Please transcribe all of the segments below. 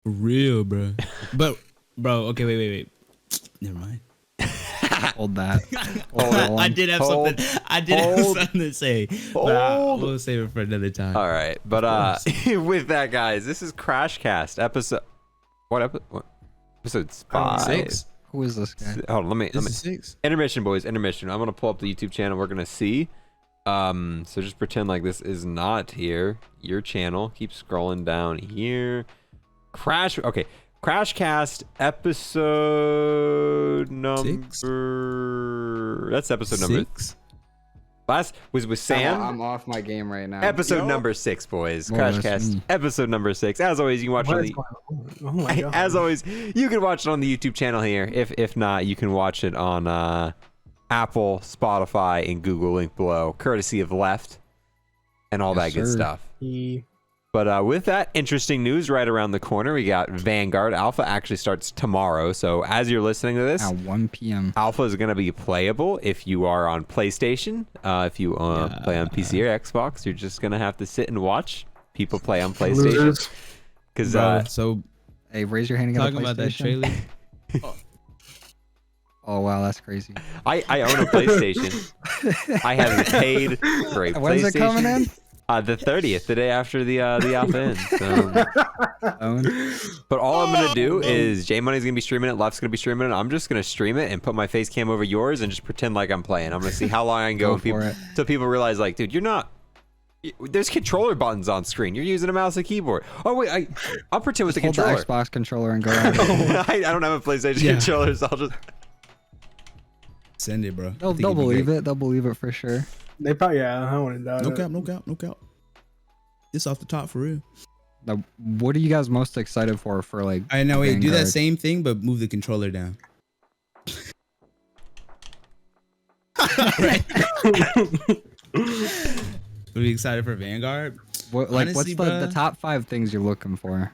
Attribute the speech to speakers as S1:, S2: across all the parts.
S1: For real, bro. But, bro, okay, wait. Never mind.
S2: Hold that.
S1: I did have something. I did have something to say, but we'll save it for another time.
S3: All right, but with that, guys, this is Crashcast episode. What episode? 5.
S1: 6.
S2: Who is this guy?
S3: Hold on, let me.
S1: This is 6.
S3: Intermission, boys. Intermission. I'm gonna pull up the YouTube channel. We're gonna see. So just pretend like this is not here. Your channel. Keep scrolling down here. Okay. Crashcast episode number
S1: 6?
S3: That's episode number
S1: 6.
S3: Last was with Sam.
S4: I'm off my game right now.
S3: Episode number 6, boys.
S2: Oh, that's
S3: Crashcast
S2: me.
S3: episode number 6. As always, you can watch it on the
S5: Oh my god.
S3: as always, you can watch it on the YouTube channel here. If not, you can watch it on Apple, Spotify, and Google, link below, courtesy of Left and all
S2: Yes,
S3: that good
S2: sir.
S3: stuff. But with that interesting news right around the corner, we got Vanguard. Alpha actually starts tomorrow. So as you're listening to this,
S2: At 1 p.m.
S3: Alpha is going to be playable if you are on PlayStation. If you play on PC or Xbox, you're just going to have to sit and watch people play on PlayStation.
S5: Losers.
S3: Because
S1: So
S2: Hey, raise your hand and get a
S1: talking about that
S2: PlayStation.
S1: trailer.
S2: Oh wow, that's crazy.
S3: I own a PlayStation. I have paid for a PlayStation.
S2: When's it coming in?
S3: The 30th, the day after the alpha ends. So.
S2: Own.
S3: But all I'm gonna do is Jmoney's gonna be streaming it, Left's gonna be streaming it. I'm just gonna stream it and put my face cam over yours and just pretend like I'm playing. I'm gonna see how long I can go,
S2: Go for it.
S3: till people realize, like, dude, you're not. There's controller buttons on screen. You're using a mouse and keyboard. Oh wait, I'll pretend with the
S2: Hold the
S3: controller.
S2: Xbox controller and go.
S3: I don't have a PlayStation
S1: Yeah.
S3: controller, so I'll just.
S1: Send it, bro.
S2: They'll believe it. They'll believe it for sure.
S5: They probably, yeah, I wouldn't doubt
S1: No
S5: it.
S1: cap, no cap, no cap. This off the top for real.
S2: Now, what are you guys most excited for like?
S1: I know. Wait, do that
S2: Vanguard?
S1: same thing, but move the controller down. Right. Are we excited for Vanguard?
S2: What, like,
S1: Honestly,
S2: what's the
S1: bruh.
S2: top 5 things you're looking for?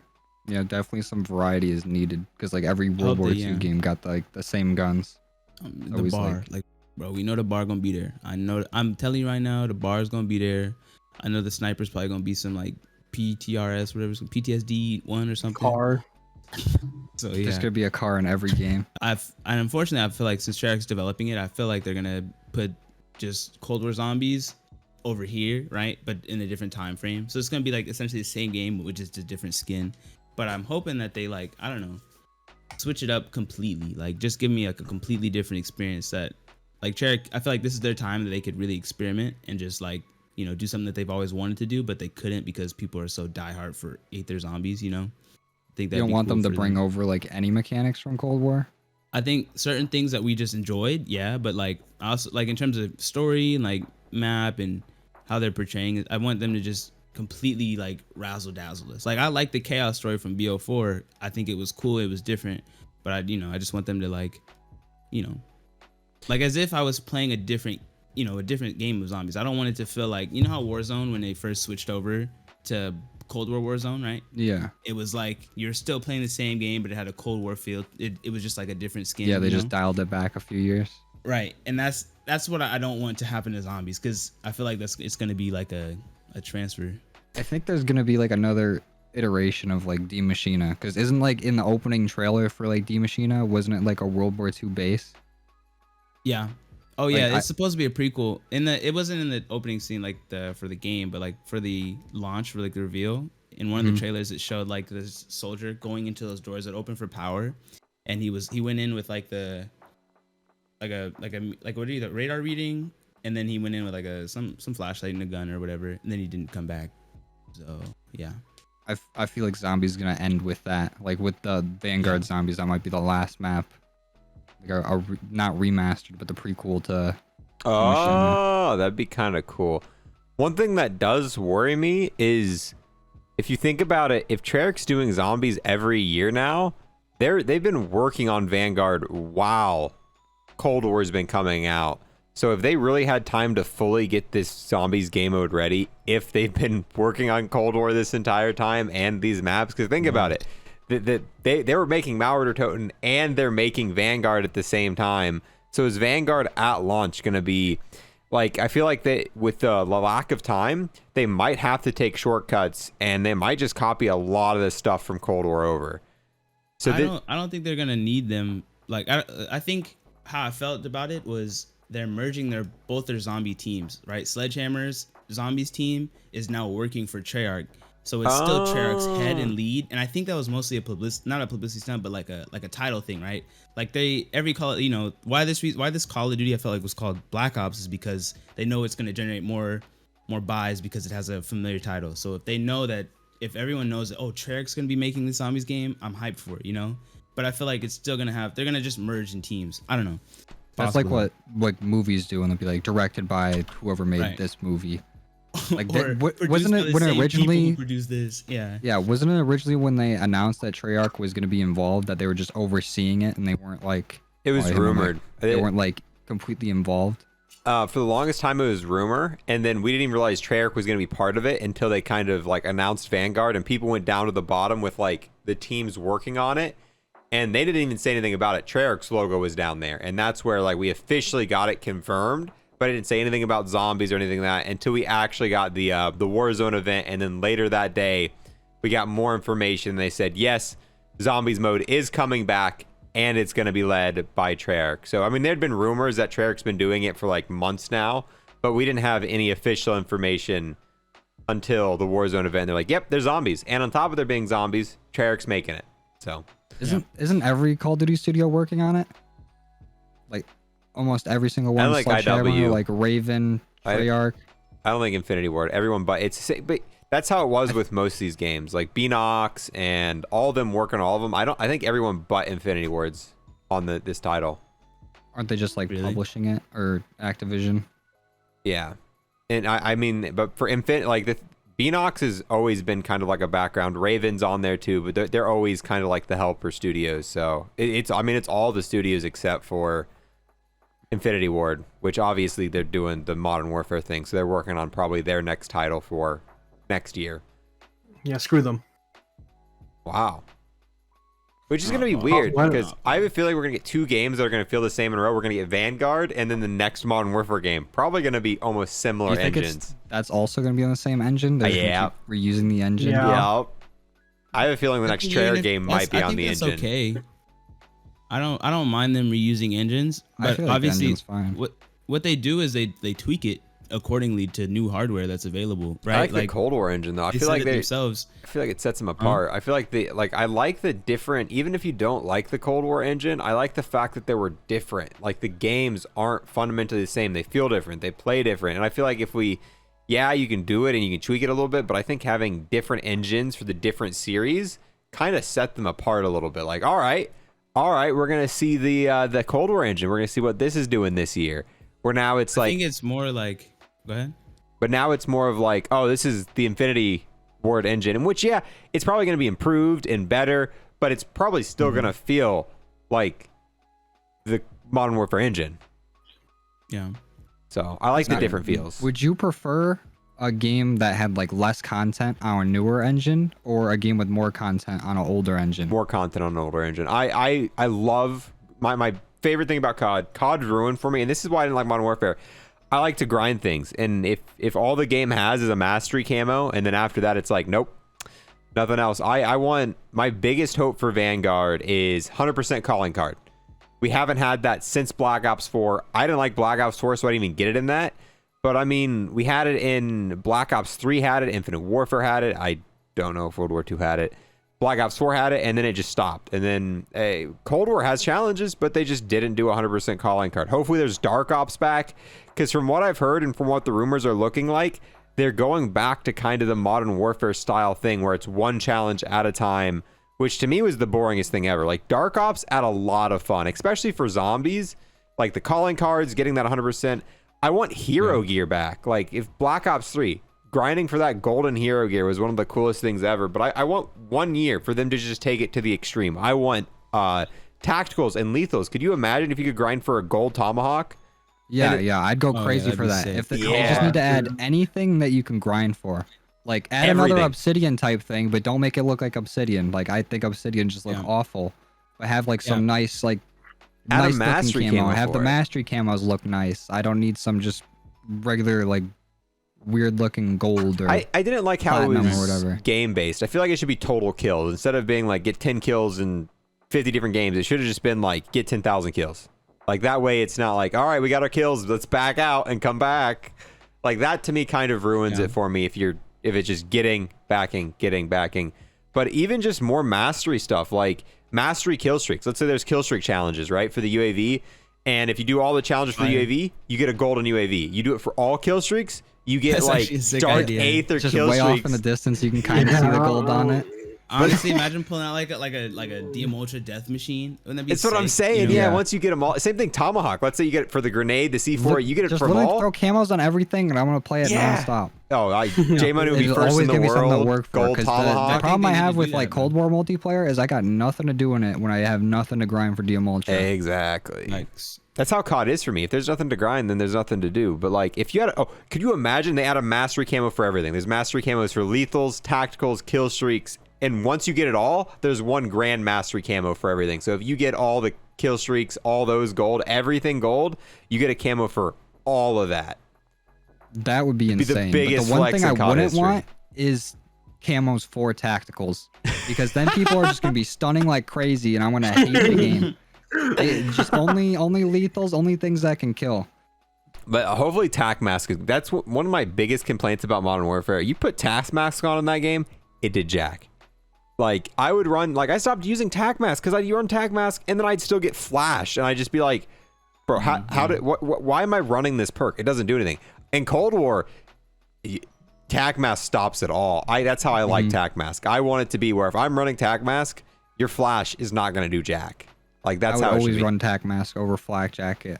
S2: Yeah, definitely some variety is needed because like every World War II
S1: yeah.
S2: game got like the same guns.
S1: The
S2: Always
S1: bar,
S2: like-
S1: like, bro, we know the bar gonna be there. I know. I'm telling you right now, the bar's gonna be there. I know the sniper's probably gonna be some like PTRS, whatever, some PTSD 1 or something.
S5: Car.
S1: So
S2: There's
S1: yeah,
S2: gonna be a car in every game.
S1: and unfortunately, I feel like since Treyarch's developing it, I feel like they're gonna put just Cold War Zombies over here, right? But in a different time frame. So it's gonna be like essentially the same game, with just a different skin. But I'm hoping that they like, I don't know, switch it up completely. Like just give me like a completely different experience that like Treyarch, I feel like this is their time that they could really experiment and just like, you know, do something that they've always wanted to do, but they couldn't because people are so diehard for Aether Zombies, you know? I think
S2: You don't want them to bring over like any mechanics from Cold War.
S1: I think certain things that we just enjoyed, yeah, but like also like in terms of story and like map and how they're portraying it, I want them to just completely like razzle dazzle us. Like I like the chaos story from BO4. I think it was cool, it was different, but I just want them to like, you know, like as if I was playing a different game of zombies. I don't want it to feel like, you know how Warzone, when they first switched over to Cold War Warzone, right?
S2: Yeah.
S1: It was like you're still playing the same game, but it had a Cold War feel. It was just like a different skin.
S2: Yeah, they
S1: you
S2: just
S1: know?
S2: dialed it back a few years.
S1: Right, and that's what I don't want to happen to zombies, because I feel like it's gonna be like a transfer.
S2: I think there's gonna be like another iteration of like D Machina, because isn't like in the opening trailer for like D Machina, wasn't it like a World War II base?
S1: Yeah. Oh yeah,
S2: Like,
S1: it's supposed to be a prequel. It wasn't in the opening scene like for the game, but like for the launch, for like the reveal. In one of the trailers, it showed like this soldier going into those doors that open for power, and he went in with like the what are you, the radar reading, and then he went in with like some flashlight and a gun or whatever, and then he didn't come back. So yeah.
S2: I feel like Zombies gonna end with that, like with the Vanguard Zombies. That might be the last map, like not remastered, but the prequel to.
S3: Oh, that'd be kind of cool. One thing that does worry me is, if you think about it, if Treyarch's doing zombies every year now, they've been working on Vanguard while Cold War's been coming out. So if they really had time to fully get this zombies game mode ready, if they've been working on Cold War this entire time and these maps, because think about it, they were making Mauertoten and they're making Vanguard at the same time. So is Vanguard at launch going to be Like, I feel like they, with the lack of time, they might have to take shortcuts, and they might just copy a lot of this stuff from Cold War over. So
S1: I don't think they're gonna need them. Like, I think how I felt about it was they're merging both their zombie teams, right? Sledgehammer's zombies team is now working for Treyarch, so it's still Treyarch's head and lead. And I think that was mostly not a publicity stunt, but like a title thing, right? Like every call, you know, why this Call of Duty I felt like was called Black Ops is because they know it's gonna generate more buys because it has a familiar title. So if they know that, if everyone knows that, oh, Treyarch's gonna be making the zombies game, I'm hyped for it, you know. But I feel like it's still they're gonna just merge in teams. I don't know.
S2: That's
S1: Possibly.
S2: like what movies do, and they'll be like directed by whoever made this movie. Like, wasn't it when it originally
S1: produced this? Yeah.
S2: Yeah, wasn't it originally when they announced that Treyarch was going to be involved that they were just overseeing it and they weren't like?
S3: it was rumored.
S2: They weren't like completely involved.
S3: For the longest time, it was rumor, and then we didn't even realize Treyarch was going to be part of it until they kind of like announced Vanguard, and people went down to the bottom with like the teams working on it, and they didn't even say anything about it. Treyarch's logo was down there, and that's where like we officially got it confirmed. But I didn't say anything about zombies or anything like that until we actually got the Warzone event, and then later that day, we got more information. They said yes, zombies mode is coming back, and it's going to be led by Treyarch. So I mean, there'd been rumors that Treyarch's been doing it for like months now, but we didn't have any official information until the Warzone event. They're like, yep, there's zombies, and on top of there being zombies, Treyarch's making it. So
S2: isn't every Call of Duty studio working on it? Like almost every single one.
S3: Like
S2: IW, like Raven, Treyarch.
S3: I don't think Infinity Ward. Everyone, but that's how it was with most of these games. Like Beanox and all of them working all of them. I think everyone but Infinity Ward's on this title.
S2: Aren't they just like publishing it, or Activision?
S3: Yeah, and I mean, but for like the Beanox has always been kind of like a background. Raven's on there too, but they're always kind of like the helper studios. So it's all the studios except for Infinity Ward, which obviously they're doing the Modern Warfare thing, so they're working on probably their next title for next year.
S5: Yeah, screw them.
S3: Wow. Which is going to be weird because I have a feeling we're going to get two games that are going to feel the same in a row. We're going to get Vanguard and then the next Modern Warfare game. Probably going to be almost similar engines.
S2: That's also going to be on the same engine?
S3: Yeah.
S2: Reusing the engine?
S3: Yeah. I have a feeling the next Treyarch game might be on the engine.
S1: That's okay. I don't mind them reusing engines, but
S2: like
S1: obviously
S2: fine.
S1: what they do is they tweak it accordingly to new hardware that's available, right?
S3: I like the Cold War engine though. I feel like
S1: themselves.
S3: I feel like it sets them apart. I feel like I like the different, even if you don't like the Cold War engine, I like the fact that they were different. Like the games aren't fundamentally the same. They feel different. They play different. And I feel like if you can do it and you can tweak it a little bit, but I think having different engines for the different series kind of set them apart a little bit. Like, all right, we're gonna see the Cold War engine. We're gonna see what this is doing this year. Where now it's like,
S1: I think it's more like, go ahead.
S3: But now it's more of like, oh, this is the Infinity Ward engine, in which it's probably gonna be improved and better, but it's probably still gonna feel like the Modern Warfare engine.
S1: Yeah.
S3: So I like the different feels.
S2: Would you prefer a game that had like less content on a newer engine, or a game with more content on an older engine?
S3: More content on an older engine. I love my favorite thing about COD's ruined for me, and this is why I didn't like Modern Warfare. I like to grind things, and if all the game has is a mastery camo, and then after that it's like, nope, nothing else. I want, my biggest hope for Vanguard is 100% calling card. We haven't had that since Black Ops 4. I didn't like Black Ops 4, so I didn't even get it in that. But I mean, we had it in Black Ops 3 had it, Infinite Warfare had it. I don't know if World War 2 had it. Black Ops 4 had it, and then it just stopped. And then Cold War has challenges, but they just didn't do 100% calling card. Hopefully there's Dark Ops back, because from what I've heard and from what the rumors are looking like, they're going back to kind of the Modern Warfare style thing where it's one challenge at a time, which to me was the boringest thing ever. Like Dark Ops had a lot of fun, especially for zombies, like the calling cards, getting that 100%. I want hero gear back. Like if Black Ops 3, grinding for that golden hero gear was one of the coolest things ever, but I want 1 year for them to just take it to the extreme. I want tacticals and lethals. Could you imagine if you could grind for a gold tomahawk?
S2: Yeah, I'd go crazy for that.
S1: Sick.
S2: If they just need to add anything that you can grind for. Like add another obsidian type thing, but don't make it look like obsidian. Like I think obsidian just look awful. But have like some nice like
S3: add
S2: nice
S3: a mastery
S2: looking camo.
S3: camo
S2: Have the
S3: for it.
S2: mastery camos look nice. I don't need some just regular like weird looking gold or
S3: I didn't like how it
S2: platinum or
S3: was
S2: whatever.
S3: game based. I feel like it should be total kills instead of being like get 10 kills in 50 different games. It should have just been like get 10,000 kills. Like that way it's not like, all right, we got our kills, let's back out and come back. Like that to me kind of ruins it for me if it's just getting backing. But even just more mastery stuff, like mastery kill streaks. Let's say there's kill streak challenges, right, for the UAV. And if you do all the challenges for the UAV, you get a golden UAV. You do it for all kill streaks, you get like dark eighth or
S2: just
S3: kill
S2: way
S3: streaks.
S2: off in the distance. You can kind of see the gold on it.
S1: Honestly, imagine pulling out like a DM Ultra death machine. Wouldn't that be
S3: It's what I'm
S1: sick?
S3: saying.
S1: You know?
S3: Yeah, once you get them all. Same thing, Tomahawk. Let's say you get it for the grenade, the C4. You get it
S2: just
S3: from
S2: literally
S3: all.
S2: throw camos on everything, and I'm gonna play it nonstop.
S3: Oh, Jmoney would be
S2: It'll
S3: first
S2: always
S3: in the
S2: give me something to
S3: world.
S2: work for.
S3: Gold
S2: 'Cause
S3: Tomahawk.
S2: the problem
S1: they
S2: I
S1: need
S2: have
S1: to
S2: with
S1: do
S2: like
S1: that,
S2: Cold War multiplayer is I got nothing to do in it when I have nothing to grind for DM Ultra.
S3: Exactly.
S1: Yikes.
S3: That's how COD is for me. If there's nothing to grind, then there's nothing to do. But like, if you had, could you imagine they add a mastery camo for everything? There's mastery camos for lethals, tacticals, kill streaks, and once you get it all, there's one grand mastery camo for everything. So if you get all the kill streaks, all those gold, everything gold, you get a camo for all of that.
S2: That would be insane.
S3: the biggest
S2: but the one
S3: flex
S2: thing I
S3: in COD
S2: wouldn't
S3: history.
S2: want is camos for tacticals, because then people are just gonna be stunning like crazy, and I'm gonna hate the game. Just only lethals, only things that can kill.
S3: But hopefully tac mask. That's one of my biggest complaints about Modern Warfare. You put tac mask on in that game, it did jack. Like I would run, like I stopped using tac mask because I'd run tac mask and then I'd still get flash, and I'd just be like, bro, why am I running this perk? It doesn't do anything. In Cold War, tac mask stops it all. That's how I like tac mask. I want it to be where if I'm running tac mask, your flash is not going to do jack. Like that's how
S2: I would
S3: it should
S2: always
S3: be.
S2: run tac mask over flak jacket.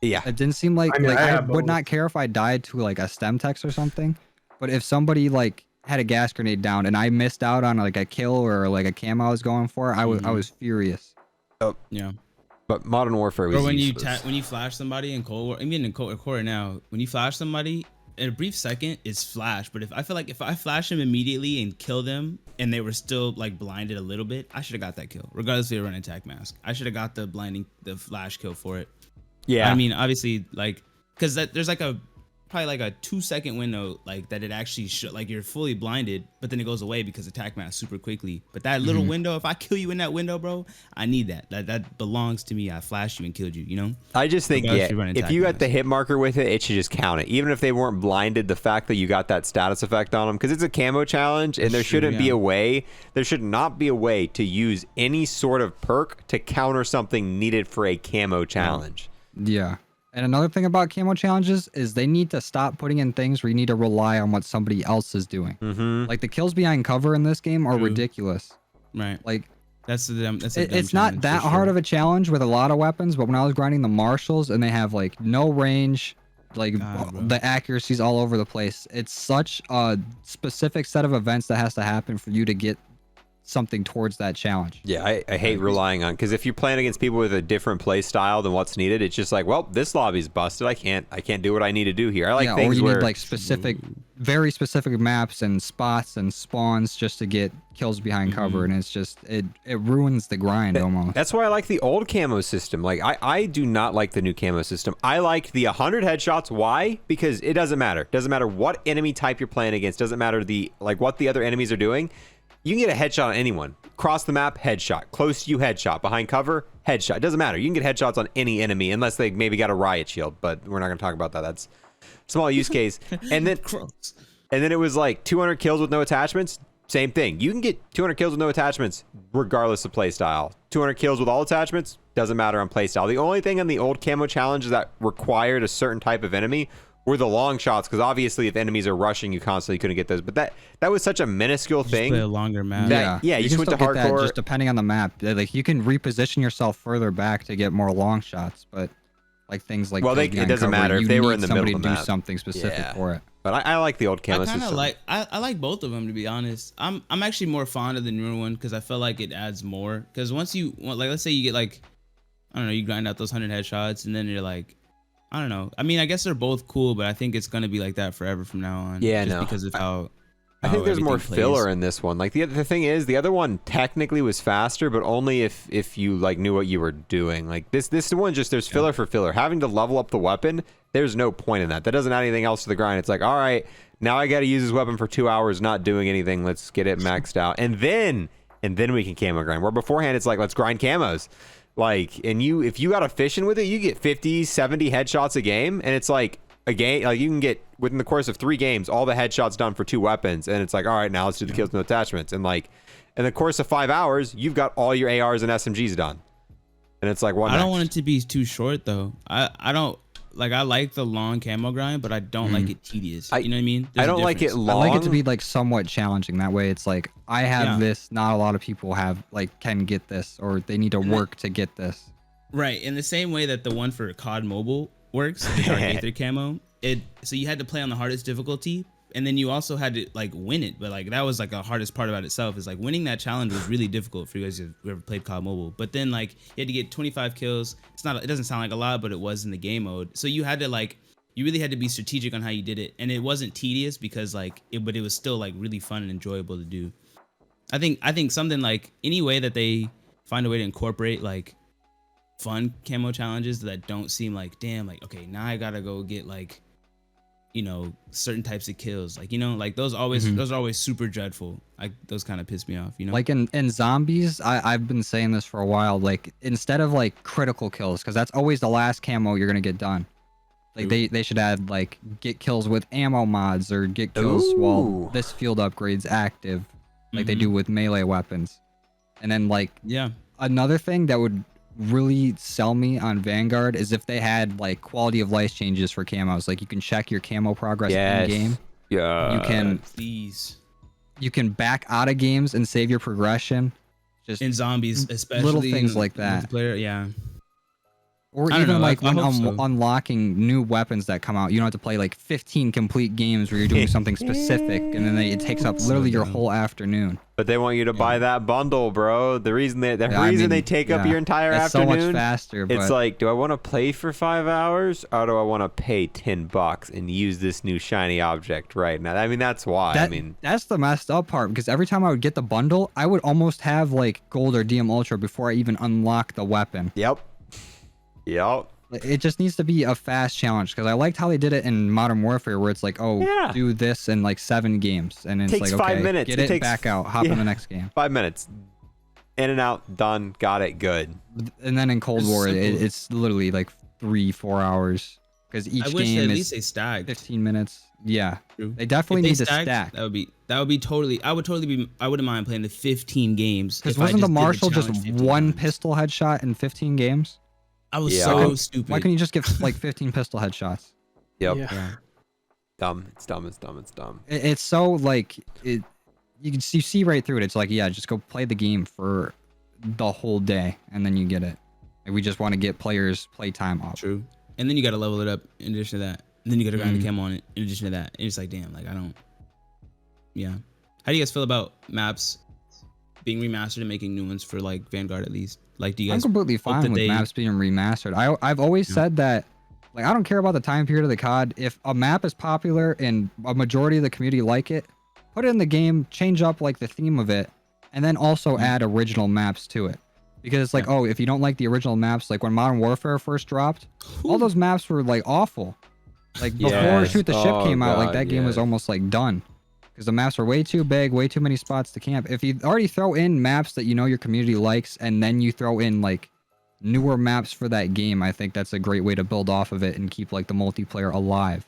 S3: Yeah.
S2: It didn't seem like I would not care if I died to like a stem text or something, but if somebody like had a gas grenade down and I missed out on like a kill or like a camo I was going for, I was furious.
S1: Yeah.
S3: But Modern Warfare was
S1: Or when
S3: useless.
S1: you flash somebody in Cold War, I mean in Cold War now, when you flash somebody, in a brief second it's flash. But if I flash them immediately and kill them and they were still like blinded a little bit, I should have got that kill, regardless if they were running attack mask. I should have got the flash kill for it.
S3: Yeah.
S1: I mean, obviously, like, because there's like probably like a 2-second window, like that it actually like you're fully blinded, but then it goes away because attack mask super quickly. But that little window, if I kill you in that window, bro, I need that. That belongs to me. I flashed you and killed you. You know.
S3: I just think if you got the hit marker with it, it should just count it. Even if they weren't blinded, the fact that you got that status effect on them, because it's a camo challenge, and there shouldn't be a way. There should not be a way to use any sort of perk to counter something needed for a camo challenge.
S2: Yeah. And another thing about camo challenges is they need to stop putting in things where you need to rely on what somebody else is doing. Like the kills behind cover in this game are ridiculous.
S1: Right.
S2: Like
S1: it's
S2: not that hard of a challenge with a lot of weapons, but when I was grinding the marshals and they have like no range, like the accuracy's all over the place. It's such a specific set of events that has to happen for you to get something towards that challenge.
S3: Yeah, I hate relying on, because if you're playing against people with a different play style than what's needed, it's just like, well, this lobby's busted. I can't do what I need to do here. I like things
S2: or you
S3: where
S2: need like very specific maps and spots and spawns just to get kills behind cover, and it's just it ruins the grind almost.
S3: That's why I like the old camo system. Like I do not like the new camo system. I like the 100 headshots. Why? Because it doesn't matter. Doesn't matter what enemy type you're playing against. Doesn't matter what the other enemies are doing. You can get a headshot on anyone. Cross the map, headshot. Close to you, headshot. Behind cover, headshot. It doesn't matter. You can get headshots on any enemy, unless they maybe got a riot shield, but we're not going to talk about that. That's a small use case. And then it was like 200 kills with no attachments. Same thing. You can get 200 kills with no attachments, regardless of playstyle. 200 kills with all attachments, doesn't matter on playstyle. The only thing on the old camo challenges that required a certain type of enemy were the long shots, because obviously if enemies are rushing you constantly, you couldn't get those. But that was such a minuscule thing.
S1: Play a longer map.
S3: You just went to
S2: hardcore. That just depending on the map, like you can reposition yourself further back to get more long shots, but like things like
S3: it doesn't matter if they were in the middle of the map.
S2: Do something specific for it.
S3: But I like the old camo system.
S1: I like both of them, to be honest. I'm actually more fond of the newer one because I feel like it adds more. Because once let's say you get like, I don't know, you grind out those 100 headshots and then you're like, I don't know. I mean, I guess they're both cool, but I think it's gonna be like that forever from now on.
S3: Yeah,
S1: just because of how
S3: I think there's more filler in this one. Like the thing is, the other one technically was faster, but only if you like knew what you were doing. Like this one, just there's filler for filler. Having to level up the weapon, there's no point in that. That doesn't add anything else to the grind. It's like, all right, now I got to use this weapon for 2 hours, not doing anything. Let's get it maxed out, and then we can camo grind. Where beforehand it's like, let's grind camos. Like, and if you got efficient with it, you get 50, 70 headshots a game, and it's like a game, like you can get within the course of 3 games all the headshots done for 2 weapons, and it's like, all right, now let's do the kills no attachments, and like in the course of 5 hours, you've got all your ARs and SMGs done, and it's like, what?
S1: I don't want it to be too short though. I don't like. I like the long camo grind, but I don't like it tedious. You know what I mean?
S3: I don't like it long.
S2: I like it to be like somewhat challenging. That way, it's like I have this. Not a lot of people have can get this, or they need to work to get this.
S1: Right. In the same way that the one for COD Mobile works, the Dark Aether camo. So you had to play on the hardest difficulty, and then you also had to like win it. But like that was like the hardest part about itself, is like winning that challenge was really difficult for you guys who ever played COD Mobile. But then like you had to get 25 kills. It doesn't sound like a lot, but it was in the game mode. So you had to you really had to be strategic on how you did it, and it wasn't tedious because but it was still like really fun and enjoyable to do. I think something like any way that they find a way to incorporate like fun camo challenges that don't seem like, damn, like, okay, now I gotta go get like, certain types of kills, like, like those are always super dreadful. Like those kind of piss me off,
S2: like in zombies. I've been saying this for a while, like instead of like critical kills, because that's always the last camo you're gonna get done, like they should add like get kills with ammo mods, or get kills while this field upgrade's active, like they do with melee weapons. And then like another thing that would really sell me on Vanguard is if they had like quality of life changes for camos. Like you can check your camo progress in game. You can back out of games and save your progression. Just
S1: in zombies, especially
S2: little things like that. Or even like when unlocking new weapons that come out, you don't have to play like 15 complete games where you're doing something specific, and then it takes up literally your whole afternoon.
S3: But they want you to buy that bundle, bro. The reason they take up your entire afternoon,
S2: so much faster. But
S3: it's like, do I want to play for 5 hours, or do I want to pay $10 and use this new shiny object right now? I mean, that's why.
S2: That's the messed up part, because every time I would get the bundle, I would almost have like gold or DM Ultra before I even unlock the weapon.
S3: Yep.
S2: It just needs to be a fast challenge, because I liked how they did it in Modern Warfare, where it's like, do this in like 7 games, and it's
S3: takes
S2: like, okay,
S3: 5 minutes.
S2: Get it back out, hop in the next game.
S3: 5 minutes, in and out, done, got it, good.
S2: And then in Cold War, it's literally like 3-4 hours, because each game is 15 minutes. Yeah, true. They definitely need to stack.
S1: That would be totally. I wouldn't mind playing the 15 games.
S2: Because wasn't the Marshal just one pistol headshot in 15 games?
S1: I was so stupid.
S2: Why couldn't you just get like 15 pistol headshots?
S3: Yep. Yeah. Dumb. It's dumb.
S2: It's so like it. You see right through it. It's like, just go play the game for the whole day, and then you get it. Like, we just want to get players playtime up.
S1: True. And then you got to level it up in addition to that. And then you got to grind the camo on it in addition to that. And it's like, damn, like I don't. Yeah. How do you guys feel about maps being remastered and making new ones for like Vanguard at least? Like, do you guys?
S2: I'm completely fine with maps being remastered. I've always said that, like, I don't care about the time period of the COD. If a map is popular and a majority of the community like it, put it in the game, change up like the theme of it, and then also add original maps to it. Because it's like, if you don't like the original maps, like when Modern Warfare first dropped, all those maps were like awful. Like before Shoot the Ship came out, like that game was almost like done. Because the maps are way too big, way too many spots to camp. If you already throw in maps that your community likes, and then you throw in like newer maps for that game, I think that's a great way to build off of it and keep like the multiplayer alive.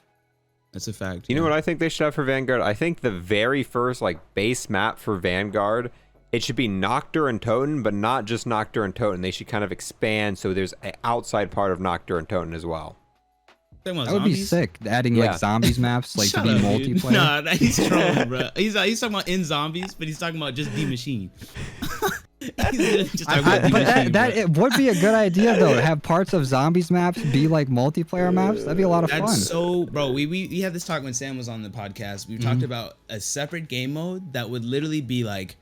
S1: That's a fact.
S3: You know what I think they should have for Vanguard? I think the very first like base map for Vanguard, it should be Noctur and Toten, but not just Noctur and Toten. They should kind of expand so there's an outside part of Noctur and Toten as well.
S2: That would be sick. Adding like zombies maps, like to be multiplayer.
S1: Nah, he's trolling, bro. He's talking about in zombies, but he's talking about just the machine.
S2: It would be a good idea though to have parts of zombies maps be like multiplayer maps. That'd be a lot of fun.
S1: So, bro, we had this talk when Sam was on the podcast. We talked about a separate game mode that would literally be like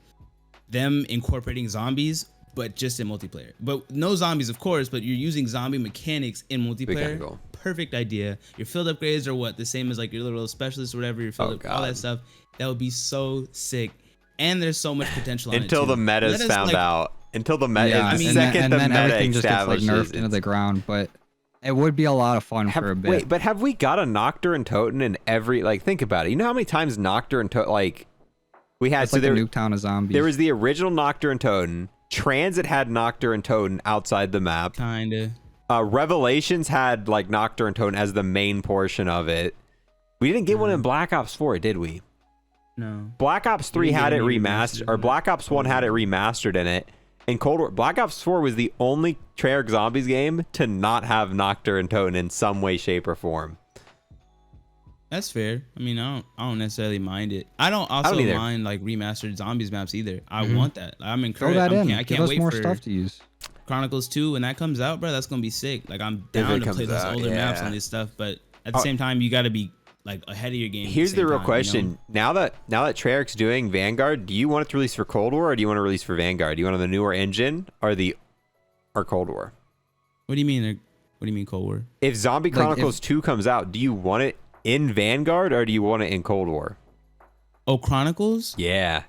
S1: them incorporating zombies, but just in multiplayer. But no zombies, of course, but you're using zombie mechanics in multiplayer. Perfect idea. Your field upgrades are the same as like your little specialist or whatever, your field all that stuff. That would be so sick. And there's so much potential on it
S3: until the meta's found out. Until the meta,
S2: and then everything just gets like nerfed into the ground. But It would be a lot of fun for a bit.
S3: Wait, but have we got a Noctur and Toten in every, like, think about it. You know how many times Noctur and Toten, like, we had,
S2: it's
S3: so
S2: like
S3: there,
S2: a Nuketown of Zombies.
S3: there was the original Noctur and Toten. Transit had Noctur and Toten outside the map.
S1: Kinda.
S3: Revelations had, like, Noctur and Toten as the main portion of it. We didn't get one in Black Ops 4, did we?
S1: No.
S3: Black Ops 3 had it remastered, or Black Ops 1 had it remastered in it. In Cold War, Black Ops 4 was the only Treyarch Zombies game to not have Noctur and Toten in some way, shape, or form.
S1: That's fair. I mean, I don't necessarily mind it. I don't mind like remastered Zombies maps either. I want that. I'm encouraged.
S2: Throw that in.
S1: I
S2: Give
S1: can't
S2: us
S1: wait
S2: more
S1: for
S2: stuff to use.
S1: Chronicles 2 when that comes out, bro. That's gonna be sick. Like I'm down to play those older maps on this stuff, but at the same time, you got to be like ahead of your game.
S3: Here's the real question: now that Treyarch's doing Vanguard, do you want it to release for Cold War or do you want to release for Vanguard? Do you want the newer engine or Cold War?
S1: What do you mean? What do you mean Cold War?
S3: If Zombie Chronicles 2 comes out, do you want it in Vanguard or do you want it in Cold War?
S1: Oh, Chronicles?
S3: Yeah,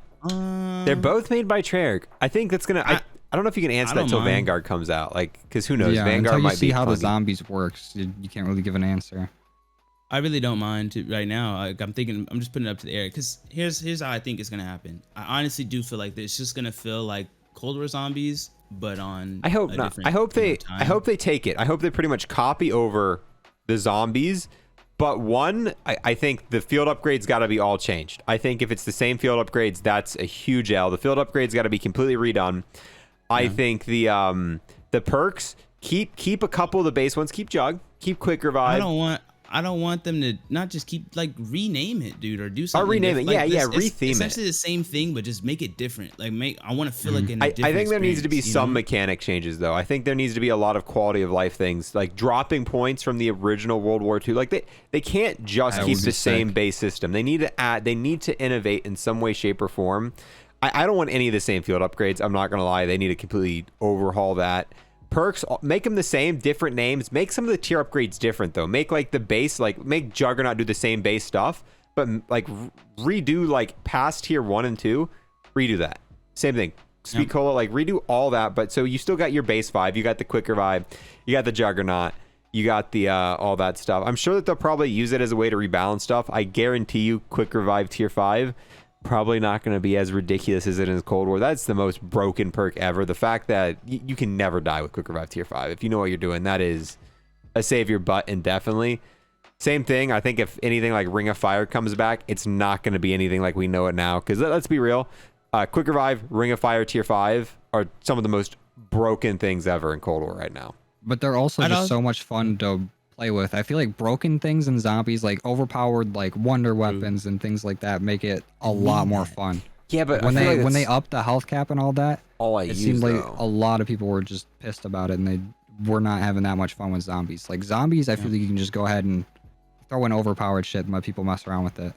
S3: they're both made by Treyarch. I think that's gonna. I don't know if you can answer that until Vanguard comes out, like, because who knows?
S2: Yeah,
S3: Vanguard
S2: until you
S3: might
S2: see
S3: be
S2: how
S3: funky.
S2: the zombies works. You can't really give an answer.
S1: I really don't mind right now. Like, I'm just putting it up to the air because here's how I think it's gonna happen. I honestly do feel like it's just gonna feel like Cold War Zombies, but on.
S3: I hope not. I hope they take it. I hope they pretty much copy over the zombies. But I think the field upgrades got to be all changed. I think if it's the same field upgrades, that's a huge L. The field upgrades got to be completely redone. I think the perks keep a couple of the base ones. Keep Jug. Keep Quick Revive.
S1: I don't want them to not just keep like rename it, dude, or do something.
S3: Or rename it,
S1: like
S3: retheme
S1: it's
S3: it.
S1: Essentially the same thing, but just make it different. Like I want to feel like in a different
S3: I think there needs to be
S1: experience,
S3: some mechanic changes, though. I think there needs to be a lot of quality of life things, like dropping points from the original World War II. Like they can't just keep the same base system. They need to add. They need to innovate in some way, shape, or form. I don't want any of the same field upgrades. I'm not gonna lie. They need to completely overhaul that. Perks, make them the same, different names. Make some of the tier upgrades different, though. Make like the base, like make Juggernaut do the same base stuff, but like redo like past tier 1 and 2. Redo that. Same thing. Speed Cola, like redo all that, but so you still got your base 5. You got the Quick Revive. You got the Juggernaut. You got the all that stuff. I'm sure that they'll probably use it as a way to rebalance stuff. I guarantee you, Quick Revive tier 5. Probably not going to be as ridiculous as it is in Cold War. That's the most broken perk ever. The fact that you can never die with Quick Revive tier 5. If you know what you're doing, that is a save your butt indefinitely. Same thing. I think if anything like Ring of Fire comes back, it's not going to be anything like we know it now. Because let's be real. Quick Revive, Ring of Fire tier 5 are some of the most broken things ever in Cold War right now.
S2: But they're also just so much fun to play with. I feel like broken things in zombies, like overpowered like wonder weapons and things like that, make it a lot more fun.
S3: Yeah, but
S2: when they up the health cap and all that, it seemed like a lot of people were just pissed about it, and they were not having that much fun with zombies. Like zombies, I feel like you can just go ahead and throw in overpowered shit and let people mess around with it.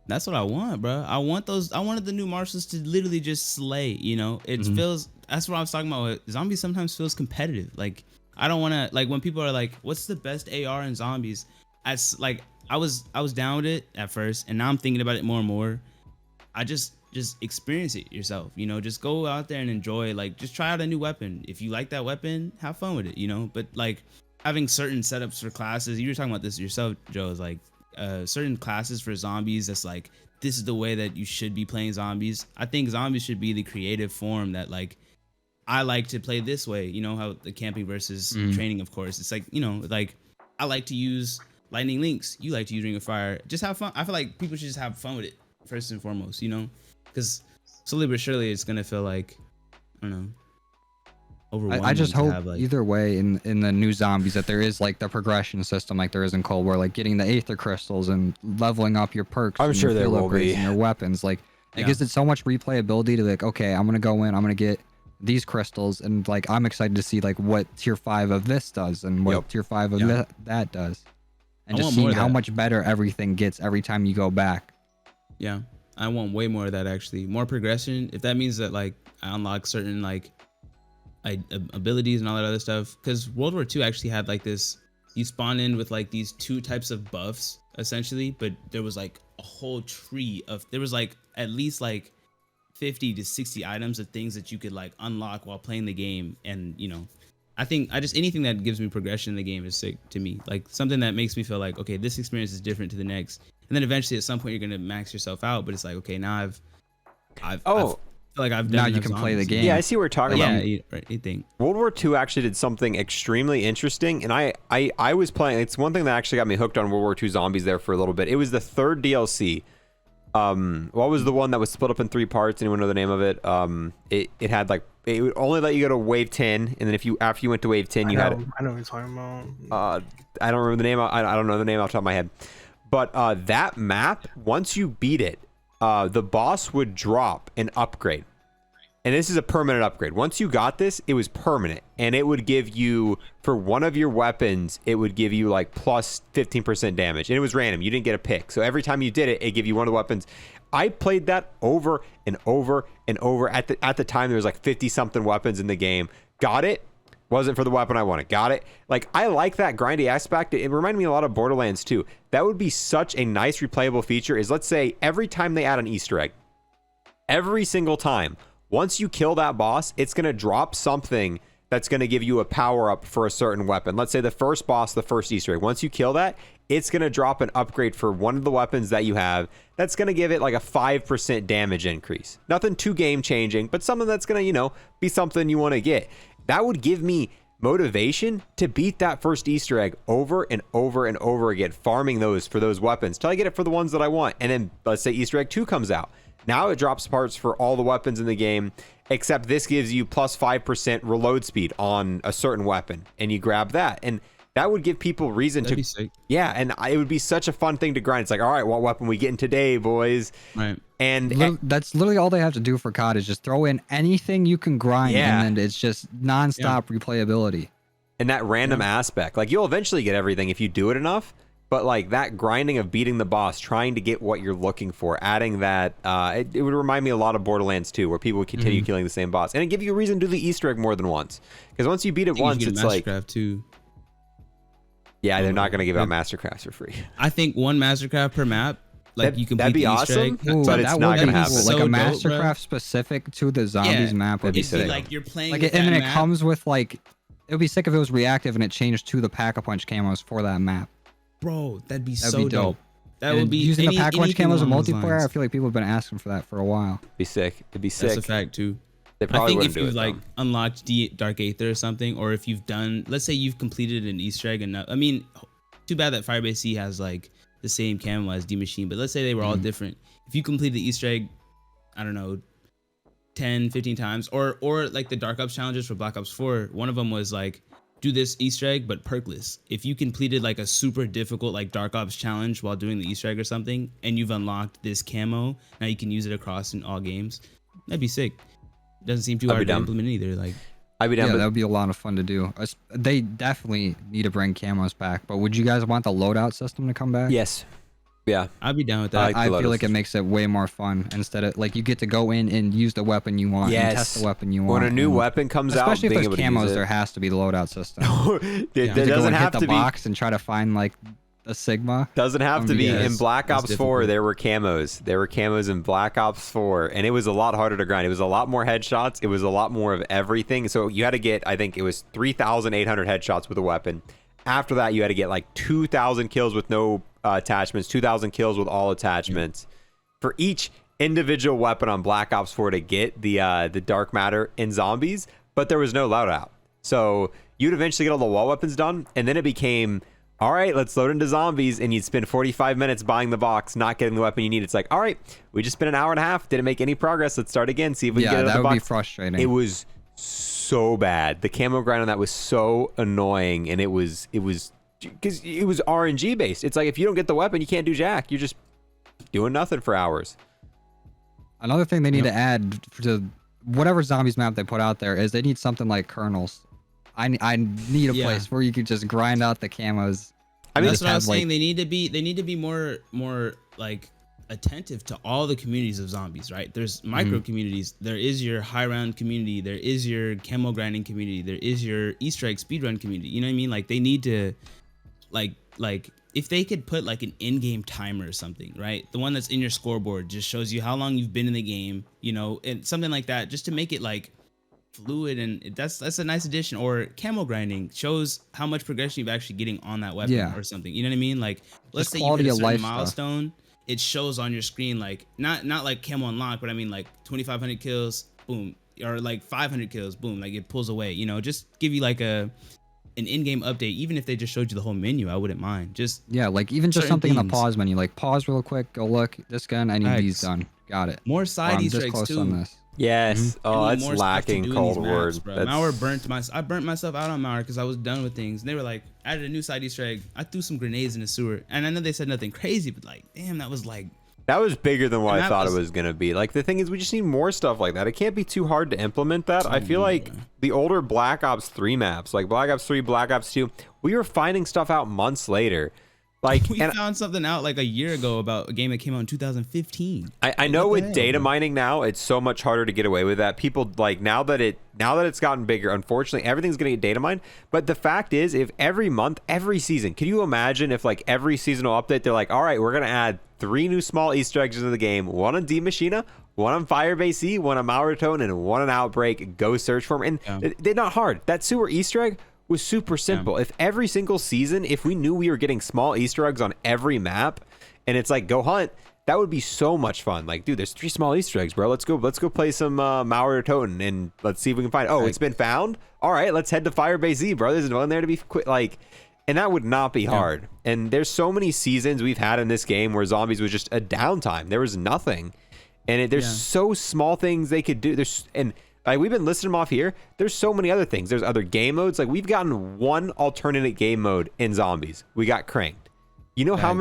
S1: That's what I want, bro. I wanted the new marshals to literally just slay. You know, it feels. That's what I was talking about. Zombies sometimes feels competitive. Like I don't want to, like when people are like, "What's the best AR in zombies?" As like I was down with it at first, and now I'm thinking about it more and more. I just experience it yourself. You know, just go out there and enjoy. Like just try out a new weapon. If you like that weapon, have fun with it. You know, but like having certain setups for classes. You were talking about this yourself, Joe. Is like certain classes for zombies. That's like this is the way that you should be playing zombies. I think zombies should be the creative form that like. I like to play this way, you know, how the camping versus training, of course. It's like, you know, like I like to use lightning links. You like to use Ring of Fire. Just have fun. I feel like people should just have fun with it first and foremost, you know, because slowly but surely it's going to feel like, I don't know, overwhelming.
S2: I just hope
S1: like,
S2: either way in the new zombies that there is like the progression system like there is in Cold War, like getting the Aether Crystals and leveling up your perks.
S3: I'm sure there will be.
S2: And your weapons. Like it gives it so much replayability to like, okay, I'm going to go in, I'm going to get these crystals, and like I'm excited to see like what tier 5 of this does and what tier 5 of that does, and just seeing how much better everything gets every time you go back.
S1: Yeah, I want way more of that, actually. More progression. If that means that like I unlock certain like abilities and all that other stuff, because World War II actually had like this, you spawn in with like these 2 types of buffs essentially, but there was like a whole tree of, there was like at least like 50 to 60 items of things that you could like unlock while playing the game. And you know, I think I just anything that gives me progression in the game is sick to me. Like something that makes me feel like, okay, this experience is different to the next. And then eventually at some point you're gonna max yourself out, but it's like, okay, now I feel like I've done
S2: now you can play the game.
S3: Yeah, I see what we're talking about.
S1: Yeah, right. You think
S3: World War II actually did something extremely interesting, and I was playing. It's one thing that actually got me hooked on World War II Zombies there for a little bit. It was the third DLC. What was the one that was split up in 3 parts? Anyone know the name of it? It had like it would only let you go to wave 10, and then after you went to wave 10, I know what you're talking about. I don't remember the name. I don't know the name off the top of my head, but that map, once you beat it, the boss would drop an upgrade. And this is a permanent upgrade. Once you got this, it was permanent. And it would give you, for one of your weapons, it would give you like plus 15% damage. And it was random. You didn't get a pick. So every time you did it, it gave you one of the weapons. I played that over and over and over. At the time, there was like 50-something weapons in the game. Got it. Wasn't for the weapon I wanted. Got it. Like, I like that grindy aspect. It reminded me a lot of Borderlands too. That would be such a nice replayable feature is, let's say, every time they add an Easter egg, every single time, once you kill that boss, it's going to drop something that's going to give you a power up for a certain weapon. Let's say the first boss, the first Easter egg. Once you kill that, it's going to drop an upgrade for one of the weapons that you have. That's going to give it like a 5% damage increase. Nothing too game changing, but something that's going to, be something you want to get. That would give me motivation to beat that first Easter egg over and over and over again, farming those for those weapons till I get it for the ones that I want. And then let's say Easter egg 2 comes out. Now it drops parts for all the weapons in the game, except this gives you plus 5% reload speed on a certain weapon, and you grab that. And that would give people reason
S1: that'd
S3: to...
S1: be sick.
S3: Yeah, and it would be such a fun thing to grind. It's like, all right, what weapon we getting today, boys?
S1: Right.
S3: And
S2: that's literally all they have to do for COD is just throw in anything you can grind, and then it's just nonstop replayability.
S3: And that random aspect. Like, you'll eventually get everything if you do it enough. But like that grinding of beating the boss, trying to get what you're looking for, adding that, it would remind me a lot of Borderlands 2, where people would continue killing the same boss. And it give you a reason to do the Easter egg more than once. Because once you beat it once, it's like...
S1: too.
S3: Yeah, they're not going to give out Mastercrafts for free.
S1: I think one Mastercraft per map. Like you can
S3: that'd be awesome, but it's not going to happen.
S2: Like a Mastercraft specific to the Zombies map would be sick.
S1: Like you're playing
S2: like, and then it comes with like... It would be sick if it was reactive and it changed to the Pack-a-Punch camos for that map.
S1: Bro, that'd be
S2: so
S1: dope. That would be
S2: using the Pack-a-Punch camos in multiplayer.
S1: Lines.
S2: I feel like people have been asking for that for a while.
S3: Be sick. It'd be sick.
S1: That's a fact too.
S3: They probably
S1: I think
S3: wouldn't
S1: if you've
S3: do it,
S1: unlocked Dark Aether or something, or if you've done, let's say you've completed an Easter egg, and I mean, too bad that Firebase C has like the same camo as D Machine, but let's say they were all different. If you complete the Easter egg, I don't know, 10, 15 times, or like the Dark Ops challenges for Black Ops 4, one of them was like, do this Easter egg, but perkless. If you completed like a super difficult like Dark Ops challenge while doing the Easter egg or something, and you've unlocked this camo, now you can use it across in all games. That'd be sick. Doesn't seem too hard to implement either. Like,
S3: I'd be down.
S2: Yeah, that would be a lot of fun to do. They definitely need to bring camos back. But would you guys want the loadout system to come back?
S3: Yes. Yeah,
S1: I'd be down with that.
S2: I feel like it makes it way more fun instead of like you get to go in and use the weapon you want and test the weapon you want.
S3: When a new weapon comes out,
S2: especially if there's camos, there has to be the loadout system.
S3: It doesn't have to
S2: hit the
S3: be
S2: box and try to find like a Sigma.
S3: Doesn't have to be. In Black Ops 4, there were camos. There were camos in Black Ops 4, and it was a lot harder to grind. It was a lot more headshots. It was a lot more of everything. So you had to get, I think it was 3,800 headshots with a weapon. After that, you had to get like 2,000 kills with no attachments, 2,000 kills with all attachments. For each individual weapon on Black Ops 4 to get the dark matter in Zombies, but there was no loadout. So you'd eventually get all the wall weapons done, and then it became, all right, let's load into Zombies, and you'd spend 45 minutes buying the box, not getting the weapon you need. It's like, all right, we just spent an hour and a half, didn't make any progress. Let's start again, see if we can get it out of the box.
S2: Yeah, that would be frustrating.
S3: It was so bad. The camo grind on that was so annoying, and it was because it was RNG based. It's like if you don't get the weapon, you can't do jack. You're just doing nothing for hours.
S2: Another thing they need to add to whatever Zombies map they put out there is they need something like kernels. I need a place where you could just grind out the camos.
S1: I mean, that's what I was saying. They need to be more like attentive to all the communities of Zombies, right? There's micro communities. There is your high round community. There is your camo grinding community. There is your Easter egg speedrun community. You know what I mean? Like they need to, like if they could put like an in-game timer or something, right? The one that's in your scoreboard just shows you how long you've been in the game, you know, and something like that, just to make it like fluid, and that's a nice addition. Or camo grinding shows how much progression you're actually getting on that weapon or something. You know what I mean? Like, let's say you hit a certain milestone, it shows on your screen, like not like camo unlock, but I mean like 2,500 kills, boom, or like 500 kills, boom, like it pulls away. You know, just give you like an in-game update. Even if they just showed you the whole menu, I wouldn't mind. Just
S2: like even just something in the pause menu, like pause real quick, go look this gun, I need these done. Got it.
S1: More side Easter eggs too.
S2: On this.
S3: Yes. Oh, that's lacking Cold War.
S1: I burnt myself out on Mauer because I was done with things. And they were like, added a new side Easter egg. I threw some grenades in the sewer. And I know they said nothing crazy, but like, damn, that was
S3: bigger than what I thought it was going to be. Like, the thing is, we just need more stuff like that. It can't be too hard to implement that. I feel like the older Black Ops 3 maps, like Black Ops 3, Black Ops 2, we were finding stuff out months later. Like,
S1: we found something out like a year ago about a game that came out in 2015.
S3: I know with data mining now, it's so much harder to get away with that. People like now that it's gotten bigger, unfortunately, everything's gonna get data mined. But the fact is, if every month, every season, can you imagine if like every seasonal update, they're like, all right, we're gonna add 3 new small Easter eggs into the game, one on D Machina, one on Firebase E, one on Mauertone, and one on Outbreak. Go search for them, and they're not hard. That sewer Easter egg was super simple. If every single season, if we knew we were getting small Easter eggs on every map, and it's like go hunt, that would be so much fun. Like, dude, there's 3 small Easter eggs, bro. Let's go play some Mauertone, and let's see if we can find. Oh, it's been found. All right, let's head to Firebase Z, bro. There's one there to be quick. Like, and that would not be hard. And there's so many seasons we've had in this game where zombies was just a downtime. There was nothing, and there's so small things they could do. Like, we've been listing them off here. There's so many other things. There's other game modes. Like, we've gotten one alternate game mode in zombies. We got cranked. You know how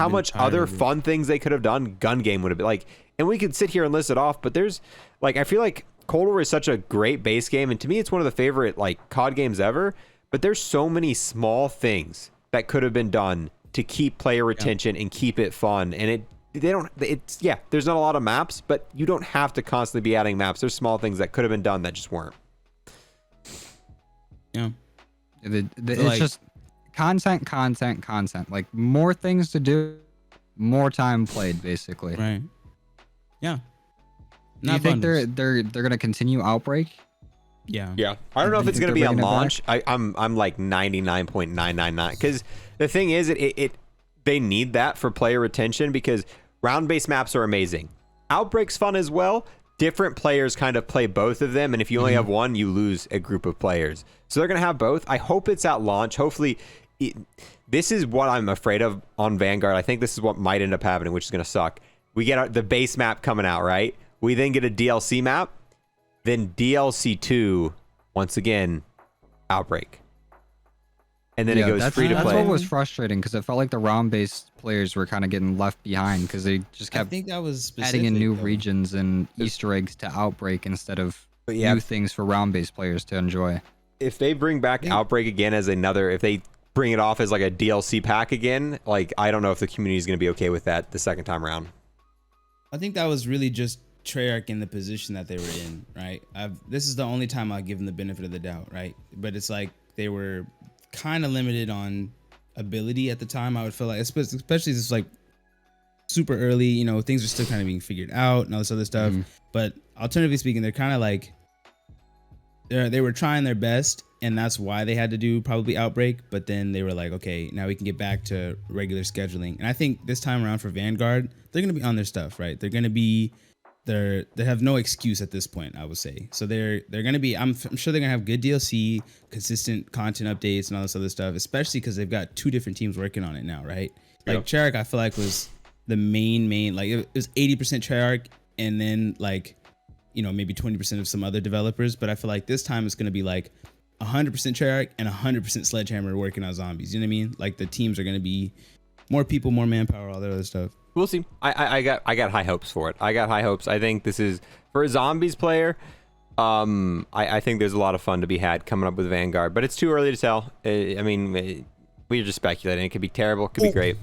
S3: much other fun things they could have done? Gun game would have been like, and we could sit here and list it off, but there's like, I feel like Cold War is such a great base game. And to me, it's one of the favorite like COD games ever, but there's so many small things that could have been done to keep player retention and keep it fun. And there's not a lot of maps, but you don't have to constantly be adding maps. There's small things that could have been done that just weren't.
S2: It's just content. Like, more things to do, more time played, basically.
S1: Right. Yeah.
S2: Do you think they're gonna continue Outbreak?
S1: Yeah.
S3: I don't know if it's gonna be on launch. I'm like 99.999 because the thing is, they need that for player retention because round-based maps are amazing. Outbreak's fun as well. Different players kind of play both of them, and if you only have one, you lose a group of players. So they're going to have both. I hope it's at launch. Hopefully, this is what I'm afraid of on Vanguard. I think this is what might end up happening, which is going to suck. We get the base map coming out, right? We then get a DLC map. Then DLC 2, once again, Outbreak. And then it goes free to play.
S2: That's what was frustrating because it felt like the round-based players were kind of getting left behind because they just kept adding in new regions and Easter eggs to Outbreak instead of new things for round-based players to enjoy.
S3: If they bring back Outbreak again as if they bring it off as like a DLC pack again, like, I don't know if the community is going to be okay with that the second time around.
S1: I think that was really just Treyarch in the position that they were in, right? This is the only time I'll give them the benefit of the doubt, right? But it's like they were kind of limited on ability at the time. I would feel like, especially this like super early, you know, things are still kind of being figured out and all this other stuff. But alternatively speaking, they're kind of like they were trying their best, and that's why they had to do probably Outbreak. But then they were like, okay, now we can get back to regular scheduling. And I think this time around for Vanguard, they're gonna be on their stuff, right? They're gonna be they have no excuse at this point, I would say. So they're gonna be. I'm sure they're gonna have good DLC, consistent content updates, and all this other stuff. Especially because they've got 2 different teams working on it now, right? Like Treyarch, I feel like was the main. Like it was 80% Treyarch, and then like, you know, maybe 20% of some other developers. But I feel like this time it's gonna be like 100% Treyarch and 100% Sledgehammer working on zombies. You know what I mean? Like the teams are gonna be more people, more manpower, all that other stuff.
S3: We'll see. I got high hopes for it. I got high hopes. I think this is for a zombies player. I think there's a lot of fun to be had coming up with Vanguard, but it's too early to tell. I mean, we're just speculating. It could be terrible. It could be great.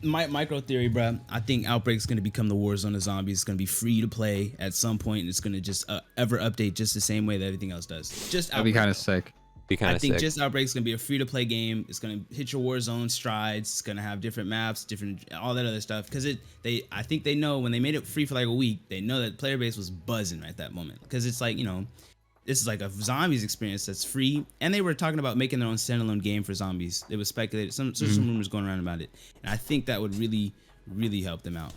S1: Micro theory, bro. I think Outbreak's going to become the Warzone of zombies. It's going to be free to play at some point, and it's going to just ever update just the same way that everything else does. Just
S2: that'd be kind of sick.
S1: I think just Outbreak's gonna be a free-to-play game. It's gonna hit your Warzone strides. It's gonna have different maps, different all that other stuff. Because I think they know when they made it free for like a week, they know that player base was buzzing right at that moment. Because it's like, you know, this is like a zombies experience that's free, and they were talking about making their own standalone game for zombies. It was speculated, some rumors going around about it, and I think that would really help them out.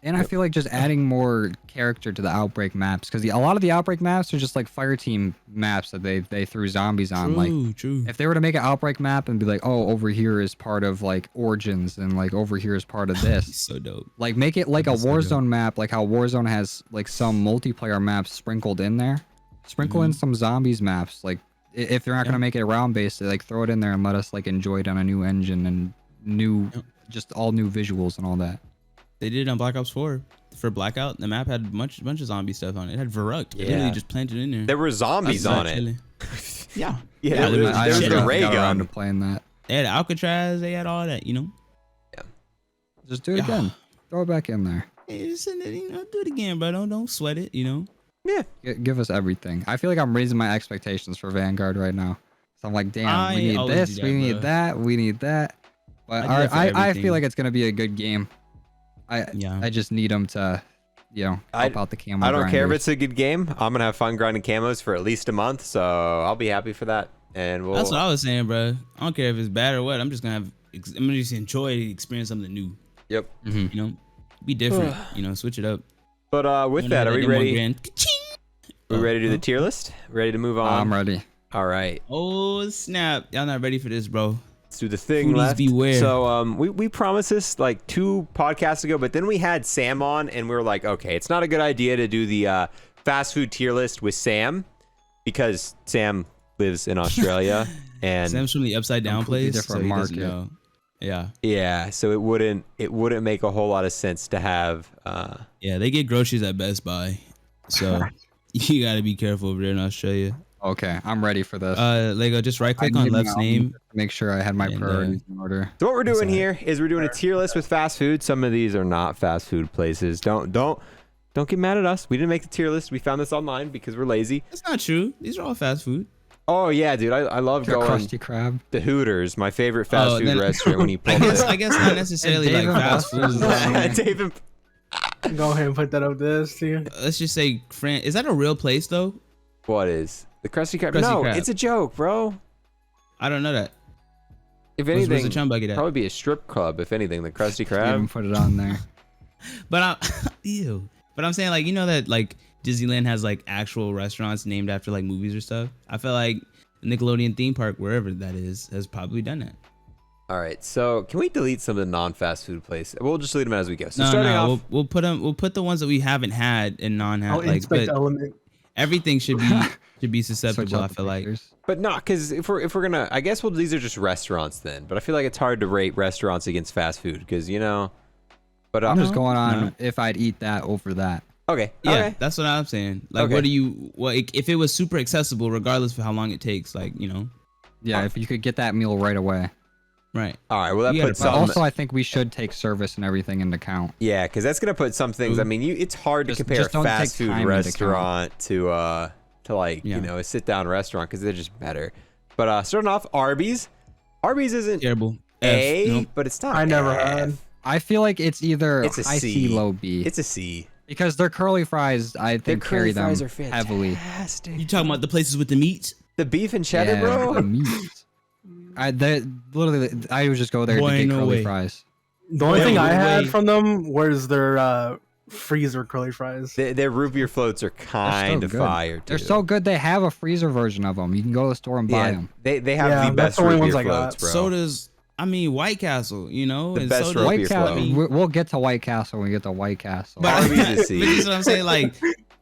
S2: And I feel like just adding more character to the Outbreak maps, because a lot of the Outbreak maps are just like fire team maps that they threw zombies on.
S1: True.
S2: If they were to make an Outbreak map and be like, oh, over here is part of like Origins, and like over here is part of this.
S1: So dope.
S2: Like make it like a Warzone map, like how Warzone has like some multiplayer maps sprinkled in there. Sprinkle in some zombies maps. Like if they're not gonna make it round based, like throw it in there and let us like enjoy it on a new engine and just all new visuals and all that.
S1: They did it on Black Ops 4 for Blackout. The map had a bunch of zombie stuff on it. It had Verruct.
S3: Yeah.
S1: It literally just planted in there.
S3: There were zombies on it.
S1: Yeah.
S3: Yeah, there was the ray gun.
S2: Playing that.
S1: They had Alcatraz. They had all that, you know.
S3: Yeah.
S2: Just do it again. Throw it back in there.
S1: Hey, just, you know, do it again, bro. Don't sweat it, you know.
S3: Yeah.
S2: Give us everything. I feel like I'm raising my expectations for Vanguard right now. So I'm like, damn, we need this, we need that, we need that. But I feel like it's gonna be a good game. I just need them to, you know, help out the camo.
S3: I don't care if it's a good game. I'm gonna have fun grinding camos for at least a month, so I'll be happy for that. And
S1: that's what I was saying, bro. I don't care if it's bad or what. I'm gonna just enjoy experience something new.
S3: Yep.
S1: You know, be different. You know, switch it up.
S3: But with that, are we ready? Are we ready to do the tier list? Ready to move on?
S2: I'm ready.
S3: All right.
S1: Oh snap! Y'all not ready for this, bro.
S3: Let's do the thing.
S1: Beware.
S3: So we promised this like 2 podcasts ago, but then we had Sam on, and we were like, okay, it's not a good idea to do the fast food tier list with Sam because Sam lives in Australia and
S1: Sam's from the upside down place,
S2: different
S1: so he
S2: market.
S1: doesn't know. Yeah.
S3: Yeah, so it wouldn't make a whole lot of sense to have.
S1: Yeah, they get groceries at Best Buy, so you gotta be careful over there in Australia.
S2: Okay, I'm ready for this.
S1: Lego, just right click on Left's name.
S2: Make sure I had my priorities in order.
S3: So what we're doing here is we're doing a tier list with fast food. Some of these are not fast food places. Don't get mad at us. We didn't make the tier list. We found this online because we're lazy.
S1: That's not true. These are all fast food.
S3: Oh yeah, dude. I love going
S2: Krusty Krab.
S3: to Hooters, my favorite fast food restaurant. When you pull
S1: I guess not necessarily like fast food.
S3: Dave and
S5: Go ahead and put that up there, Steve.
S1: Let's just say, is that a real place though?
S3: what is the Krusty Krab?
S1: Krusty
S3: No,
S1: Krab.
S3: it's a joke, bro.
S1: I don't know that.
S3: If
S1: Where's
S3: anything,
S1: the chum bucket at?
S3: probably be a strip club. If anything, the Krusty
S2: Even
S3: Krab.
S2: put it on there.
S1: But ew. But I'm saying like, you know that like Disneyland has like actual restaurants named after like movies or stuff. I feel like the Nickelodeon theme park, wherever that is, has probably done that.
S3: All right, so can we delete some of the non-fast food places? We'll just leave them as we go. So starting off,
S1: we'll put them. We'll put the ones that we haven't had and
S5: I'll
S1: like.
S5: inspect
S1: But
S5: element.
S1: everything should be susceptible. I feel like.
S3: but not because if we're gonna, I guess these are just restaurants then. But I feel like it's hard to rate restaurants against fast food because you know. But
S2: I'm just going on if I'd eat that over that.
S3: Okay.
S1: Yeah,
S3: Okay.
S1: that's what I'm saying. Like,
S3: Okay.
S1: what do you? If it was super accessible, regardless of how long it takes, like you know.
S2: Yeah, if you could get that meal right away.
S1: Right.
S3: All right. Well, that
S1: You
S3: puts
S1: gotta
S2: But
S3: some.
S2: also, I think we should take service and everything into account.
S3: Yeah, because that's gonna put some things. I mean, it's hard to compare a
S2: just don't
S3: fast
S2: take
S3: food
S2: time into
S3: restaurant to like you know a sit down restaurant because they're just better. But starting off, Arby's. Arby's isn't
S1: Terrible.
S3: A,
S1: F, nope.
S3: but it's not.
S5: I never
S3: F.
S5: had.
S2: I feel like it's either
S3: It's a
S2: high
S3: C.
S2: C, low B.
S3: It's a C.
S2: Because their curly fries, I think, carry them heavily.
S1: You talking about the places with the meat?
S3: The beef and cheddar,
S2: Yeah,
S3: bro.
S2: the meat. I would just go there
S1: Boy,
S2: to get
S1: no
S2: curly
S1: way.
S2: fries.
S5: The only thing I had
S1: wait.
S5: from them was their freezer curly fries.
S3: Their root beer floats are kind of
S2: good.
S3: fire, too.
S2: They're so good. They have a freezer version of them. You can go to the store and buy them.
S3: They have
S5: Yeah,
S3: the
S5: that's
S3: best
S5: the only
S3: root
S5: ones
S3: beer
S5: I got.
S3: floats, bro.
S1: So does White Castle, you know,
S3: The
S1: and
S3: best
S1: so
S3: root
S1: does,
S3: beer
S2: White Castle.
S3: float.
S2: We'll get to White Castle when we get to White Castle.
S1: But
S3: Arby's is C.
S1: but this is what I'm saying. Like,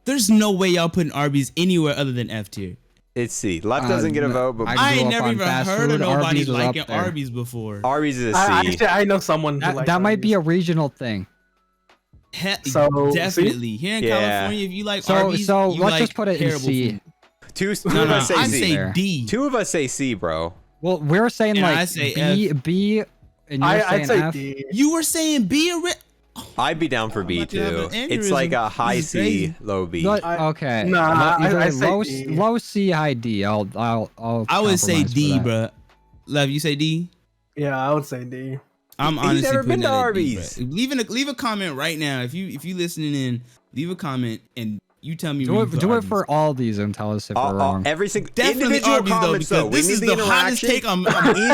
S1: there's no way y'all putting Arby's anywhere other than F tier.
S3: It's C. Left doesn't get a vote, but
S1: I
S2: grew
S1: ain't
S2: up
S1: never
S2: on
S1: even
S2: fast
S1: heard
S2: food.
S1: of nobody
S2: Arby's is up
S1: liking
S2: there.
S1: Arby's before.
S3: Arby's is a C.
S5: Actually, I know someone who likes
S2: That might be a
S5: Arby's.
S2: regional thing.
S5: So,
S1: Definitely. Here in
S3: Yeah.
S1: California, if you like
S2: So
S1: Arby's,
S2: so
S1: you
S2: let's
S1: like
S2: just put it in
S1: terrible
S2: C.
S1: food.
S3: Two
S1: No,
S3: of
S1: no,
S3: us say
S1: I
S3: C.
S1: say
S2: there.
S1: D.
S3: Two of us say C, bro.
S2: Well, we're saying
S1: And I
S2: like
S1: say
S2: B, and you're
S5: I'd
S2: saying
S5: say
S2: F.
S5: D.
S1: You were saying B already?
S3: I'd be down for B
S1: about to have
S3: too.
S1: an
S3: It's like a
S1: aneurysm.
S3: high
S1: This is
S3: C,
S1: crazy.
S3: low B.
S2: But,
S5: I-
S2: okay.
S5: Nah,
S2: Either
S5: I say
S2: low,
S5: D.
S2: low C, high D. I'll
S1: I would say
S2: compromise for
S1: D,
S2: that.
S1: bro. Love, you say D?
S5: Yeah, I would say D.
S1: I'm
S3: He's
S1: honestly
S3: never
S1: putting
S3: been to
S1: that at D,
S3: Arby's.
S1: bro. Leave a comment right now if you listening in. Leave a comment and You tell me.
S2: Do it for all these and tell us if we're wrong.
S3: Every single
S1: Definitely
S3: individual
S1: Arby's
S3: comments
S1: though,
S3: though.
S1: because
S3: We
S1: this
S3: need
S1: is
S3: the
S1: the hottest
S3: interaction
S1: take on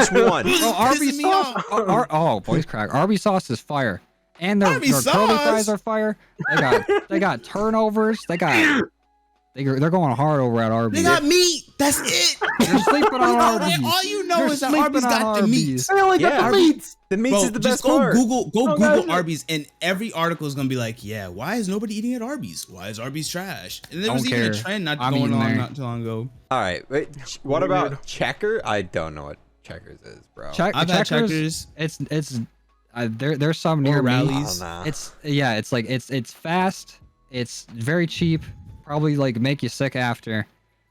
S3: each one.
S2: Oh, Arby's sauce. Voice crack. Arby's sauce is fire, and their curly fries are fire. They got turnovers. They're going hard over at Arby's.
S1: They got meat. That's it.
S2: You're sleeping on Arby's.
S1: All you know
S2: You're
S1: is that
S2: sleeping
S1: Arby's
S2: on
S1: got the meat.
S5: I only got the meats.
S3: The meats
S1: Bro,
S3: is the
S1: just
S3: best part.
S1: Google
S5: no.
S1: Arby's, and every article is gonna be like, yeah, why is nobody eating at Arby's? Why is Arby's trash? And there was even a trend not too long ago.
S3: All right, wait, what about Checker? I don't know what Checkers is, bro.
S1: I've had Checkers.
S2: There's some near
S1: Rallies.
S2: me. It's fast. It's very cheap. Probably like make you sick after.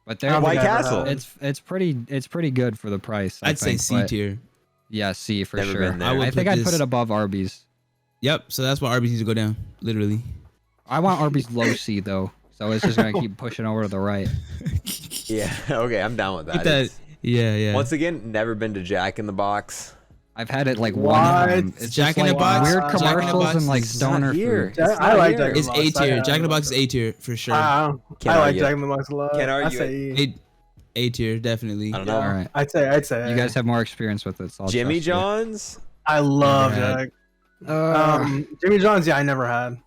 S2: But they're
S3: White Castle.
S2: It's pretty good for the price.
S1: I'd say C tier.
S2: Yeah, C for
S3: Never
S2: sure.
S3: been there.
S2: I think I'd put it above Arby's.
S1: Yep. So that's why Arby's needs to go down. Literally.
S2: I want Arby's low C though, so it's just gonna keep pushing over to the right.
S3: Yeah. Okay, I'm down with that.
S1: Yeah.
S3: Once again, never been to Jack in the Box.
S2: I've had it like one time. It's
S1: Jack
S2: just
S1: in the
S2: like
S1: Box?
S2: weird
S1: Jack in the
S2: commercials
S1: Box
S2: and like
S1: is
S2: stoner
S3: not here.
S2: food.
S5: I like Jack in the
S1: It's
S5: Box.
S1: A tier. Jack in the Box is A tier for sure.
S5: I like Jack in the Box a lot.
S3: Can't argue
S5: I say
S1: A tier, definitely.
S3: I don't know.
S2: All right,
S5: I'd say.
S2: you guys have more experience with it. So I'll
S3: Jimmy
S2: trust you.
S3: John's.
S5: I love
S1: Never
S5: Jack. Jimmy John's. Yeah, I never had.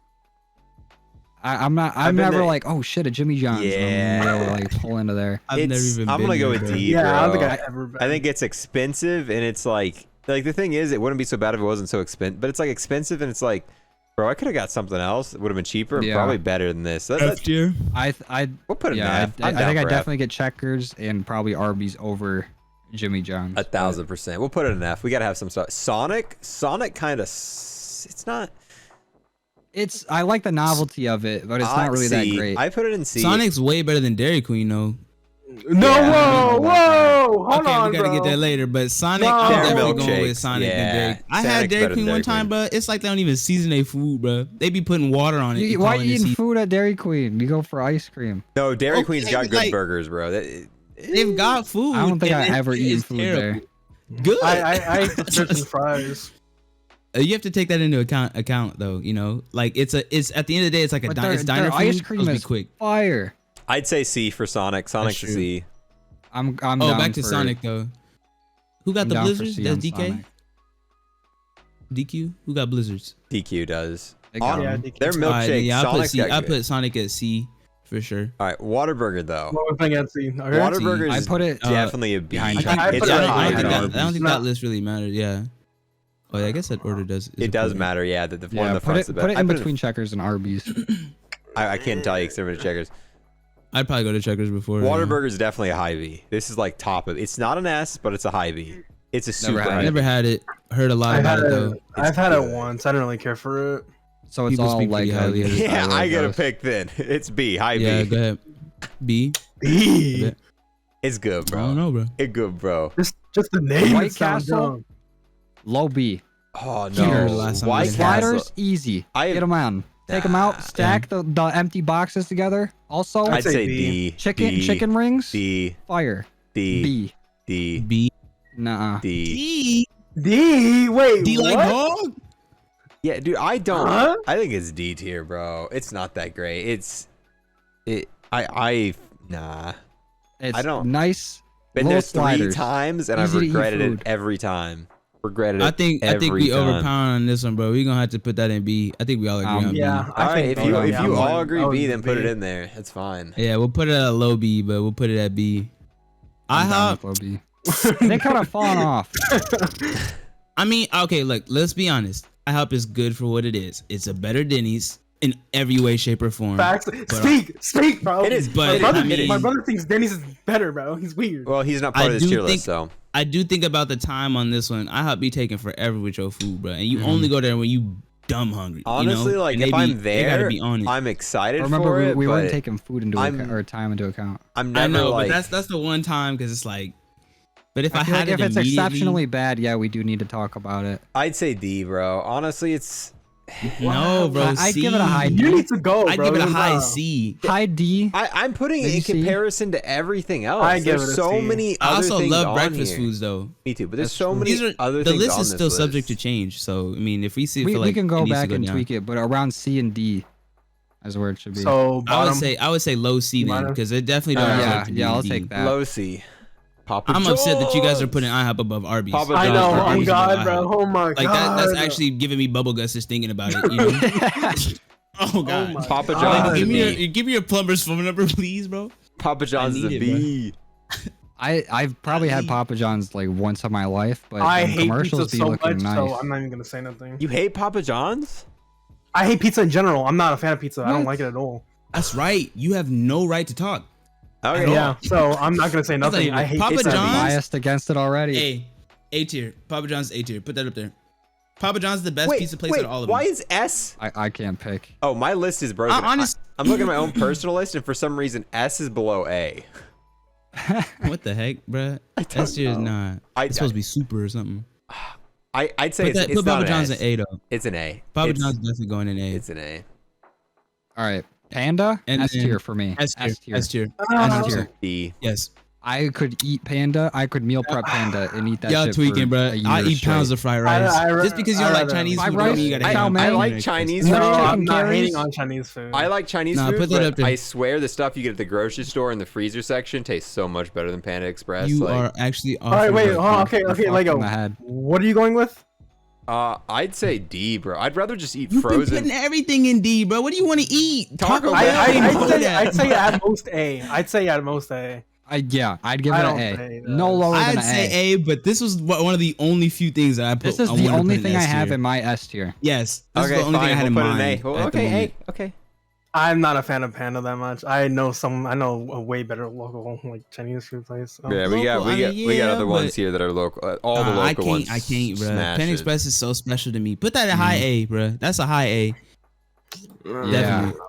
S2: I'm
S3: been
S2: never
S3: there.
S2: like, oh shit, a Jimmy John's.
S3: Yeah.
S2: And we'll like pull into there.
S1: I've never even
S3: I'm
S1: been
S3: gonna go
S1: there,
S3: with
S1: bro.
S3: D,
S5: Yeah,
S3: bro.
S5: I don't think I've ever been.
S3: I think it's expensive, and it's like the thing is, it wouldn't be so bad if it wasn't so expensive. But it's like expensive, and it's like, bro, I could have got something else. It would have been cheaper, and
S2: Yeah.
S3: probably better than this.
S1: F tier.
S3: We'll put it in
S2: I
S3: F. I'm
S2: think
S3: down
S2: I
S3: for F.
S2: definitely get Checkers and probably Arby's over Jimmy John's.
S3: 1,000%. We'll put it in F. We gotta have some stuff. Sonic kind of. It's not.
S2: I like the novelty of it, but it's not really that
S3: C.
S2: great.
S3: I put it in C.
S1: Sonic's way better than Dairy Queen, though.
S5: No,
S3: Yeah.
S5: whoa, hold
S1: Okay,
S5: on,
S1: we gotta
S5: bro.
S1: get that later. But Sonic,
S5: No.
S1: I'm definitely
S3: Caramel
S1: going with
S3: cakes,
S1: Sonic
S3: yeah.
S1: and Dairy. I had
S3: Sonic's
S1: Dairy
S3: better
S1: Queen
S3: than
S1: one
S3: Dairy
S1: time,
S3: Queen.
S1: but it's like they don't even season their food, bro. They be putting water on it.
S2: Why are
S1: calling
S2: you
S1: it
S2: eating
S1: season.
S2: food at Dairy Queen? You go for ice cream.
S3: No, Dairy
S1: Okay,
S3: Queen's got good
S1: like-
S3: burgers, bro.
S1: They've got food.
S2: I don't think
S1: and
S2: I ever
S1: it
S2: eaten
S1: is
S2: food
S1: terrible.
S2: there.
S1: Good.
S5: I ate the chips and fries.
S1: You have to take that into account though. You know, like it's at the end of the day, it's like
S2: But
S1: it's diner
S2: their
S1: food.
S2: ice
S1: Supposed
S2: cream
S1: to be
S2: is
S1: quick.
S2: fire.
S3: I'd say C for Sonic. Sonic's a
S1: true.
S3: C.
S2: I'm
S1: Oh,
S2: down
S1: back to
S2: for,
S1: Sonic though. Who got
S2: I'm
S1: the
S2: down for
S1: blizzards?
S2: C
S1: That's
S2: on
S1: DK.
S2: Sonic.
S1: DQ. Who got blizzards?
S3: DQ does.
S2: They got
S5: Yeah,
S2: them.
S3: Their milkshake.
S1: yeah, I put
S3: Sonic's
S1: C.
S3: got
S1: I
S3: good.
S1: put Sonic at C for sure.
S3: All right, Whataburger though.
S5: What was I at C? Okay.
S3: Whataburger
S2: I
S3: is
S2: put it
S3: definitely a B.
S2: behind
S1: I
S2: Checkers.
S3: It's
S5: put
S3: a
S5: it
S1: I
S3: high
S1: don't think
S3: though.
S1: that, I don't think that list really mattered. Yeah. Oh yeah, I guess that order does.
S3: It does matter, yeah. The one in the
S2: put
S3: front's
S2: it
S3: the
S2: put
S3: best.
S2: it in between Checkers and Arby's.
S3: I can't tell you except for the Checkers.
S1: I'd probably go to Checkers before.
S3: Whataburger is definitely a high B. This is like top of. It's not an S, but it's a high B. It's a super
S2: had
S3: high
S1: I
S2: it.
S3: B.
S1: never had it. Heard a lot
S5: I've
S1: about
S5: had
S1: it though.
S5: it. I've had it
S3: good.
S5: once. I didn't really care for it.
S2: So it's
S1: People
S2: all
S1: speak
S2: like
S1: pretty highly of it.
S3: Yeah, I gotta
S2: goes.
S3: pick then. It's B. High
S1: Yeah,
S3: B.
S1: go ahead. B.
S5: B.
S3: It's good,
S1: I
S3: bro.
S1: don't know, bro.
S3: It's good, bro.
S5: Just the name.
S2: White
S5: it sounds
S2: Castle?
S5: dumb.
S2: Low B.
S3: Oh
S1: Here's the
S3: no.
S1: last time
S3: White
S1: I
S3: Castle.
S2: Sliders easy.
S3: I-
S2: Get them on. Take them out. Stack the empty boxes together. Also,
S3: I'd
S5: say
S3: say
S5: B.
S3: D.
S2: chicken rings.
S3: D.
S2: Fire.
S3: D.
S2: B.
S3: D.
S1: B.
S2: Nuh-uh.
S3: D.
S1: D.
S5: D. Wait.
S1: D like
S5: what?
S1: dog.
S3: Yeah, dude, I don't.
S5: Huh?
S3: I think it's D tier, bro. It's not that great. Nah.
S2: It's
S3: I don't-
S2: nice.
S3: Been
S2: little
S3: there 3
S2: sliders.
S3: times and I've
S2: Easy to eat
S3: regretted it
S2: food.
S3: every time. Regretted it.
S1: I think
S3: every
S1: we
S3: time.
S1: overpound on this one, bro. We're gonna have to put that in B. I think we all agree on B.
S5: Yeah.
S3: All right, if you
S5: I'm
S3: all
S5: going-
S3: agree
S5: I would
S3: B,
S5: do
S3: then put
S5: B.
S3: it in there. That's fine.
S1: Yeah, we'll put it at a low B, but we'll put it at B.
S2: I'm down
S1: IHOP.
S2: with low B. They kind of fallen off.
S1: I mean, okay, look, let's be honest. IHOP is good for what it is. It's a better Denny's in every way, shape, or form.
S5: Facts. Speak, bro.
S3: It is,
S1: but
S5: my brother thinks Denny's is better, bro. He's weird.
S3: Well, he's not part
S1: I
S3: of this
S1: do
S3: tier
S1: think-
S3: list, so.
S1: I do think about the time on this one. IHOP be taking forever with your food, bro, and you only go there when you dumb hungry.
S3: Honestly,
S1: you know?
S3: like
S1: And
S3: if
S1: they
S3: I'm
S1: they gotta
S3: there,
S1: be on it.
S3: I'm excited
S2: Remember,
S3: for it.
S2: we weren't
S3: but
S2: taking food into account or time into account.
S3: I'm never
S1: I know,
S3: like.
S1: but that's the one time because it's like. But if I,
S2: I feel
S1: had
S2: like if
S1: it
S2: it's
S1: immediately,
S2: exceptionally bad, yeah, we do need to talk about it.
S3: I'd say D, bro. Honestly, it's.
S1: no, bro.
S2: I'd
S1: C.
S2: give it a high D.
S5: You need to go, bro.
S1: I'd give it a high
S5: Nah.
S1: C.
S2: High D.
S3: I'm putting it
S2: Maybe
S3: in
S2: C?
S3: comparison to everything else.
S5: I give
S3: There's
S5: it a
S3: so
S5: C.
S3: many
S1: I
S3: other
S1: also
S3: things
S1: love
S3: on
S1: breakfast
S3: here.
S1: foods though.
S3: Me too, but there's
S2: That's
S3: so
S2: true.
S3: many
S1: These are
S3: other
S1: the
S3: things
S1: list
S3: on
S1: is
S3: this
S1: still
S3: list.
S1: subject to change. So I mean, if we see,
S2: We
S1: feel like
S2: can
S1: it
S2: go
S1: needs to
S2: back
S1: go
S2: and
S1: down.
S2: tweak it, but around C and D, as where it should be.
S5: So
S1: I
S5: bottom.
S1: would say low C then,
S5: Bottom.
S1: because it definitely don't
S2: yeah,
S1: have to be
S2: I'll
S1: D.
S2: take that.
S3: Low C. Papa
S1: I'm upset that you guys are
S3: John's.
S1: putting IHOP above Arby's.
S3: Papa
S5: I
S3: John's
S5: know.
S3: for
S5: Oh
S3: Arby's.
S5: God, bro. Oh my
S1: Like
S5: God.
S1: that's actually giving me bubble guts just thinking about it. You know? Oh God.
S5: my
S3: Papa
S5: God.
S3: John's is a
S1: Give me
S3: B.
S1: your plumber's phone number, please, bro.
S3: Papa John's is a
S1: need it,
S3: B.
S2: I've probably had Papa John's like once in my life, but
S5: I
S2: them
S5: hate
S2: commercials
S5: pizza
S2: be
S5: so
S2: looking
S5: much,
S2: nice.
S5: so I'm not even gonna say nothing.
S3: You hate Papa John's?
S5: I hate pizza in general. I'm not a fan of pizza. I don't
S2: What?
S5: like it at all.
S1: That's right. You have no right to talk.
S3: Okay.
S5: Yeah, so I'm not gonna say nothing.
S1: even-
S5: I hate
S1: Papa
S5: pizza.
S1: John's-
S2: Biased against it already.
S1: A tier. Papa John's A tier. Put that up there. Papa John's is the best pizza place out of all of them.
S3: Why is S?
S2: I can't pick.
S3: Oh, my list is broken.
S1: honest-
S3: I'm looking at my own personal list, and for some reason, S is below A.
S1: What the heck, bruh?
S3: don't
S1: S tier is
S3: know.
S1: not.
S3: I-
S1: It's supposed to be super or something.
S3: I'd say
S1: Put,
S3: it's
S1: put
S3: not
S1: Papa
S3: an
S1: John's
S3: S.
S1: in A though.
S3: It's an A.
S1: Papa
S3: It's-
S1: John's definitely going in A.
S3: It's an A.
S2: All right, Panda.
S1: And
S2: S
S1: then
S2: tier for me.
S1: S tier. S tier.
S5: Ah.
S1: S tier.
S3: B.
S1: Yes.
S2: I could eat Panda. I could meal prep Panda and eat that
S1: Y'all
S2: shit
S1: tweaking,
S2: for
S1: bro.
S2: a year
S1: I eat pounds
S2: straight.
S1: of fried rice. Just because you don't
S5: I
S1: like
S5: rather-
S1: Chinese
S2: Fried
S1: food, don't
S2: rice?
S1: mean you gotta
S2: I
S1: hate on
S2: man.
S3: I like
S1: it.
S3: Chinese
S5: No,
S3: food.
S5: I'm not
S2: carries?
S5: hating on Chinese food.
S3: I like Chinese
S1: Nah,
S3: food,
S1: put that up
S3: but
S1: there.
S3: I swear the stuff you get at the grocery store in the freezer section tastes so much better than Panda Express.
S1: You
S3: like,
S1: are actually
S5: All right, wait. Hold on. Okay,
S2: You're
S5: okay,
S2: fucked
S5: Lego.
S2: in the head.
S5: What are you going with?
S3: I'd say D, bro. I'd rather just eat
S1: You've been
S3: frozen.
S1: putting everything in D, bro. What do you want to eat?
S3: Taco
S1: Taco
S3: Bell.
S5: I'd say at most A. I'd say at most A.
S2: I'd give
S5: I
S2: it
S5: don't
S2: an
S5: say
S2: A.
S5: that.
S2: No lower than
S1: I'd
S2: an
S1: say
S2: A.
S1: A, but this was one of the only few things that I put.
S2: This is
S1: I
S2: the
S1: wanted to
S2: only
S1: put
S2: thing I
S1: S
S2: have
S1: tier.
S2: in my S tier.
S1: Yes. This
S3: Okay,
S1: is the only
S3: fine.
S1: thing I had
S3: We'll
S1: in
S3: put
S1: mind.
S3: an A. Well,
S1: at the
S3: okay,
S1: moment.
S3: A. Okay.
S5: I'm not a fan of Panda that much. I know a way better local like Chinese food place. So.
S3: Yeah, we got
S1: Local, I mean,
S3: we got
S1: yeah,
S3: other ones
S1: but-
S3: here that are local. All the
S1: I
S3: local
S1: can't,
S3: ones.
S1: I can't, bro.
S3: smash
S1: Penn
S3: it.
S1: Express is so special to me. Put that at high A, bro. That's a high A.
S2: Yeah.
S1: Definitely.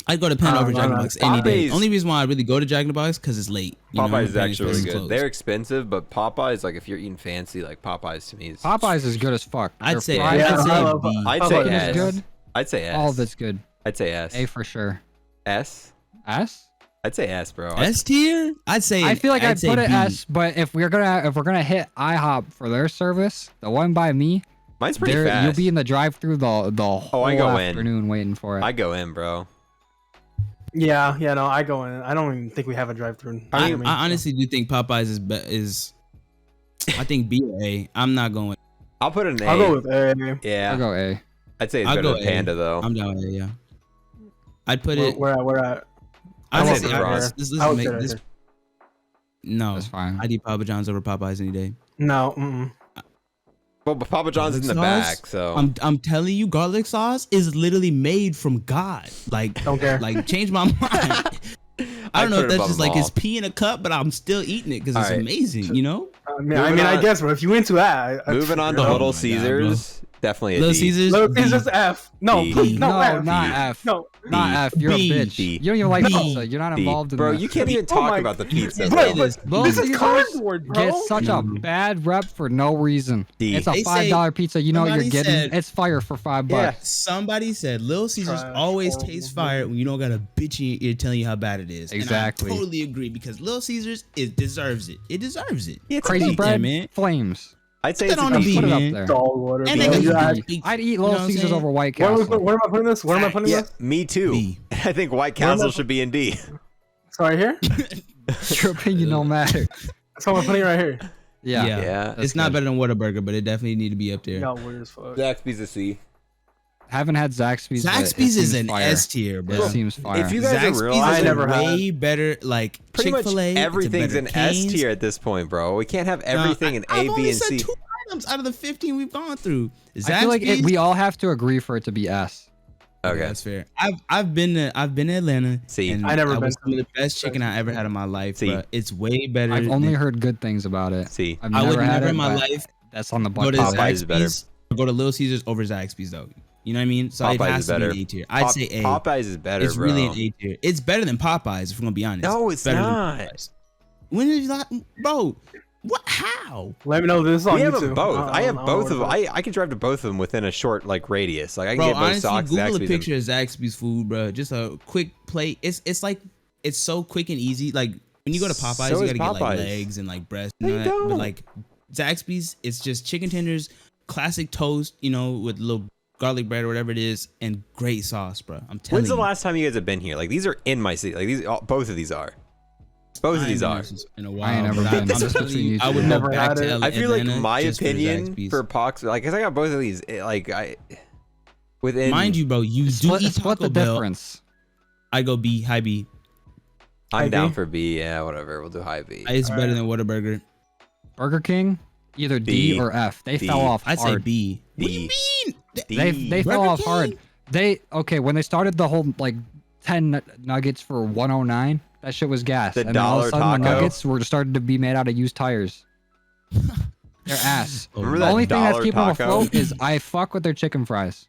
S1: I'd go to Penn over Jack in the Box any day.
S3: Popeyes-
S1: Only reason why I really go to Jack in the Box because it's late. You know,
S3: Popeyes is
S1: Penn
S3: actually
S1: Express
S3: really good.
S1: closed.
S3: They're expensive, but Popeyes, like if you're eating fancy, like Popeyes to me is.
S2: Popeyes is good as fuck.
S1: I'd
S2: Their
S1: say,
S2: fries
S5: Yeah,
S1: I'd
S2: are
S1: say
S5: I love-
S1: B.
S3: I'd
S5: Popeyes
S3: say
S5: is
S3: S.
S2: good.
S3: I'd say S.
S2: All of it's good.
S3: I'd say S.
S2: A for sure.
S3: S.
S2: S?
S3: I'd say S, bro.
S1: S tier? I'd say.
S2: I feel like I'd
S1: say
S2: put it
S1: B.
S2: S, but if we're gonna hit IHOP for their service, the one by me,
S3: Mine's pretty fast.
S2: you'll be in the drive-through the whole
S3: I go in.
S2: afternoon waiting for it.
S3: I go in, bro.
S5: Yeah, no, I go in. I don't even think we have a drive-through.
S1: I honestly do think Popeyes is. I think B or A. I'm not going.
S3: I'll put an A.
S5: I'll go with A.
S3: Yeah.
S2: I'll go A.
S3: I'd say it's
S1: I'll
S3: better
S1: go
S3: than
S1: A.
S3: Panda though.
S1: I'm down with A. Yeah. I'd put it.
S5: We're at.
S3: I
S1: I'd
S3: would
S1: say
S3: say
S1: I-
S3: Ross.
S1: this
S5: I would
S1: make
S5: say right
S1: this.
S5: here.
S1: No,
S2: That's fine.
S1: I'd eat Papa John's over Popeyes any day.
S5: No. Mm-mm.
S3: Well, but Papa John's is in the
S1: Garlic sauce?
S3: back, so
S1: I'm telling you, garlic sauce is literally made from God. Like,
S5: Don't care.
S1: like change my mind. I don't know
S3: put
S1: if
S3: it
S1: that's
S3: above
S1: just
S3: them
S1: like
S3: all.
S1: it's pee in a cup, but I'm still eating it because it's
S3: All right.
S1: amazing. You know,
S5: I
S3: Moving
S5: mean, I
S3: on.
S5: guess, bro. If you into that,
S3: Moving on to
S1: Oh
S3: Little
S1: my God,
S3: Caesars, definitely a
S1: Little
S3: D.
S1: Caesars.
S5: Little
S1: B.
S5: Caesars F. No,
S3: B.
S5: no,
S2: No,
S5: F.
S2: not F.
S5: No.
S2: Not F. You're
S1: B.
S2: a bitch.
S3: B.
S2: You don't even like
S1: B.
S2: pizza. You're not
S3: D.
S2: involved in
S3: Bro,
S2: this.
S3: you can't even
S5: Oh
S3: talk
S5: my-
S3: about the pizza.
S5: Bro,
S3: bro.
S5: but
S2: Little
S5: this is
S2: Caesars
S5: cardboard, bro.
S2: Get such a bad rep for no reason.
S3: D.
S2: It's a
S1: They say-
S2: $5 pizza. You know what you're
S1: somebody
S2: getting.
S1: said-
S2: It's fire for $5.
S3: Yeah.
S1: Somebody said Little Caesars
S5: Trash,
S1: always
S5: horrible.
S1: tastes fire when you don't got a bitch in your ear telling you how bad it is.
S2: Exactly.
S1: And I totally agree because Little Caesars deserves it. It deserves it.
S3: Yeah, it's a
S2: Crazy
S3: B.
S2: bread,
S1: man.
S2: flames.
S3: I'd say
S1: Put
S3: it's
S1: that on
S3: a
S1: a
S3: B.
S1: B,
S2: Put it
S1: man.
S2: up there.
S5: Dog water.
S1: And
S5: bro.
S1: they
S5: You
S1: got
S5: had-
S2: I'd eat
S1: You know
S2: Little
S1: what I'm
S2: Caesars
S1: saying?
S2: over White
S5: Where
S2: Castle.
S5: am I putting this? Where am I putting
S3: Yeah,
S5: this?
S3: me too.
S1: B.
S3: I think White
S5: Where am I
S3: Castle
S5: pu-
S3: should be in D.
S5: Sorry, here.
S2: Your opinion don't matter.
S5: So I'm putting it right here.
S2: Yeah.
S3: Yeah.
S1: It's not better than Whataburger, but it definitely need to be up there.
S5: You got weird as fuck.
S3: Zaxby's a C.
S2: Haven't had Zaxby's. but it
S1: Zaxby's is
S2: seems
S1: an
S2: fire.
S1: S tier, bro.
S2: It seems fire.
S3: If you guys
S1: Zaxby's
S3: realize-
S1: is
S5: I never had
S1: way better, like
S3: Pretty much
S1: Chick-fil-A.
S3: everything's an S tier at this point, bro. We can't have everything in
S1: I've
S3: A,
S1: only
S3: B, and
S1: said
S3: C.
S1: 2 items out of the 15 we've gone through.
S2: I feel like
S1: Zaxby's-
S2: we all have to agree for it to be S.
S3: Okay.
S1: that's fair. I've been to Atlanta.
S3: See.
S1: and
S5: I never
S1: that
S5: been
S1: was
S5: to-
S1: some of the best chicken I ever had in my life.
S3: See.
S1: Bro. It's way better.
S2: I've only
S1: than-
S2: heard good things about it.
S3: C.
S2: I've
S1: I
S2: never
S1: would
S2: had
S1: never
S2: it,
S1: in my
S2: but
S1: life
S2: that's on the
S1: go to
S2: bucket.
S3: Popeyes is better.
S1: Zaxby's or go to Little Caesars over Zaxby's though. You know what I mean? So it
S3: Popeyes
S1: has
S3: is
S1: to
S3: better.
S1: be an A tier. I'd say A.
S3: Popeyes is better,
S1: It's
S3: bro.
S1: really an A tier. It's better than Popeyes if we're gonna be honest.
S3: No, it's
S1: better than
S3: not.
S1: Popeyes. When did you like, bro? What? How?
S5: Let me know this is on
S3: We have
S5: YouTube.
S3: them both. I have
S5: don't
S3: both of them.
S5: worry
S3: I can drive to both of them within a short like radius. Like I can
S1: Bro,
S3: get both
S1: honestly,
S3: socks.
S1: Google a
S3: Zaxby's, and-
S1: picture of Zaxby's food, bro. Just a quick plate. It's like it's so quick and easy. Like when you go to Popeyes,
S3: So
S1: you
S3: is
S1: gotta get like
S3: Popeyes.
S1: legs and like breasts.
S3: No,
S1: And
S3: you
S1: all that. But
S3: don't.
S1: like Zaxby's, it's just chicken tenders, classic toast, you know, with little garlic bread or whatever it is, and great sauce, bro. I'm telling
S3: When's
S1: you.
S3: the last time you guys have been here? Like these are in my city. Like these, both of these are. Both of these are.
S1: In a while,
S2: I ain't never
S1: but
S2: been.
S1: I'm
S2: Just
S1: telling
S2: between
S1: you,
S2: you
S1: I would
S2: two.
S1: go
S5: Never
S1: back
S5: had
S1: to
S5: it.
S1: LA,
S3: I feel like
S1: Atlanta
S3: my
S1: just for
S3: opinion
S1: Zaxby's.
S3: for Pox, like, cause I got both of these. Like within.
S1: Mind you, bro, you do
S2: Split,
S1: eat
S2: split
S1: Taco
S2: the
S1: Bell.
S2: difference.
S1: I go B, high B.
S3: I'm
S5: High
S3: down
S5: B?
S3: for B. Yeah, whatever. We'll do high B.
S1: It's better
S5: Alright.
S1: than Whataburger.
S2: Burger King, either D
S3: B.
S2: or F. They
S3: D.
S2: fell off
S1: I'd
S2: hard.
S1: say B. What do you
S3: D.
S1: mean?
S2: They fell
S1: Burger
S2: off hard.
S1: King?
S2: When they started the whole like 10 nuggets for 109, that shit was gas.
S3: The
S2: And then all of a
S3: dollar
S2: sudden the
S3: taco?
S2: nuggets were started to be made out of used tires. They're ass.
S3: Remember
S2: The
S3: that
S2: only thing that's
S3: dollar
S2: keeping them
S3: taco?
S2: afloat is I fuck with their chicken fries.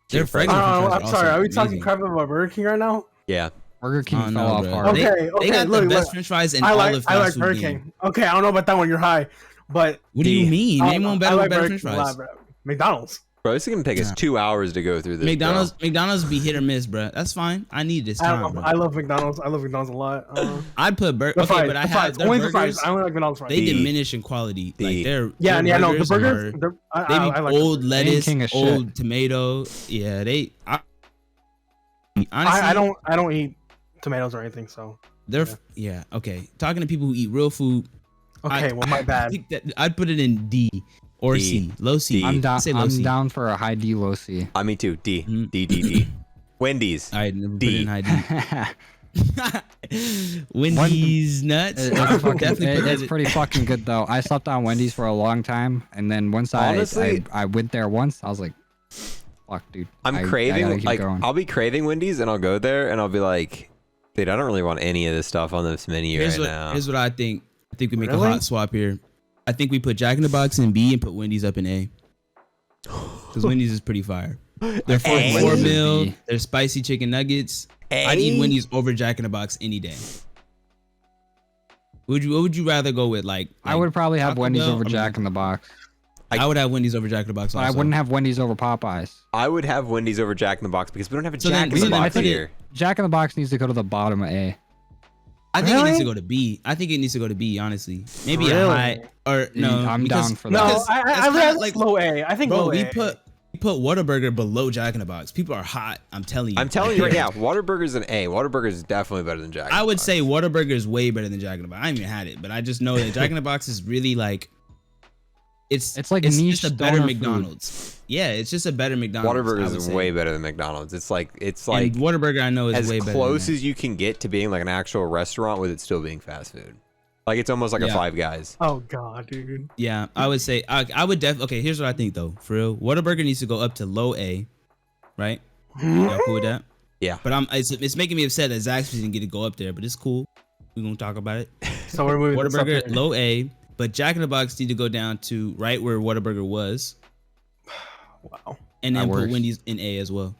S1: Their
S3: Chicken
S1: fragrance
S5: Oh,
S1: fries
S5: I'm
S1: are
S5: sorry.
S1: also
S5: Are we talking
S1: amazing.
S5: crap about Burger King right now?
S3: Yeah.
S2: Burger King
S1: Oh,
S2: fell
S1: no,
S2: off
S1: bro.
S2: hard.
S5: Okay,
S1: They
S5: okay,
S1: got
S5: look,
S1: the best
S5: look.
S1: French fries in
S5: I
S1: all
S5: like
S1: of
S5: I
S1: fast
S5: like
S1: food
S5: Burger
S1: game.
S5: King. Okay, I don't know about that one. You're high, but
S1: What do you
S3: D.
S1: mean? Name one
S5: I
S1: better,
S5: like
S1: better
S5: Burger
S1: French
S5: King a
S1: fries.
S5: lot, bro. McDonald's.
S3: Bro, this is gonna take us
S1: Nah.
S3: 2 hours to go through this.
S1: McDonald's be hit or miss, bro. That's fine. I need this time, bro.
S5: I love McDonald's. I love McDonald's a lot.
S1: I'd put
S5: The
S1: okay,
S5: fries,
S1: but I
S5: the
S1: have
S5: fries.
S1: their
S5: Only the fries.
S1: burgers.
S5: I only like McDonald's fries.
S1: They
S3: D.
S1: diminish in quality.
S3: D.
S1: Like their
S5: Yeah, no, the burgers.
S1: are-
S5: They
S1: They be
S5: I like
S1: old
S5: the burgers.
S1: lettuce,
S2: King of shit.
S1: old tomato. Yeah, honestly,
S5: I don't eat tomatoes or anything. So
S1: they're yeah. Okay, talking to people who eat real food.
S5: okay, well my
S1: I
S5: bad.
S1: think that I'd put it in D or
S3: D.
S1: C, low C.
S3: D.
S2: I'm down.
S1: Say low
S2: I'm
S1: C.
S2: down for a high D, low C.
S3: Me too. D.
S1: Mhm.
S3: D. Wendy's.
S1: I'd never put
S3: D.
S1: it in high D. Wendy's nuts.
S2: It's,
S1: Definitely put
S2: it's
S1: it-
S2: pretty fucking good though. I slept on Wendy's for a long time, and then once
S3: Honestly-
S2: I went there once, I was like, "Fuck, dude."
S3: I'm
S2: I gotta
S3: craving
S2: keep
S3: like
S2: going.
S3: I'll be craving Wendy's and I'll go there and I'll be like, dude, I don't really want any of this stuff on this menu
S1: Here's
S3: right
S1: what,
S3: now.
S1: here's what I think. I think we make
S5: Really?
S1: a hot swap here. I think we put Jack in the Box in B and put Wendy's up in A. Because Wendy's is pretty fire. They're four
S2: Wendy's is
S1: meal.
S2: B.
S1: They're spicy chicken nuggets.
S3: A?
S1: I'd eat Wendy's over Jack in the Box any day. What would you rather go with? Like
S2: I would probably have
S1: Taco
S2: Wendy's
S1: Bell
S2: over
S1: or
S2: Jack in the Box,
S1: I would have Wendy's over Jack in the Box.
S2: but I
S1: also.
S2: wouldn't have Wendy's over Popeyes.
S3: I would have Wendy's over Jack in the Box because we don't have a
S1: So
S3: Jack
S1: then-
S3: in
S1: so
S3: the
S1: then I
S3: Box
S1: think it-
S3: here.
S2: Jack in the Box needs to go to the bottom of A.
S1: I think it needs to
S5: Really?
S1: go to B. I think it needs to go to B. Honestly, maybe
S5: Really?
S1: a high or no.
S2: I'm
S1: because-
S2: down for
S5: No,
S2: that.
S1: because
S5: I
S1: it's kinda
S5: like low A. I think
S1: bro,
S5: low
S1: we
S5: A.
S1: put Whataburger below Jack in the Box. People are hot. I'm telling you.
S3: I'm telling you right now, Whataburger's an A. Whataburger's is definitely better than Jack. in
S1: I
S3: the
S1: would
S3: Box.
S1: say Whataburger is way better than Jack in the Box. I haven't even had it, but I just know that Jack in the Box is really like,
S2: It's like niche
S1: just a better
S2: stoner food.
S1: McDonald's. Yeah, it's just a better McDonald's. I
S3: Whataburger's
S1: would
S3: is
S1: say.
S3: way better than McDonald's. It's like
S1: And Whataburger I know is
S3: as
S1: way better.
S3: close
S1: than
S3: as you can get to being like an actual restaurant with it still being fast food. Like it's almost like a
S1: Yeah.
S3: Five Guys.
S5: Oh god, dude.
S1: that. Yeah, I would say I would definitely. Okay, here's what I think though. For real, Whataburger needs to go up to low A, right? Y'all cool with that?
S3: Yeah.
S1: But it's making me upset that Zaxby's didn't get to go up there, but it's cool. We're gonna talk about it.
S5: So we're moving this up
S1: Whataburger
S5: here.
S1: low A, but Jack in the Box need to go down to right where Whataburger was,
S5: Wow.
S1: and then
S2: That
S1: put
S2: works.
S1: Wendy's in A as well.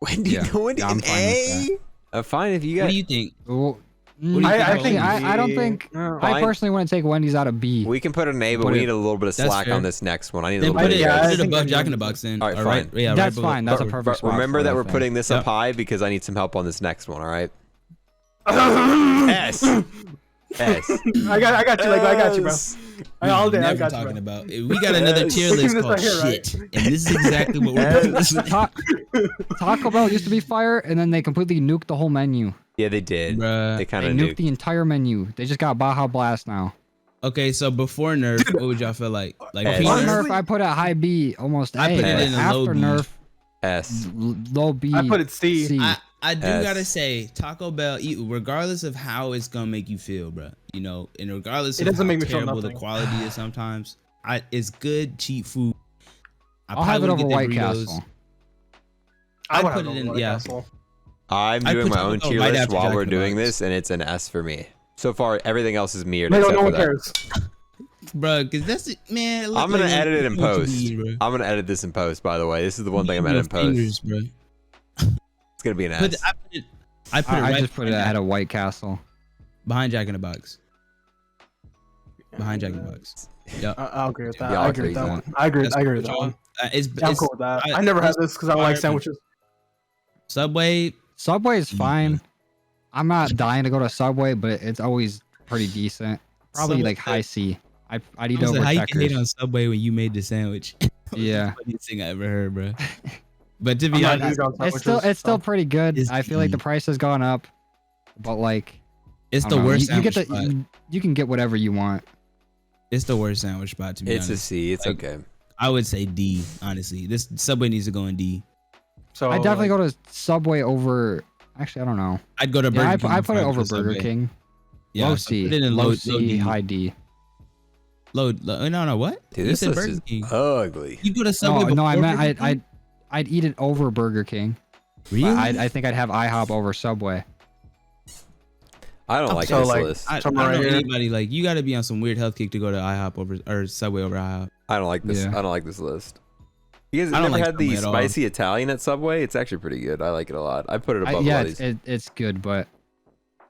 S3: Wendy's
S2: Yeah.
S3: going
S2: Yeah, I'm
S3: in
S2: fine with
S3: A? Fine if you
S1: What
S3: got.
S1: do you think?
S2: Well,
S1: do you think
S5: I
S1: about
S5: think
S1: Wendy's?
S2: I don't think.
S5: No.
S2: I
S3: Fine.
S2: personally want to take Wendy's out of B.
S3: We can put an A, but
S2: Put
S3: we
S2: it-
S3: need a little bit of
S1: That's
S3: slack
S1: fair.
S3: on this next one. I need a
S1: Then
S3: little
S1: put
S3: bit
S1: it,
S3: of
S5: yeah, I
S1: put
S3: guys.
S1: it
S5: think
S1: above
S5: I'm
S1: Jack in the
S5: good.
S1: Box then.
S3: All right,
S1: All right,
S3: fine.
S1: yeah,
S2: That's
S1: right below-
S2: fine. That's a
S1: okay.
S2: perfect. spot
S3: Remember
S2: for
S3: that
S2: it, I
S3: we're
S2: think.
S3: putting this up
S1: Yep.
S3: high because I need some help on this next one. All right. S. S.
S5: I got you. Like I got you, bro.
S3: S.
S5: All day. I
S1: Never
S5: got
S1: talking
S5: you, bro.
S1: about. We got another tier
S5: Look at
S1: list
S5: this
S1: called
S5: right here, right?
S1: shit, and this is exactly what we're putting this in.
S2: Taco Bell used to be fire, and then they completely nuked the whole menu.
S3: Yeah, they did.
S1: Bruh.
S3: They kind
S2: They
S3: of
S2: nuked
S3: do.
S2: the entire menu. They just got Baja Blast now.
S1: Okay, so before Nerf, what would y'all feel like? Like
S3: Hey,
S2: Before
S1: pre-Nerf?
S5: Honestly-
S2: Nerf, I put it at high B, almost A.
S1: I put
S3: it
S2: but
S3: in
S1: a low
S2: after
S1: B.
S2: Nerf,
S3: S.
S2: low B.
S5: I put it C.
S1: I do
S3: Yes.
S1: gotta say, Taco Bell, regardless of how it's gonna make you feel, bro, you know, and regardless
S5: It
S1: of
S5: doesn't
S1: how
S5: make me feel
S1: terrible the
S5: nothing.
S1: quality is sometimes, it's good cheap food. I
S2: I'll have it
S1: probably
S2: over
S1: wouldn't
S2: White
S1: get their burritos.
S2: Castle.
S1: I'd
S5: would
S1: put
S5: have
S1: it in,
S5: White
S1: yeah.
S5: Castle.
S3: I'm
S1: I'd
S3: doing
S1: put
S3: my own
S1: Taco Bell
S3: tier
S1: right
S3: list
S1: after
S3: while
S1: Jack
S3: we're
S1: in the
S3: doing
S1: Box.
S3: this, and it's an S for me. So far, everything else is mirrored.
S5: No,
S3: except
S5: no
S3: for
S5: one
S3: that.
S5: cares.
S1: Bro, because that's it, man.
S3: I'm gonna edit it in
S1: what you
S3: post.
S1: need, bro.
S3: I'm gonna edit this in post. By the way, this is the one thing I'm
S1: Your
S3: editing in post.
S1: fingers, bro.
S3: It's gonna be an
S1: Put,
S3: S.
S1: I put it
S2: I
S1: right
S2: just put it ahead of White Castle.
S1: behind Jack in the Box. Behind Jack in the Box. Yep.
S5: I'll agree with that.
S3: Yeah,
S5: I
S3: I'll
S5: agree with
S3: take
S5: that
S3: that.
S5: one. I agree.
S1: That's
S5: I agree with
S1: what
S5: that
S1: y'all-
S5: one.
S1: It's,
S5: I'm
S1: it's
S5: cool with that.
S1: I-
S5: I never had
S1: it's
S5: this because I don't like
S1: fire,
S5: sandwiches.
S1: Subway.
S2: Subway is
S1: Yeah.
S2: fine. I'm not dying to go to Subway, but it's always pretty decent. Probably
S1: Subway-
S2: like high C. I'd eat
S1: I was
S2: over
S1: like, how you can hate
S2: Checkers.
S1: on Subway when you made the sandwich?
S2: Yeah.
S1: Funniest thing I ever heard, bro. But to
S5: I'm
S1: be
S5: not
S1: honest,
S5: huge on sandwiches,
S2: it's still
S5: so-
S2: pretty good.
S1: It's
S2: I feel like the
S1: deep.
S2: price has gone up, but like
S1: it's
S2: I
S1: the
S2: don't know,
S1: worst
S2: You get
S1: sandwich spot.
S2: you can get whatever you want.
S1: It's the worst sandwich spot, to be
S3: It's a
S1: honest.
S3: C. It's
S1: Like,
S3: okay.
S1: I would say D, honestly. This Subway needs to go in D.
S5: So
S2: I definitely
S5: like,
S2: go to Subway over. Actually, I don't know.
S1: I'd go to Burger
S2: Yeah,
S1: King.
S2: I put it
S1: before
S2: over
S1: go to
S2: Burger
S1: Subway.
S2: King.
S1: Yeah,
S2: Low
S1: so
S2: C,
S1: put it in
S2: low
S1: low
S2: C,
S1: D.
S2: high D.
S1: No, what?
S3: Dude,
S1: You
S3: this
S1: said
S3: list
S1: Burger
S3: is
S1: King.
S3: ugly.
S1: You go to Subway
S2: No, I
S1: before
S2: meant
S1: Burger King?
S2: I'd eat it over Burger King.
S1: Really?
S2: I think I'd have IHOP over Subway.
S3: I don't like
S5: So,
S3: this
S5: like,
S3: list.
S1: I
S5: Come
S1: don't
S5: right
S1: know
S5: here.
S1: anybody like you got to be on some weird health kick to go to IHOP over or Subway over IHOP.
S3: I don't like this.
S2: Yeah.
S3: I don't like this list. You guys
S1: I
S3: have
S1: don't
S3: never
S1: like
S3: had the
S1: Subway at all.
S3: spicy Italian at Subway? It's actually pretty good. I like it a lot. I put it above
S2: Yeah,
S3: Letty's.
S2: it's good, but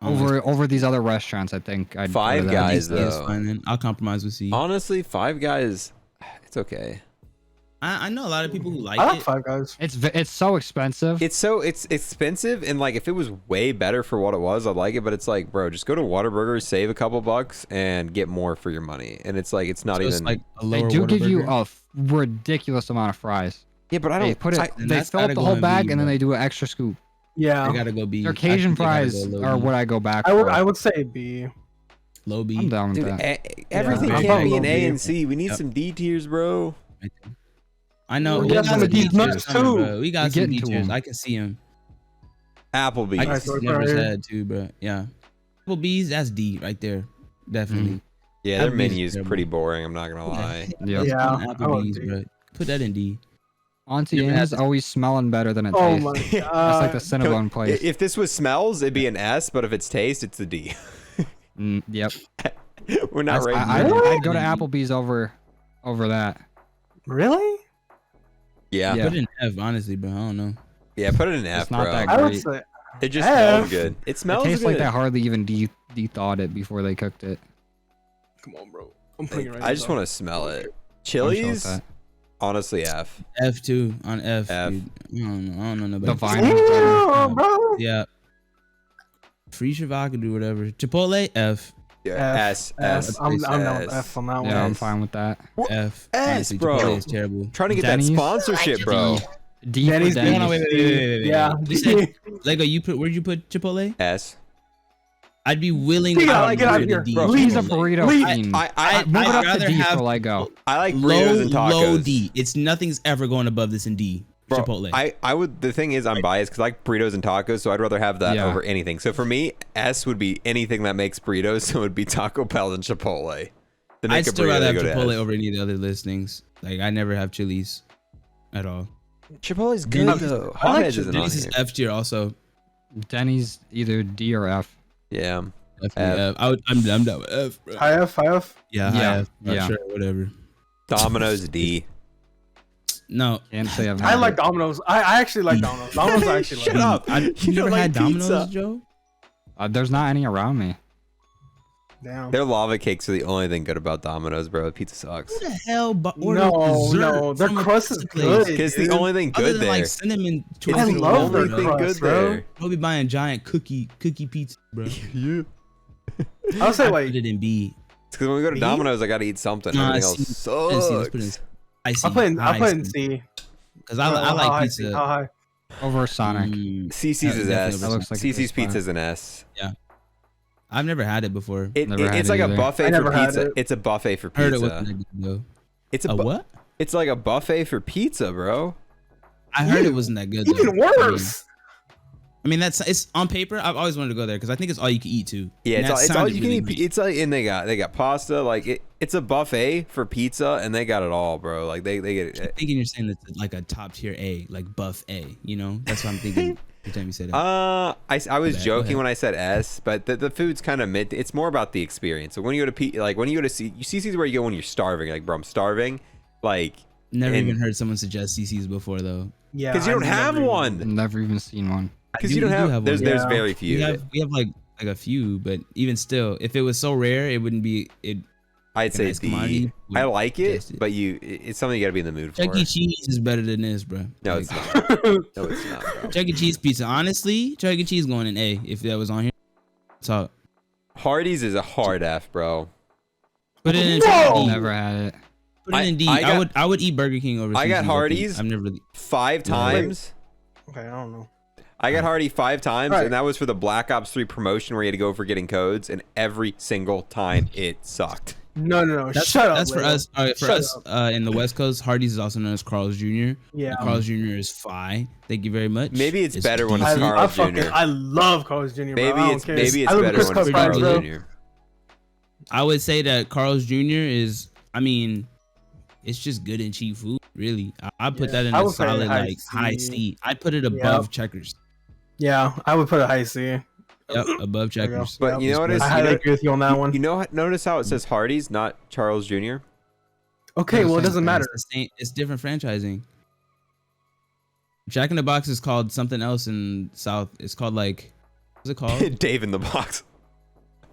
S1: I don't like
S2: over these other restaurants, I think I'd
S3: Five
S2: go to that.
S3: Guys,
S1: C is
S3: though.
S1: fine then. I'll compromise with C.
S3: Honestly, Five Guys, it's okay.
S1: I know a lot of people who like
S5: I like
S1: it.
S5: Five Guys.
S2: It's so expensive.
S3: It's expensive, and like if it was way better for what it was, I'd like it. But it's like, bro, just go to Whataburger, save a couple bucks, and get more for your money. And it's like it's not
S1: So
S3: even.
S1: it's like a
S2: They
S1: lower
S2: do give you
S1: Whataburger.
S2: a ridiculous amount of fries.
S3: yeah, but I
S2: They
S3: don't
S2: put it.
S1: and
S2: They
S1: that's
S2: fill up
S1: gotta
S2: the
S1: go
S2: whole
S1: in
S2: bag
S1: B,
S2: and then
S1: bro.
S2: they do an extra scoop.
S5: Yeah,
S1: They gotta go B.
S2: Their
S1: I
S2: Cajun
S1: think they gotta
S2: fries
S1: go low
S2: are
S1: B.
S2: what I go back
S5: I would
S2: for.
S5: I would say B.
S1: Low B.
S2: I'm down with
S3: Dude,
S2: that.
S3: everything
S5: I'm
S3: can't
S5: probably
S3: be an
S5: low
S3: A
S5: B.
S3: and C. We need
S1: Yep.
S3: some D tiers, bro.
S1: I know.
S5: We
S1: We
S5: got
S1: got
S5: some
S1: some
S5: of these
S1: D tiers
S5: nuts,
S1: coming,
S5: too.
S1: bro. We got
S2: We
S1: some
S2: getting
S1: D
S2: to
S1: tiers.
S2: 'em.
S1: I can see them.
S3: Applebee's.
S1: I
S5: Alright,
S1: can
S5: so
S1: see
S5: right
S1: Never's
S5: here.
S1: Head too, bro. Yeah. Applebee's, that's D right there. Definitely.
S3: Yeah, their
S1: Applebee's
S3: menu
S1: is
S3: is pretty boring. I'm not gonna lie.
S2: Yep.
S5: Yeah, I would
S1: Applebee's,
S5: be.
S1: bro. Put that in D.
S2: Auntie
S1: You ever had
S2: Anne's
S1: this-
S2: always smelling better than it
S5: Oh
S2: tastes.
S5: my
S2: That's like
S5: god.
S2: the Cinnabon place.
S3: If this was smells, it'd be an S, but if it's taste, it's a D.
S2: Yep.
S3: We're not
S1: That's-
S3: rating
S2: I'd,
S3: it.
S2: I'd go to Applebee's over that.
S5: Really?
S3: Yeah.
S2: Yeah.
S1: Put it in F, honestly, bro. I don't know.
S3: Yeah, put it in F,
S2: It's not
S3: bro.
S2: that
S5: I would
S2: Great.
S5: say
S3: It just
S5: F.
S3: smells good. It
S2: It
S3: smells
S2: tastes
S3: good.
S2: like they hardly even de-thawed it before they cooked it.
S5: come on, bro. I'm putting it right
S3: I just
S5: now.
S3: want to smell it.
S2: I'm chill with
S3: Chili's,
S2: that.
S3: honestly, F.
S1: F too on F.
S3: F.
S1: Dude. I don't know nobody.
S2: The Vine is better.
S5: Damn, bro.
S1: Yeah. Free Shiva can do whatever. Chipotle F.
S3: Yeah,
S5: F,
S3: S.
S5: I'm down with
S3: S.
S5: F on that one.
S2: Yeah, I'm
S3: Yes.
S2: fine with that.
S1: F.
S3: S,
S1: Honestly,
S3: bro.
S1: Chipotle is terrible.
S3: Trying to get
S2: Denny's?
S3: that sponsorship, bro.
S2: D for
S5: Denny's,
S2: Denny's.
S1: No, no, wait.
S5: Yeah.
S1: You said Lego. You put where'd you put Chipotle?
S3: S.
S1: I'd be willing
S5: Get
S1: to
S5: out- get out of
S1: upgrade
S5: here,
S1: to D.
S3: bro.
S2: He's a
S1: Chipotle.
S2: burrito
S5: Leave.
S2: fiend.
S3: I
S2: Move it
S1: I'd
S2: up to
S1: rather
S2: D
S1: have
S2: for Lego.
S3: like
S1: Low,
S3: burritos and tacos.
S1: low D. It's nothing's ever going above this in D.
S3: Bro,
S1: Chipotle.
S3: I would. The thing is, I'm biased because I like burritos and tacos, so I'd rather have that
S2: Yeah.
S3: over anything. So for me, S would be anything that makes burritos. So it would be Taco Bell and Chipotle. To make
S1: I'd
S3: a
S1: still
S3: burrito,
S1: rather
S3: they
S1: have
S3: go to
S1: Chipotle
S3: S.
S1: over any of the other listings. Like I never have Chili's at all.
S3: Chipotle's good
S1: Denny's-
S3: though.
S5: I like
S3: Hot Edge isn't on
S1: Denny's is
S3: here.
S1: F tier also.
S2: Denny's either D or F.
S3: Yeah.
S1: Definitely
S3: F.
S1: F. I'm down with F, bro.
S5: High F, high F.
S1: Yeah,
S2: Yeah,
S1: high F. Not
S2: yeah.
S1: sure, whatever.
S3: Domino's D.
S1: No,
S2: Can't say I've
S5: I
S2: had
S5: like
S2: it.
S5: Domino's. I actually like Domino's. Domino's I actually
S3: Shut
S5: like.
S3: up.
S1: you
S3: You
S1: never
S3: don't
S1: had
S3: like
S1: Domino's,
S3: pizza.
S1: Joe?
S2: There's not any around me.
S5: Damn.
S3: Their lava cakes are the only thing good about Domino's, bro. Pizza sucks.
S1: Who the hell ordered
S5: No,
S1: dessert
S5: no, their
S1: from a
S5: crust is
S1: pizza place?
S5: good.
S3: Because the
S5: dude.
S3: only thing
S1: Other
S3: good
S1: than
S3: there.
S1: like cinnamon
S3: It's
S1: twist.
S5: I
S3: the
S5: love
S3: only
S5: their
S3: thing
S5: crust,
S3: good
S5: bro.
S3: there.
S1: We'll be buying giant cookie pizza, bro.
S3: Yeah.
S5: I would say
S1: I'd
S5: like
S1: put it in B.
S3: It's because when we go to
S5: Me?
S3: Domino's, I gotta eat something.
S1: Nah,
S3: Everything
S1: C.
S3: else
S1: Let's see, let's put it in
S3: sucks.
S1: I see.
S5: I put in C.
S1: Because I
S5: How
S1: like
S5: high,
S1: pizza.
S5: How high?
S2: Over Sonic.
S3: CC's is
S1: definitely
S3: S.
S1: That
S2: looks like a
S3: CC's
S2: good
S3: pizza
S2: spot.
S3: is an S.
S1: I've never had it before.
S2: Never had
S3: It's
S2: it
S3: like a
S2: either.
S3: buffet
S5: I
S3: for
S5: never had
S3: pizza.
S5: it.
S3: It's a buffet for
S1: Heard it
S3: pizza.
S1: wasn't that good though.
S3: It's
S1: A what?
S3: It's like a buffet for pizza, bro.
S1: I heard it wasn't that good. Though.
S5: Even worse.
S1: I mean, that's it's on paper. I've always wanted to go there because I think it's all you can eat too.
S3: Yeah,
S1: And
S3: it's
S1: that
S3: all, it's all
S1: sounded
S3: you can
S1: really
S3: eat.
S1: great.
S3: It's like, and they got pasta. Like it's a buffet for pizza, and they got it all, bro. Like they get
S1: I'm
S3: it.
S1: thinking you're saying that's like a top tier A, like buff A. You know, that's what I'm thinking. Every time you say that.
S3: I was
S1: Go
S3: joking
S1: ahead.
S3: when I said S, but the food's kind of mid. It's more about the experience. So when you go to when you go to CC's where you go when you're starving. Like, bro, I'm starving. Like,
S1: Never
S3: and-
S1: even heard someone suggest CC's before though.
S5: Yeah.
S3: because you don't have one.
S2: Never even seen one.
S3: Because
S1: do-
S3: you don't
S1: we do
S3: have.
S1: have
S3: There's
S1: one.
S3: there's
S5: Yeah.
S3: very few.
S1: We have like a few, but even still, if it was so rare, it wouldn't be. It
S3: I'd
S1: a
S3: say
S1: nice
S3: D.
S1: commodity,
S3: I like it,
S1: suggest it.
S3: but it's something you gotta be in the mood for.
S1: Chuck E. Cheese is better than this, bro.
S3: No,
S1: Like,
S3: it's not. No, it's not, bro.
S1: Chuck E. Cheese pizza. Honestly, Chuck E. Cheese going in A if that was on here. So
S3: Hardee's is a hard F, bro.
S1: put it in
S5: Whoa!
S1: D.
S2: Never had it.
S1: Put it in D. I would eat Burger King over.
S3: I got
S1: Sushi,
S3: Hardee's.
S1: I've never really
S3: 5 times.
S5: Okay, I don't know.
S3: I got Hardy 5 times,
S5: Right.
S3: and that was for the Black Ops 3 promotion where you had to go for getting codes, and every single time it sucked.
S5: No.
S1: That's,
S5: Shut up.
S1: that's for
S5: Leo.
S1: us. For us in the West Coast, Hardee's is also known as Carl's Jr.
S5: Yeah.
S1: Carl's Jr. is Phi. Thank you very much.
S3: Maybe it's better when it's
S1: decent.
S3: Carl's Jr.
S5: I love Carl's Jr. Bro.
S3: Maybe
S5: I don't
S3: it's
S5: care.
S3: maybe it's
S5: I love
S3: better
S5: Crisco
S3: when it's
S5: fries,
S3: Carl's
S5: bro.
S3: Jr.
S1: I would say that Carl's Jr. is. I mean, it's just good and cheap food. Really, I put that in
S5: I
S1: a
S5: would put it
S1: solid
S5: high
S1: like high
S5: C.
S1: C. I'd put it above Checkers.
S5: Yeah, I would put a high C.
S1: Yep, above
S5: There you go.
S1: Checkers.
S3: But you know what it is?
S5: I highly agree with you on that one.
S3: You know, notice how it says Hardee's, not Charles Jr.
S5: Okay, well, it doesn't matter.
S1: It's, the same, it's different franchising. Jack in the Box is called something else in South. It's called like, what's it called?
S3: Dave in the Box.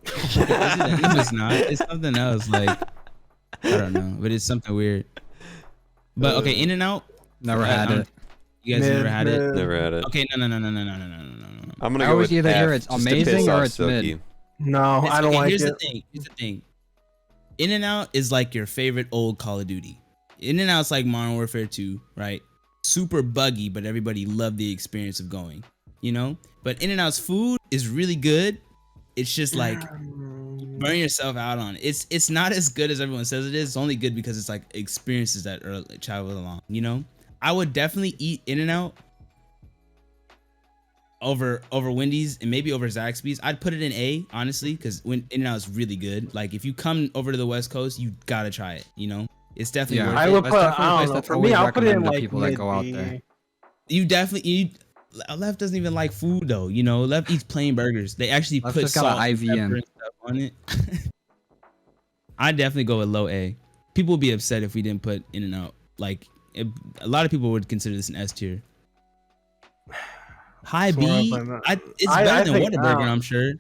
S1: It's not. It's something else. Like, I don't know, but it's something weird. But okay, In and Out.
S2: Never had it.
S1: You guys never had it.
S3: Never had it.
S1: Okay, no.
S3: I'm gonna
S2: I
S3: go
S2: always
S3: with
S2: either hear
S3: F,
S2: it's
S3: just to piss
S2: amazing or
S3: off
S2: it's
S3: Silky.
S2: mid.
S5: No, I don't like
S1: here's
S5: it.
S1: Here's the thing. In and Out is like your favorite old Call of Duty. In and Out's like Modern Warfare 2, right? Super buggy, but everybody loved the experience of going, you know? But In and Out's food is really good. It's just like burn yourself out on it. It's not as good as everyone says it is. It's only good because it's like experiences that are like, travel along, you know? I would definitely eat In and Out over Wendy's and maybe over Zaxby's. I'd put it in A, honestly, because when In and Out is really good. Like if you come over to the West Coast, you gotta try it, you know? It's definitely worth
S5: I
S1: it.
S5: would
S2: That's
S5: put.
S2: definitely a
S5: I
S2: place
S5: don't know.
S2: that's
S5: For me,
S2: always
S5: I'll put it in
S2: recommended to
S5: like
S2: people that go out
S5: mid-B.
S2: there.
S1: You definitely Left doesn't even like food though, you know. Left eats plain burgers. They actually
S2: Left
S1: put
S2: just got
S1: salt
S2: an
S1: and
S2: IV
S1: pepper
S2: in.
S1: and stuff on it. I'd definitely go with low A. People would be upset if we didn't put In and Out. Like a lot of people would consider this an S tier. High B, it's better than Whataburger, I'm sure.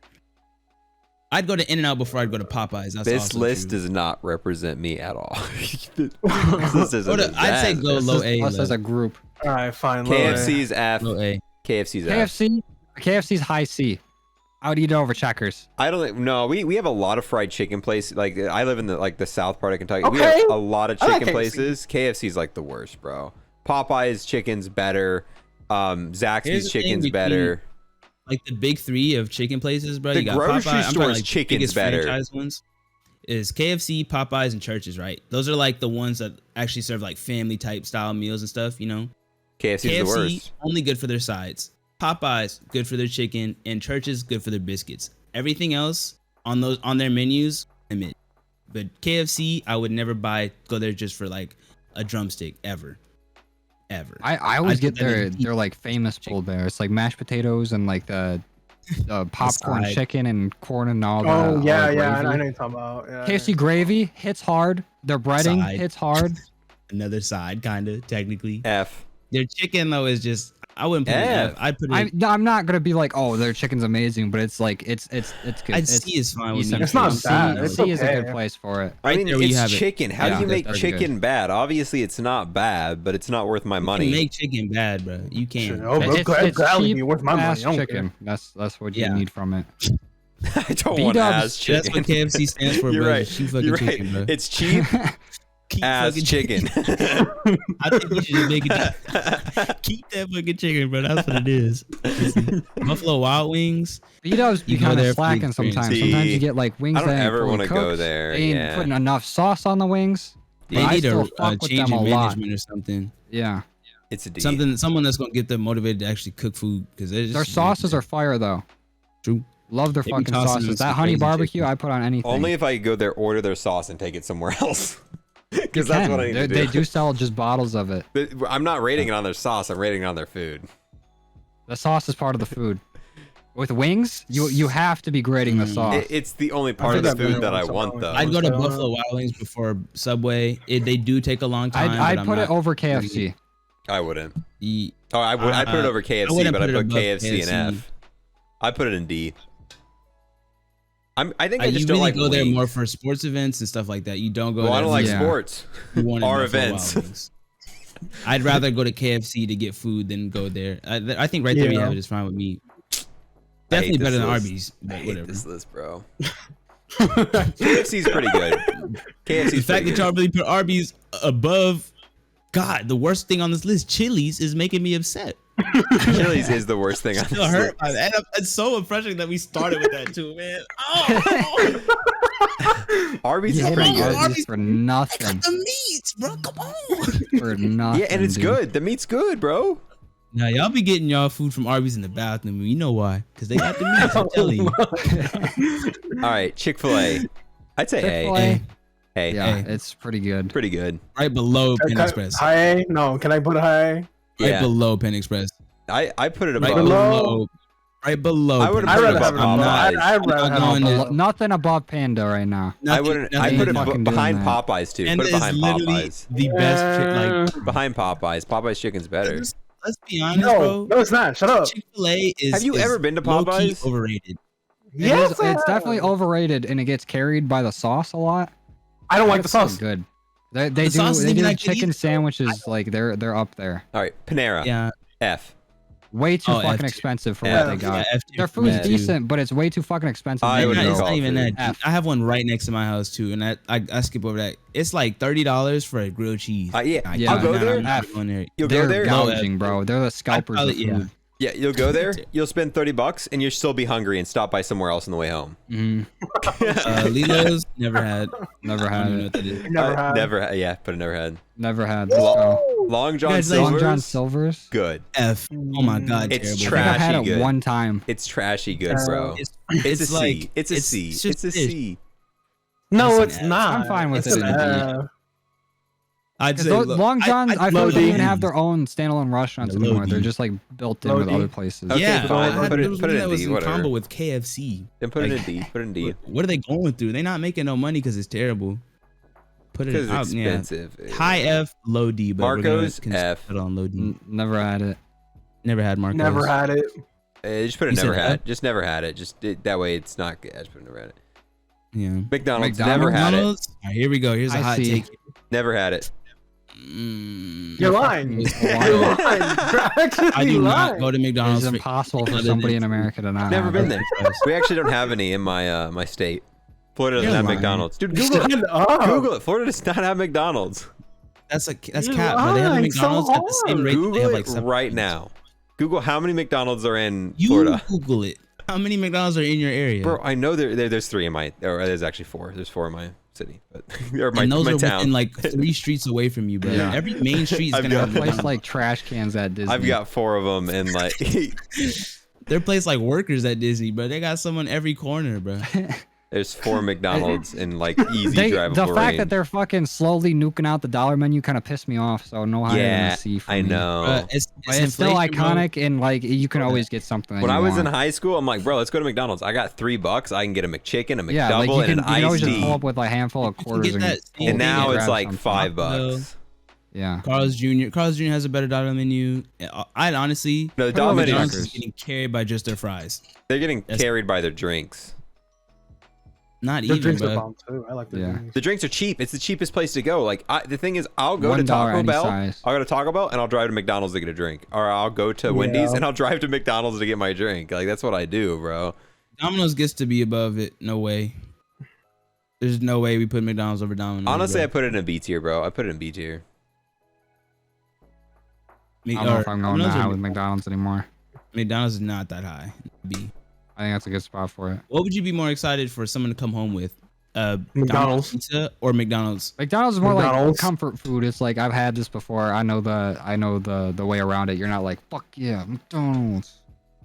S1: I'd go to In and Out before I'd go to Popeyes. That's
S3: This
S1: also
S3: list
S1: true.
S3: does not represent me at all. This is
S1: I'd say go low A.
S2: Us as a group.
S5: All right, fine. Low A.
S3: KFC's F.
S1: Low A.
S3: KFC's F.
S2: KFC's high C. I would eat it over Checkers.
S3: I don't know. We have a lot of fried chicken places. Like I live in the south part of Kentucky.
S5: Okay.
S3: We have a lot of
S5: I like
S3: chicken
S5: KFC.
S3: places. KFC's like the worst, bro. Popeye's chicken's better.
S1: Here's
S3: Zaxby's
S1: the thing
S3: chicken's
S1: between,
S3: better.
S1: Like the big three of chicken places, bro.
S3: The
S1: You got
S3: grocery
S1: Popeye, I'm talking
S3: store's
S1: like
S3: chicken's
S1: biggest
S3: better.
S1: franchise ones is KFC, Popeyes, and Churches, right? Those are like the ones that actually serve like family type style meals and stuff, you know.
S3: KFC's the worst.
S1: only good for their sides. Popeyes good for their chicken, and Churches good for their biscuits. Everything else on their menus, I'm in. But KFC, I would never go there just for like a drumstick ever.
S2: I always
S1: I'd
S2: get
S1: put that in
S2: their like famous pulled bear. It's like mashed potatoes and like the popcorn
S1: side.
S2: chicken and corn and all that.
S5: Oh yeah,
S2: all the
S5: yeah. I
S2: gravy.
S5: know you're talking about. Yeah,
S2: KFC gravy hits hard. Their breading
S1: Side.
S2: hits hard.
S1: Another side, kind of technically.
S3: F.
S1: Their chicken though is just I wouldn't put it in
S3: F.
S1: F. I'd put it.
S2: I'm not gonna be like, oh, their chicken's amazing, but it's like it's good.
S1: I'd C is fine with me.
S2: decent.
S5: It's not
S2: C-
S5: bad. It's
S2: C is a
S5: okay.
S2: good place for it.
S3: I
S1: Right
S3: mean,
S1: there where you have
S3: it's
S1: it.
S3: chicken. How
S2: Yeah,
S3: do you make
S2: that's
S3: chicken bad? Obviously, it's not bad, but it's not worth my
S1: You
S3: money.
S1: can make chicken bad, bro. You can.
S5: Sure. Oh,
S2: It's,
S5: bro,
S2: it's
S5: gladly
S2: cheap,
S5: be worth my money.
S2: fast
S5: I don't
S2: chicken. That's what you
S1: Yeah.
S2: need from it.
S3: I don't
S2: B-dubs.
S3: want ass chicken.
S1: That's what KFC stands for,
S3: You're
S1: bro.
S3: right.
S1: Cheap fucking
S3: You're right.
S1: chicken, bro.
S3: It's cheap
S1: Keep
S3: ass
S1: fucking
S3: chicken.
S1: I think you should just make it. Keep that fucking chicken, bro. That's what it is. Buffalo Wild Wings.
S2: B-dubs be
S1: You go
S2: kind
S1: there
S2: of
S1: for the
S2: slacking sometimes.
S3: experience.
S2: Sometimes
S3: See,
S2: you get like wings
S3: I don't
S2: that ain't
S3: ever
S2: fully
S3: wanna go
S2: cooked.
S3: there,
S2: They ain't
S3: yeah.
S2: putting enough sauce on the wings.
S1: They
S2: But I
S1: need
S2: still
S1: a
S2: fuck with
S1: change
S2: them
S1: in
S2: a lot.
S1: management or something.
S2: Yeah,
S3: It's a D.
S1: Someone that's gonna get them motivated to actually cook food because
S2: their sauces are fire though.
S1: true.
S2: Love their
S1: They be
S2: fucking
S1: tossing
S2: sauces.
S1: them
S2: That
S1: some
S2: honey
S1: crazy
S2: barbecue,
S1: chicken.
S2: I put on anything.
S3: Only if I could go there, order their sauce, and take it somewhere else.
S2: You
S3: Because that's
S2: can.
S3: what I need to do.
S2: They do sell just bottles of it.
S3: But I'm not rating it on their sauce. I'm rating it on their food.
S2: The sauce is part of the food. With wings, you have to be grading the sauce.
S3: It's the only part of
S5: think
S3: the
S5: I've
S3: food
S5: been
S3: that I
S5: there
S3: want,
S5: once.
S3: though.
S1: I'd go to
S5: What's going
S1: Buffalo Wild Wings before Subway. They do take a long time.
S2: I'd
S1: but
S2: put
S1: I'm
S2: it
S1: not-
S2: over KFC.
S3: I wouldn't.
S1: Ye-
S3: Oh, I'd put it over
S1: I
S3: KFC,
S1: wouldn't
S3: but I'd
S1: put it
S3: put
S1: above
S3: KFC and
S1: KFC.
S3: F. I put it in D. I think I
S1: you
S3: just
S1: really
S3: don't like
S1: go there
S3: wings.
S1: more for sports events and stuff like that. You don't go.
S3: Well, I
S1: there
S3: don't like
S2: Yeah.
S3: sports.
S1: for one
S3: or
S1: Buffalo Wild
S3: events.
S1: Wings. I'd rather go to KFC to get food than go there. I think right there you
S5: Yeah.
S1: have it is fine with me.
S3: I hate
S1: Definitely
S3: this
S1: better than
S3: list.
S1: Arby's,
S3: I
S1: but
S3: hate
S1: whatever.
S3: this list, bro. KFC's pretty good.
S1: The
S3: KFC's
S1: fact
S3: pretty
S1: that y'all
S3: good.
S1: really put Arby's above. God, the worst thing on this list, Chili's, is making me upset.
S3: Chili's is the worst thing on
S1: Still
S3: this
S1: hurt
S3: list.
S1: by that. It's so refreshing that we started with that too, man. Oh,
S3: Arby's
S2: You
S3: is
S2: hate
S3: pretty
S2: on
S3: good.
S2: Arby's for
S1: I
S2: nothing.
S1: got the meats, bro. Come on.
S2: For nothing.
S3: Yeah, and it's
S2: dude.
S3: good. The meat's good, bro.
S1: Now y'all be getting y'all food from Arby's in the bathroom. You know why? Because they got the meats. I'm telling you.
S3: All right, Chick-fil-A. I'd say
S2: Chick-fil-A.
S3: A. A.
S2: Yeah,
S1: Hey.
S2: it's pretty good.
S3: Pretty good.
S1: Right below Penn Express.
S5: High? No, can I put a high?
S1: Right
S3: Yeah.
S1: below Penn Express.
S3: I put it
S1: Right
S3: above.
S5: below.
S1: Right below.
S3: I would've
S1: Penn
S3: put it
S5: I'd rather
S1: Express.
S5: have it.
S3: above
S1: I'm not-
S3: Popeyes.
S5: I'd rather
S1: I'm
S5: have
S1: going
S5: it.
S1: to-
S5: above.
S2: Nothing above Panda right now.
S3: I wouldn't. I
S1: nothing
S3: put it
S2: fucking doing
S3: behind
S2: that.
S3: Popeyes too.
S1: And
S3: Put it
S1: it's
S3: behind
S1: literally
S3: Popeyes.
S1: the best. Like,
S3: Behind Popeyes. Popeyes chicken's better.
S1: let's be honest,
S5: no,
S1: bro.
S5: no, it's not. Shut up.
S1: Chick-fil-A is.
S3: Have you
S1: is
S3: ever been to
S1: low-key
S3: Popeyes?
S1: Overrated.
S5: Yes,
S2: It's definitely overrated, and it gets carried by the sauce a lot.
S5: I don't like the
S2: It's still
S5: sauce.
S2: good. They
S1: The
S2: do
S1: sauce isn't
S2: they
S1: even
S2: do
S1: that good
S2: chicken
S1: either.
S2: sandwiches like they're up there.
S3: All right, Panera.
S1: Yeah.
S3: F.
S2: Way too
S1: Oh,
S2: fucking
S1: F2.
S2: expensive for
S3: Yeah.
S2: what they got.
S1: Yeah, F2
S2: Their
S1: for
S2: food's
S1: me, too.
S2: decent, but it's way too fucking expensive.
S3: I
S2: to
S3: wouldn't
S2: go.
S1: It's
S3: call
S1: not
S3: it
S1: even
S3: food.
S1: that. I have one right next to my house too, and I skip over that. It's like $30 for a grilled cheese.
S3: Yeah,
S2: Yeah,
S3: I'll go
S2: no,
S3: there.
S1: I'm not going there.
S3: You'll
S2: They're
S3: go there.
S2: gouging, bro. They're the scalpers of
S1: probably-
S2: food.
S3: Yeah, you'll go there. You'll spend $30, and you'll still be hungry and stop by somewhere else on the way home.
S2: Mhm.
S1: Lilo's never had.
S2: Never
S1: I don't
S2: had
S1: even know
S2: it.
S1: what that is.
S5: Never had.
S3: Never had. Yeah, but I never had.
S2: Never had. Let's go.
S3: Long John
S1: guys like
S2: Long
S3: Silver's.
S2: John Silver's.
S3: Good.
S1: F. Oh my god,
S3: It's
S1: terrible.
S2: I think I've had
S3: Trashy
S2: it
S3: good.
S2: one time.
S3: It's trashy good, bro.
S1: It's
S3: It's a C.
S1: like
S3: It's a C.
S1: just
S3: It's a
S1: fish.
S3: C.
S5: No,
S1: It's
S5: it's
S1: an F.
S5: not.
S2: I'm fine with
S5: It's
S2: it
S5: an
S2: in
S5: F.
S1: I'd
S2: Because
S1: say look,
S2: Long John's, I feel like they
S5: low
S2: even
S5: D.
S2: have their own standalone restaurants
S1: Low
S2: anymore.
S1: D.
S2: They're just like built in
S5: Low
S2: with
S5: D.
S2: other places.
S3: Okay,
S1: yeah,
S3: fine.
S1: I had,
S3: Put it-
S1: there was
S3: put it
S1: one
S3: in
S1: that
S3: D,
S1: was in
S3: whatever.
S1: combo with KFC.
S3: Then put it
S1: Like,
S3: in D. Put it in D.
S1: What are they going through? They're not making no money because it's terrible. Put it
S3: Because
S1: out.
S3: it's
S1: Yeah.
S3: expensive.
S1: High F, low D. But
S3: Marco's,
S1: we're gonna
S3: F.
S1: put it on low D.
S2: Never had it.
S1: Never had Marco's.
S5: Never had it.
S3: Just put it
S1: You said
S3: never had.
S1: F?
S3: Just never had it. That way it's not good. I just put it never had it.
S1: Yeah.
S3: McDonald's never had it.
S1: McDonald's? All right, here we go. Here's a
S2: I
S1: hot
S2: see.
S1: take.
S3: Never had it.
S5: You're lying.
S2: It's
S5: You're
S2: wild.
S5: lying. You're actually
S1: I do not
S5: lying.
S1: go to McDonald's.
S2: It's
S1: for
S2: impossible for
S1: other
S2: somebody
S1: than-
S2: in America to not
S3: Never
S2: have
S3: been
S2: it.
S3: there. We actually don't have any in my my state. Florida doesn't
S1: You're
S3: have
S1: lying.
S3: McDonald's. Dude, Google it.
S5: Shut up.
S3: Google it. Florida does not have McDonald's.
S1: That's
S5: You're
S1: cap. But they have a
S5: lying so
S1: McDonald's at the same
S5: hard.
S1: rate. that they
S3: Google
S1: have
S3: it
S1: like separate
S3: right
S1: ones.
S3: now. Google how many McDonald's are in
S1: You
S3: Florida.
S1: Google it. How many McDonald's are in your area?
S3: Bro, I know there's 3 in my, or there's actually 4. There's 4 in my city, but or my,
S1: and those
S3: my
S1: are
S3: town.
S1: within like 3 streets away from you, bro.
S2: Yeah.
S1: Every main street is
S3: I've
S1: gonna
S3: got
S1: have
S2: Place
S1: McDonald's.
S2: like trash cans at Disney.
S3: I've got 4 of them, and like
S1: They're placed like workers at Disney, bro. They got someone every corner, bro.
S3: there's 4 McDonald's in like easy
S2: They,
S3: drivable
S2: the fact
S3: range.
S2: that they're fucking slowly nuking out the dollar menu kind of pissed me off. So no higher than
S3: yeah,
S2: a C for
S3: I
S2: me.
S3: know.
S1: But
S2: But it's still
S1: inflation, bro.
S2: iconic, and like you can always get something. That
S3: When
S2: you
S3: I was in
S2: want.
S3: high school, I'm like, bro, let's go to McDonald's. I got $3. I can get a McChicken, a McDouble,
S2: yeah, like you
S3: and
S2: can,
S3: an
S2: you can always
S3: iced
S2: just pull
S3: tea.
S2: up with a handful of
S1: You can
S2: quarters
S1: get
S2: and,
S1: that same
S3: And now
S2: grab
S3: it's like
S2: something.
S3: $5.
S2: Yeah.
S1: Carl's Jr. Carl's Jr. has a better dollar menu. I'd honestly,
S3: No, the
S2: Put it
S3: dollar
S2: over
S3: menu,
S1: McDonald's
S2: Checkers.
S1: is getting carried by just their fries.
S3: they're getting
S1: That's-
S3: carried by their drinks.
S1: Not
S5: Their
S1: even,
S5: drinks are
S1: bro.
S5: bomb too. I like their
S2: Yeah.
S5: drinks.
S3: The drinks are cheap. It's the cheapest place to go. Like the thing is, I'll go to
S2: $1
S3: Taco
S2: any
S3: Bell.
S2: size.
S3: I'll go to Taco Bell and I'll drive to McDonald's to get a drink, or I'll go to Wendy's and I'll drive to McDonald's to get my drink. Like that's what I do, bro.
S1: Domino's gets to be above it. No way. There's no way we put McDonald's over Domino's.
S3: Honestly, I
S1: bro.
S3: put it in a B tier, bro. I put it in B tier.
S2: I don't know if I'm going that high with McDonald's anymore.
S1: McDonald's is not that high. B.
S2: I think that's a good spot for it.
S1: What would you be more excited for someone to come home with?
S5: McDonald's.
S1: Pizza or McDonald's?
S2: McDonald's is more like
S5: McDonald's.
S2: comfort food. It's like I've had this before. I know the way around it. You're not like fuck yeah, McDonald's.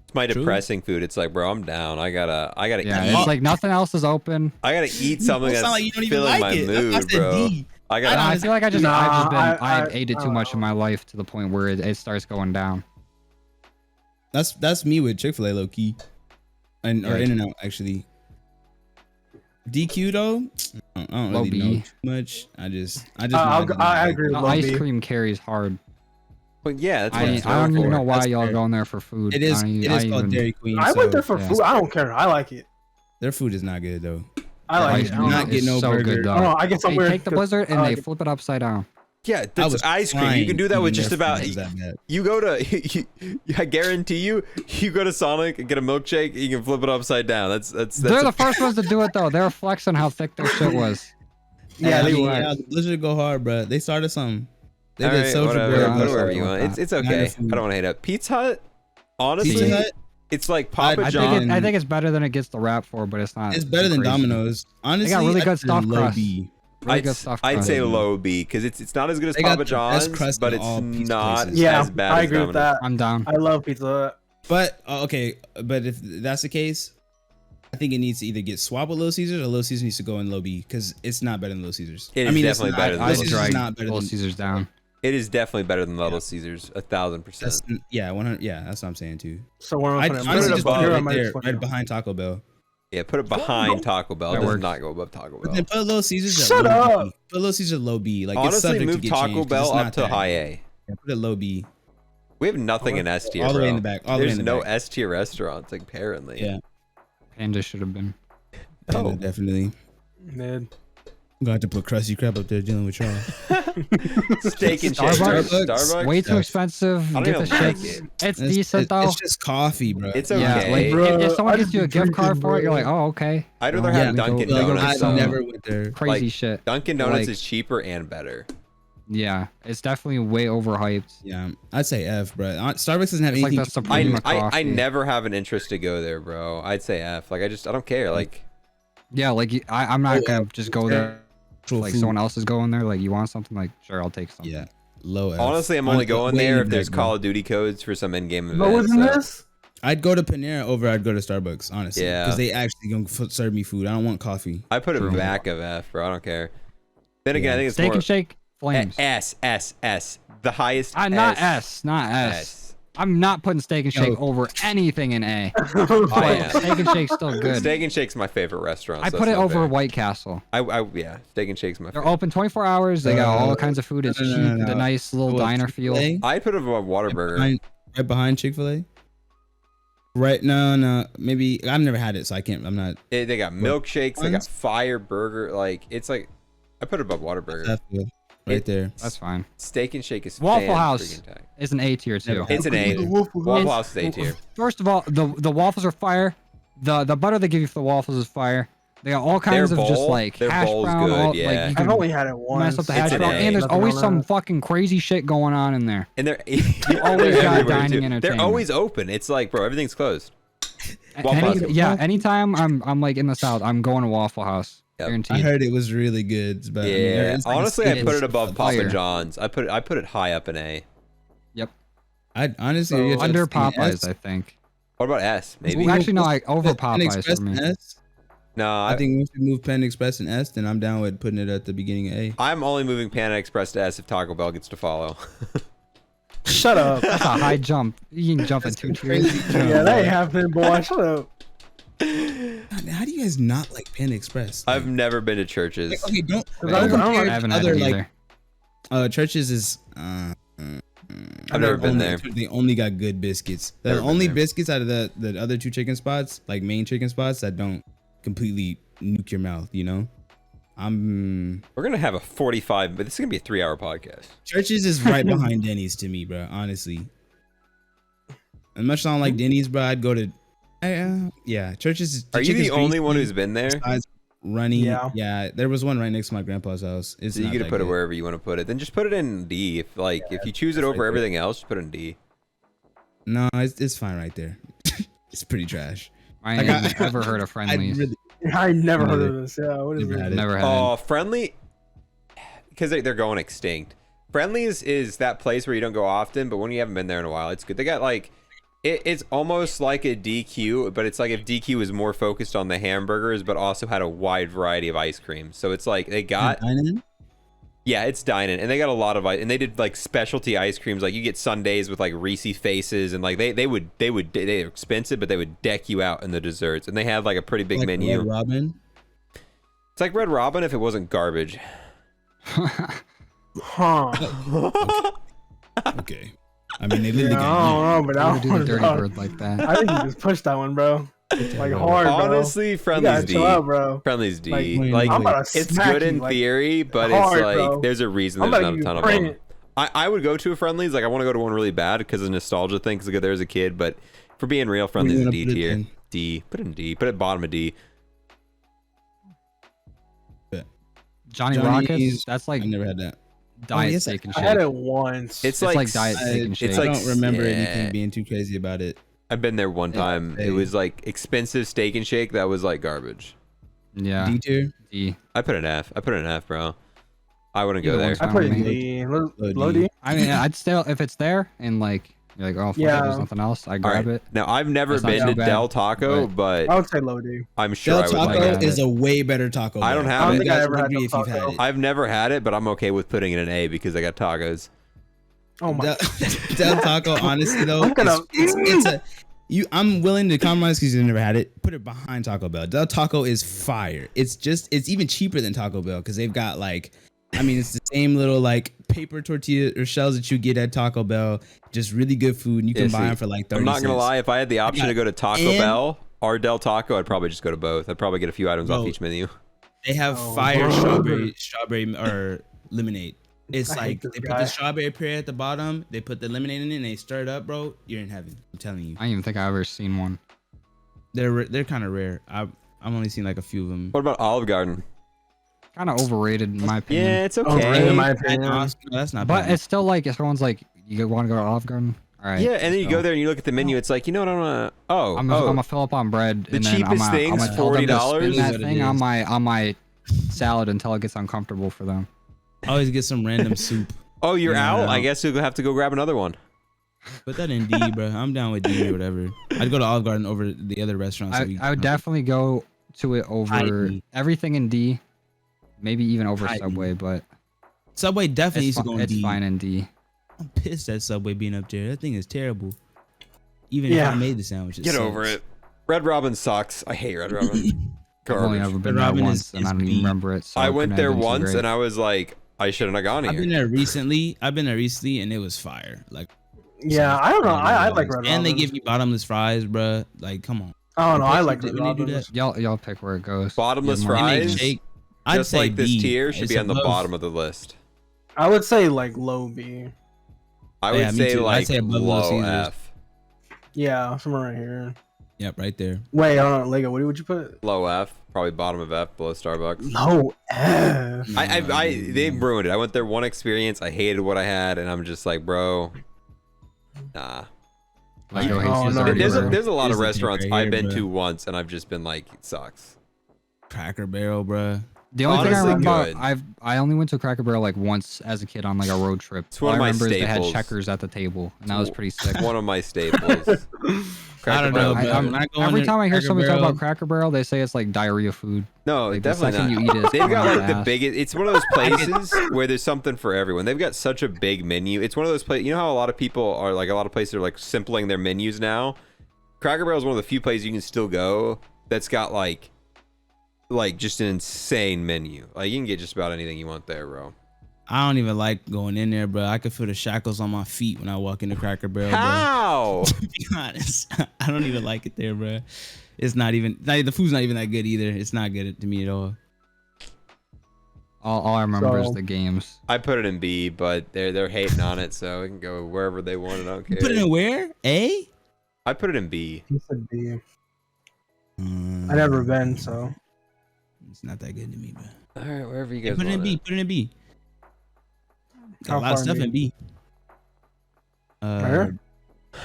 S3: It's my
S1: True.
S3: depressing food. It's like, bro, I'm down. I gotta
S2: Yeah,
S3: eat.
S2: it's like nothing else is open.
S3: I gotta eat something
S1: It sound
S3: that's
S1: like you don't even
S3: filling
S1: like
S3: my
S1: it. I
S3: mood,
S1: said
S3: bro.
S1: D.
S3: I
S2: I,
S3: gotta.
S2: I feel like I've just been
S5: I
S2: ate it too much in my life to the point where it starts going down.
S1: That's me with Chick-fil-A low key, and or
S2: Right.
S1: In-N-Out actually. DQ though, I don't
S2: Low
S1: really
S2: B.
S1: know too much. I just.
S5: I agree
S2: The
S5: with
S2: ice
S5: Low B.
S2: cream carries hard.
S3: But yeah, that's what
S2: I
S3: it's
S2: don't
S3: known
S2: even
S3: for.
S2: know why
S1: That's
S2: y'all
S1: fair.
S2: going there for food.
S1: It is.
S2: I-
S1: It
S2: I
S1: is called
S2: even-
S1: Dairy Queen.
S5: I
S1: so
S5: went there for
S2: yeah.
S5: food. I don't care. I like it.
S1: Their food is not good though.
S5: I like
S2: Ice
S5: it. I
S2: cream
S5: don't
S1: not
S5: know.
S1: get
S2: is
S1: no
S2: so
S1: burger.
S2: good though.
S5: I don't know. I get some
S2: They
S5: weird.
S2: take the blizzard and
S5: I
S2: they
S5: like it.
S2: flip it upside down.
S3: Yeah,
S1: I
S3: that's
S1: was
S3: ice cream. You
S1: crying
S3: can do that with
S1: eating
S3: just
S1: their
S3: about.
S1: food. It was that bad.
S3: You go to. I guarantee you go to Sonic and get a milkshake. You can flip it upside down. That's.
S2: They're the first ones to do it though. They were flexing how thick their shit was.
S5: Yeah, they were.
S1: Yeah, Blizzard go hard, bro. They started something. They did
S3: Alright,
S1: social
S3: whatever,
S1: board.
S3: whatever you want. It's okay. I don't want to hate it. Pizza Hut, honestly,
S1: Pizza Hut,
S3: it's like Papa
S2: I
S3: John.
S2: think it's better than it gets the rap for, but it's not.
S1: it's better than
S2: crazy.
S1: Domino's. Honestly,
S2: They got really
S1: I'd
S2: good
S1: put it
S2: stuffed
S1: in low
S2: crust.
S1: B.
S2: Really good stuff.
S3: I'd
S2: crust.
S3: say low B because it's not as good as
S1: They got
S3: Papa
S1: the best
S3: John's,
S1: crust
S3: but
S1: in
S3: it's
S1: all pizza
S3: not
S1: places.
S5: Yeah,
S3: as bad
S5: I
S3: as
S5: agree with
S3: Domino's.
S5: that.
S2: I'm down.
S5: I love Pizza Hut.
S1: But okay, but if that's the case, I think it needs to either get swapped with Little Caesars or Little Caesars needs to go in low B because it's not better than Little Caesars.
S3: It is definitely
S1: it's
S3: better than
S1: not,
S3: Little
S1: Little
S3: Caesars.
S1: Caesars.
S2: Drag
S1: Is not better
S2: Little
S1: than
S2: Caesars down.
S3: It is definitely better than Little Caesars, 1000%.
S1: That's, yeah, 100. Yeah, that's what I'm saying too.
S5: So we're
S1: I'd
S5: gonna put
S1: honestly
S5: it
S1: just put
S5: above.
S1: it
S5: I
S1: right
S5: might
S1: there,
S5: just put it
S1: right
S5: down.
S1: behind Taco Bell.
S3: Yeah, put it behind Taco Bell. It
S2: That
S3: does
S2: works.
S3: not go above Taco
S1: But then
S3: Bell.
S1: put Little Caesars at
S5: Shut
S1: low
S5: up.
S1: B. Put Little Caesars low B. Like it's
S3: Honestly,
S1: subject to
S3: move
S1: get
S3: Taco
S1: changed, 'cause
S3: Bell
S1: it's
S3: up
S1: not
S3: to
S1: that
S3: high
S1: good.
S3: A.
S1: Yeah, put it low B.
S3: We have nothing in S tier,
S1: All the way
S3: bro.
S1: in the back. All the way
S3: There's
S1: in the
S3: no
S1: back.
S3: S tier restaurants, apparently.
S1: Yeah,
S2: Panda should have been.
S3: Oh.
S1: yeah, definitely.
S5: Mid.
S1: I'm gonna have to put Krusty Krab up there dealing with y'all.
S3: Steak and shake.
S2: Starbucks?
S3: Starbucks.
S2: Way too
S1: Yeah.
S2: expensive.
S3: I don't
S2: Get the
S3: even like
S2: shit.
S3: it.
S2: It's decent though.
S1: It's just coffee, bro.
S3: It's
S2: Yeah,
S3: okay.
S2: like
S5: Bro,
S2: if someone
S5: I
S2: gives
S5: just
S2: you a
S5: be
S2: gift card
S5: drinking,
S2: for it, you're
S5: bro.
S2: like, oh okay.
S3: I'd rather
S2: Yeah,
S3: have Dunkin'
S2: go-
S3: Donuts.
S1: I
S2: some
S1: never went there.
S2: Crazy
S3: Like,
S2: shit.
S3: Dunkin' Donuts
S2: Like-
S3: is cheaper and better.
S2: Yeah, it's definitely way overhyped.
S1: Yeah, I'd say F, bro. Starbucks doesn't have
S2: It's like
S1: anything.
S2: the Supreme
S3: I
S2: coffee.
S3: never have an interest to go there, bro. I'd say F. Like I don't care. Like
S2: Yeah, like I'm not gonna just go there.
S1: actual
S2: Like
S1: food.
S2: someone else is going there. Like you want something? Like sure, I'll take something.
S1: Yeah, low F.
S3: honestly, I'm only
S1: Honestly,
S3: going
S1: way
S3: there
S1: in
S3: if
S1: the
S3: there's
S1: back, bro.
S3: Call of Duty codes for some in-game event.
S5: But wasn't
S3: so-
S5: this?
S1: I'd go to Panera over I'd go to Starbucks, honestly.
S3: Yeah.
S1: Because they actually gonna serve me food. I don't want coffee.
S3: I put
S2: True.
S3: it back of F, bro. I don't care. Then again,
S1: Yeah.
S3: I think it's
S2: Steak
S3: more
S2: and shake flames.
S3: S. The highest.
S2: Not S, not S.
S3: S.
S2: I'm not putting steak and shake
S1: Yo.
S2: over anything in A.
S3: I
S2: But
S3: am.
S2: steak and shake's still good.
S3: Steak and Shake's my favorite restaurant.
S2: I
S3: so
S2: put
S3: it's
S2: it
S3: not
S2: over
S3: fair.
S2: White Castle.
S3: Yeah, Steak and Shake's my
S2: They're
S3: favorite.
S2: open 24 hours. They got all kinds of food. It's
S1: No,
S2: cheap.
S1: no, no,
S2: The
S1: no.
S2: nice little
S1: What,
S2: diner feel.
S1: Chick-fil-A?
S3: I'd put it above Whataburger.
S1: Right behind Chick-fil-A. Right? No. Maybe I've never had it, so I can't. I'm not.
S3: They got milkshakes. They got
S1: Ones?
S3: fire burger. Like it's like I put it above Whataburger.
S1: That's good. Right there.
S2: That's fine.
S3: Steak and Shake is
S2: Waffle House
S3: fan-freaking-tastic.
S2: is an A tier too.
S1: Never had
S3: It's an A.
S5: The Waffle
S3: Waffle
S5: House.
S3: House is A tier.
S2: First of all, the waffles are fire. The butter they give you for the waffles is fire. They got all kinds of just
S3: bowl-
S2: like
S3: their
S2: hash
S3: bowl's
S2: brown.
S3: good,
S2: All,
S3: yeah.
S2: like, you
S5: I've
S2: can
S5: only had it once.
S2: mess up the
S3: It's
S2: hash
S3: an
S2: brown,
S3: A.
S2: and there's
S5: Nothing
S2: always
S5: on
S2: some
S5: that.
S2: fucking crazy shit going on in there.
S3: And they're
S2: always
S3: they're
S2: got
S3: everywhere,
S2: dining
S3: too. They're
S2: entertainment.
S3: always open. It's like, bro, everything's closed. Waffle House.
S2: Anytime I'm like in the South, I'm going to Waffle House.
S3: Yep.
S1: I
S2: Guaranteed.
S1: heard it was really good, but I mean,
S3: Yeah,
S1: it's like a
S3: honestly, I
S1: steak
S3: put
S1: and
S3: it above
S2: fire.
S3: Papa John's. I put it high up in A.
S1: I'd honestly
S5: So,
S1: you're
S2: Under
S1: just saying
S2: Popeyes,
S1: S.
S2: I think.
S3: What about S? Maybe.
S2: Well, actually, no, over
S1: Pan
S2: Popeyes
S1: Express
S2: for me.
S1: and S.
S3: No,
S1: I think once we move Pan Express and S, then I'm down with putting it at the beginning of A.
S3: I'm only moving Panda Express to S if Taco Bell gets to follow.
S5: Shut up.
S2: That's a high jump. You can jump in 2 tiers.
S5: Yeah, that ain't happening, boy. Shut up.
S1: God, how do you guys not like Pan Express?
S3: I've never been to churches.
S1: Like, okay, don't
S5: I don't
S1: compare
S5: like-
S2: I haven't
S1: to
S2: had
S1: other
S2: it
S1: like
S2: either.
S1: churches is
S3: I've never been there.
S1: They only got good biscuits. The
S3: Never been
S1: only
S3: there.
S1: biscuits out of the other two chicken spots, like main chicken spots, that don't completely nuke your mouth. You know,
S3: We're gonna have a 45, but this is gonna be a 3-hour podcast.
S1: Churches is right behind Denny's to me, bro. Honestly, as much as I don't like Denny's, bro, I'd go to. Yeah, Churches.
S3: Are you the only one who's been there?
S1: Besides running?
S5: Yeah.
S1: Yeah, there was one right next to my grandpa's house. It's
S3: So you
S1: not
S3: get to
S1: that
S3: put it
S1: good.
S3: wherever you want to put it. Then just put it in D. If you choose it over
S1: right
S3: everything else, just put it in D.
S1: No, it's fine right there. It's pretty trash.
S2: I
S1: Like,
S2: ain't ever heard of Friendlies.
S5: I never heard
S1: Never.
S5: of this. Yeah, what is
S1: Never
S5: it?
S1: had it.
S2: Never had.
S3: Oh, Friendly, because they're going extinct. Friendly's is that place where you don't go often, but when you haven't been there in a while, it's good. They got like, it's almost like a DQ, but it's like if DQ was more focused on the hamburgers, but also had a wide variety of ice cream. So it's like they got,
S1: Dine-in?
S3: yeah, it's dining, and they got a lot of ice, and they did like specialty ice creams. Like you get sundaes with like Reese faces, and like they're expensive, but they would deck you out in the desserts, and they had like a pretty big
S1: Like
S3: menu.
S1: Red Robin.
S3: It's like Red Robin if it wasn't garbage.
S5: Huh.
S1: Okay. I mean, they
S5: Yeah,
S1: literally
S5: I
S1: got
S5: don't know, but
S2: Never
S5: I
S2: do
S5: don't
S2: the dirty
S5: know.
S2: bird like that.
S5: I think you just pushed that one, bro. Like hard, bro.
S3: Honestly,
S5: You
S3: Friendly's
S5: gotta
S3: D.
S5: chill out, bro.
S3: Friendly's D.
S5: Like,
S3: Like,
S5: I'm about to
S3: it's
S5: smack
S3: good in
S5: you, like,
S3: theory, but
S5: hard,
S3: it's like
S5: bro.
S3: there's a reason
S5: I'm
S3: there's
S5: about
S3: not
S5: to
S3: a
S5: give
S3: ton
S5: you
S3: of them.
S5: print.
S3: I would go to a Friendly's. Like I want to go to one really bad because of nostalgia thing. Because I go there as a kid, but for being real, Friendly's is
S1: gonna
S3: D
S1: put it
S3: tier.
S1: in?
S3: D. Put it in D. Put it bottom of D.
S2: Johnny
S1: Johnny's-
S2: Rockets. That's like
S1: I never had that.
S2: diet
S1: yes,
S2: steak and
S5: I
S2: shake.
S5: had it once.
S3: It's
S2: like diet steak and shake.
S3: It's
S1: I
S3: like
S1: don't remember
S3: yeah.
S1: anything being too crazy about it.
S3: I've been there one time. It was like expensive steak and shake that was like garbage.
S2: Yeah.
S1: D tier.
S2: D.
S3: I put an F. I put an F, bro. I wouldn't go
S2: Either
S3: there.
S2: one's
S5: I put it
S2: fine
S5: in
S2: with
S5: D.
S1: Low
S5: Low D.
S2: I mean, I'd still if it's there and like you're like, oh, fuck it,
S5: Yeah.
S2: there's nothing else. I
S3: All
S2: grab
S3: right.
S2: it.
S3: Now I've never
S2: That's not
S3: been
S2: too
S3: to
S2: bad,
S3: Del Taco, but
S5: I would say low D.
S3: I'm sure
S1: Del
S3: I would like
S1: Taco
S3: it.
S1: is a way better taco.
S3: I don't
S1: Bell.
S3: have
S5: I don't
S3: it.
S5: think
S1: You
S5: I
S1: guys
S5: ever
S1: would
S5: had
S1: agree
S5: Del
S1: if you've had
S5: Taco.
S1: it.
S3: I've never had it, but I'm okay with putting in an A because I got tacos.
S5: Oh my.
S1: Del Taco, honestly though,
S5: I'm gonna-
S1: it's a I'm willing to compromise because you never had it. Put it behind Taco Bell. Del Taco is fire. It's even cheaper than Taco Bell because they've got like, I mean, it's the same little like paper tortilla or shells that you get at Taco Bell. Just really good food, and you can
S3: Yeah,
S1: buy
S3: see,
S1: them for like 30
S3: I'm not gonna
S1: cents.
S3: lie. If I had the option to go to Taco
S1: and-
S3: Bell or Del Taco, I'd probably just go to both. I'd probably get a few items off
S1: Bro.
S3: each menu.
S1: They have
S5: Oh.
S1: fire strawberry or lemonade. It's
S5: I hate
S1: like
S5: this
S1: they put
S5: guy.
S1: the strawberry puree at the bottom. They put the lemonade in it, and they stir it up, bro. You're in heaven. I'm telling you.
S2: I don't even think I've ever seen one.
S1: They're kind of rare. I've only seen like a few of them.
S3: What about Olive Garden?
S2: Kind of overrated in my opinion.
S3: Yeah, it's
S5: Oh,
S3: okay.
S5: really, in my
S1: And
S5: opinion.
S1: honestly, no, that's not
S2: But
S1: bad.
S2: it's still like if someone's like, you want to go to Olive Garden? All right.
S3: Yeah, and then you
S2: let's
S3: go there and you look at the menu. It's like, you know what? I'm gonna
S2: fill up on bread.
S3: The
S2: and then
S3: cheapest
S2: I'm
S3: thing's
S2: gonna tell them to
S3: $40?
S2: spin
S1: Is
S2: that
S1: what it
S2: thing on
S1: is.
S2: my salad until it gets uncomfortable for them.
S1: I always get some random soup.
S3: oh, you're
S1: Yeah.
S3: out. I guess you'll have to go grab another one.
S1: Put that in D, bro. I'm down with D or whatever. I'd go to Olive Garden over the other restaurants.
S2: I would definitely go to it over
S1: D.
S2: everything in D, maybe even over
S1: High D.
S2: Subway, but
S1: Subway definitely needs to go in
S2: it's
S1: D.
S2: fine in D.
S1: I'm pissed at Subway being up there. That thing is terrible. Even if
S5: Yeah.
S1: I made the sandwich,
S3: Get over it. Red Robin sucks. I hate Red Robin.
S2: I've only
S3: Garbage.
S2: ever been
S1: Red
S2: there
S1: Robin
S2: once,
S1: is
S2: and I don't
S1: B.
S2: even remember it. So
S3: I
S2: it
S3: went
S2: couldn't
S3: there
S2: have been too
S3: once
S2: great.
S3: and I was like, I shouldn't have gone
S1: I've
S3: here.
S1: been there recently. And it was fire. Like,
S5: Yeah, I don't know. I like Red
S1: and they
S5: Robin.
S1: give you bottomless fries, bro. Like, come on.
S5: I don't know. I like
S1: When
S5: Red
S1: they do
S5: Robin.
S1: that,
S2: Y'all pick where it goes.
S3: Bottomless
S2: Give 'em
S1: They make
S3: fries?
S1: shake. I'd
S3: Just
S1: say
S3: like this
S1: B.
S3: tier should
S1: It's
S3: be on the
S1: above-
S3: bottom of the list.
S5: I would say like low B.
S3: I would
S1: Yeah, me
S3: say
S1: too. I'd
S3: like
S1: say above Little
S3: low
S1: Caesars.
S3: F.
S5: Yeah, somewhere right here.
S1: Yep, right there.
S5: Wait, hold on, Lego. What would you put?
S3: Low F. Probably bottom of F, below Starbucks.
S5: Low F.
S3: They ruined it. I went there one experience. I hated what I had, and I'm just like, bro, nah.
S2: Like,
S5: Oh,
S2: Oasis
S5: no,
S2: already
S3: There's a,
S2: were.
S3: there's a lot of
S1: Here's the thing
S3: restaurants
S1: right
S3: I've
S1: here,
S3: been
S1: bro.
S3: to once, and I've just been like, it sucks.
S1: Cracker Barrel, bro.
S2: The only thing I
S3: honestly
S2: remember,
S3: good.
S2: I only went to Cracker Barrel like once as a kid on like a road trip.
S3: It's one
S2: All
S3: of
S2: I
S3: my
S2: remember is they had
S3: staples.
S2: checkers at the table, and that was pretty sick.
S3: One of my staples.
S1: I don't know,
S3: Barrel.
S1: bro.
S2: I'm-
S1: When I go
S2: Every
S1: into
S2: time I hear
S1: Cracker
S2: somebody talk
S1: Barrel-
S2: about Cracker Barrel, they say it's like diarrhea food.
S3: No,
S2: Like, the
S3: definitely
S2: second
S3: not.
S2: you eat it, it's
S3: They've
S2: coming
S3: got
S2: out
S3: like
S2: the
S3: the
S2: ass.
S3: biggest. It's one of those places where there's something for everyone. They've got such a big menu. It's one of those places. You know how a lot of people are like, a lot of places are like simpling their menus now. Cracker Barrel is one of the few places you can still go that's got like just an insane menu. Like you can get just about anything you want there, bro.
S1: I don't even like going in there, bro. I can feel the shackles on my feet when I walk into Cracker Barrel, bro.
S3: How?
S1: To be honest, I don't even like it there, bro. It's not even the food's not even that good either. It's not good to me at all.
S2: All I remember is
S5: So-
S2: the games.
S3: I put it in B, but they're hating on it, so it can go wherever they want. I don't care.
S1: You put it in where? A?
S3: I put it in B.
S5: He said B. I never been, so.
S1: It's not that good to me, bro.
S3: All right, wherever you
S1: Yeah,
S3: guys
S1: put it in
S3: want
S1: B.
S3: it.
S1: Put it in B. Got
S5: How
S1: a lot of
S5: far
S1: stuff
S5: in
S1: in B.
S5: Where?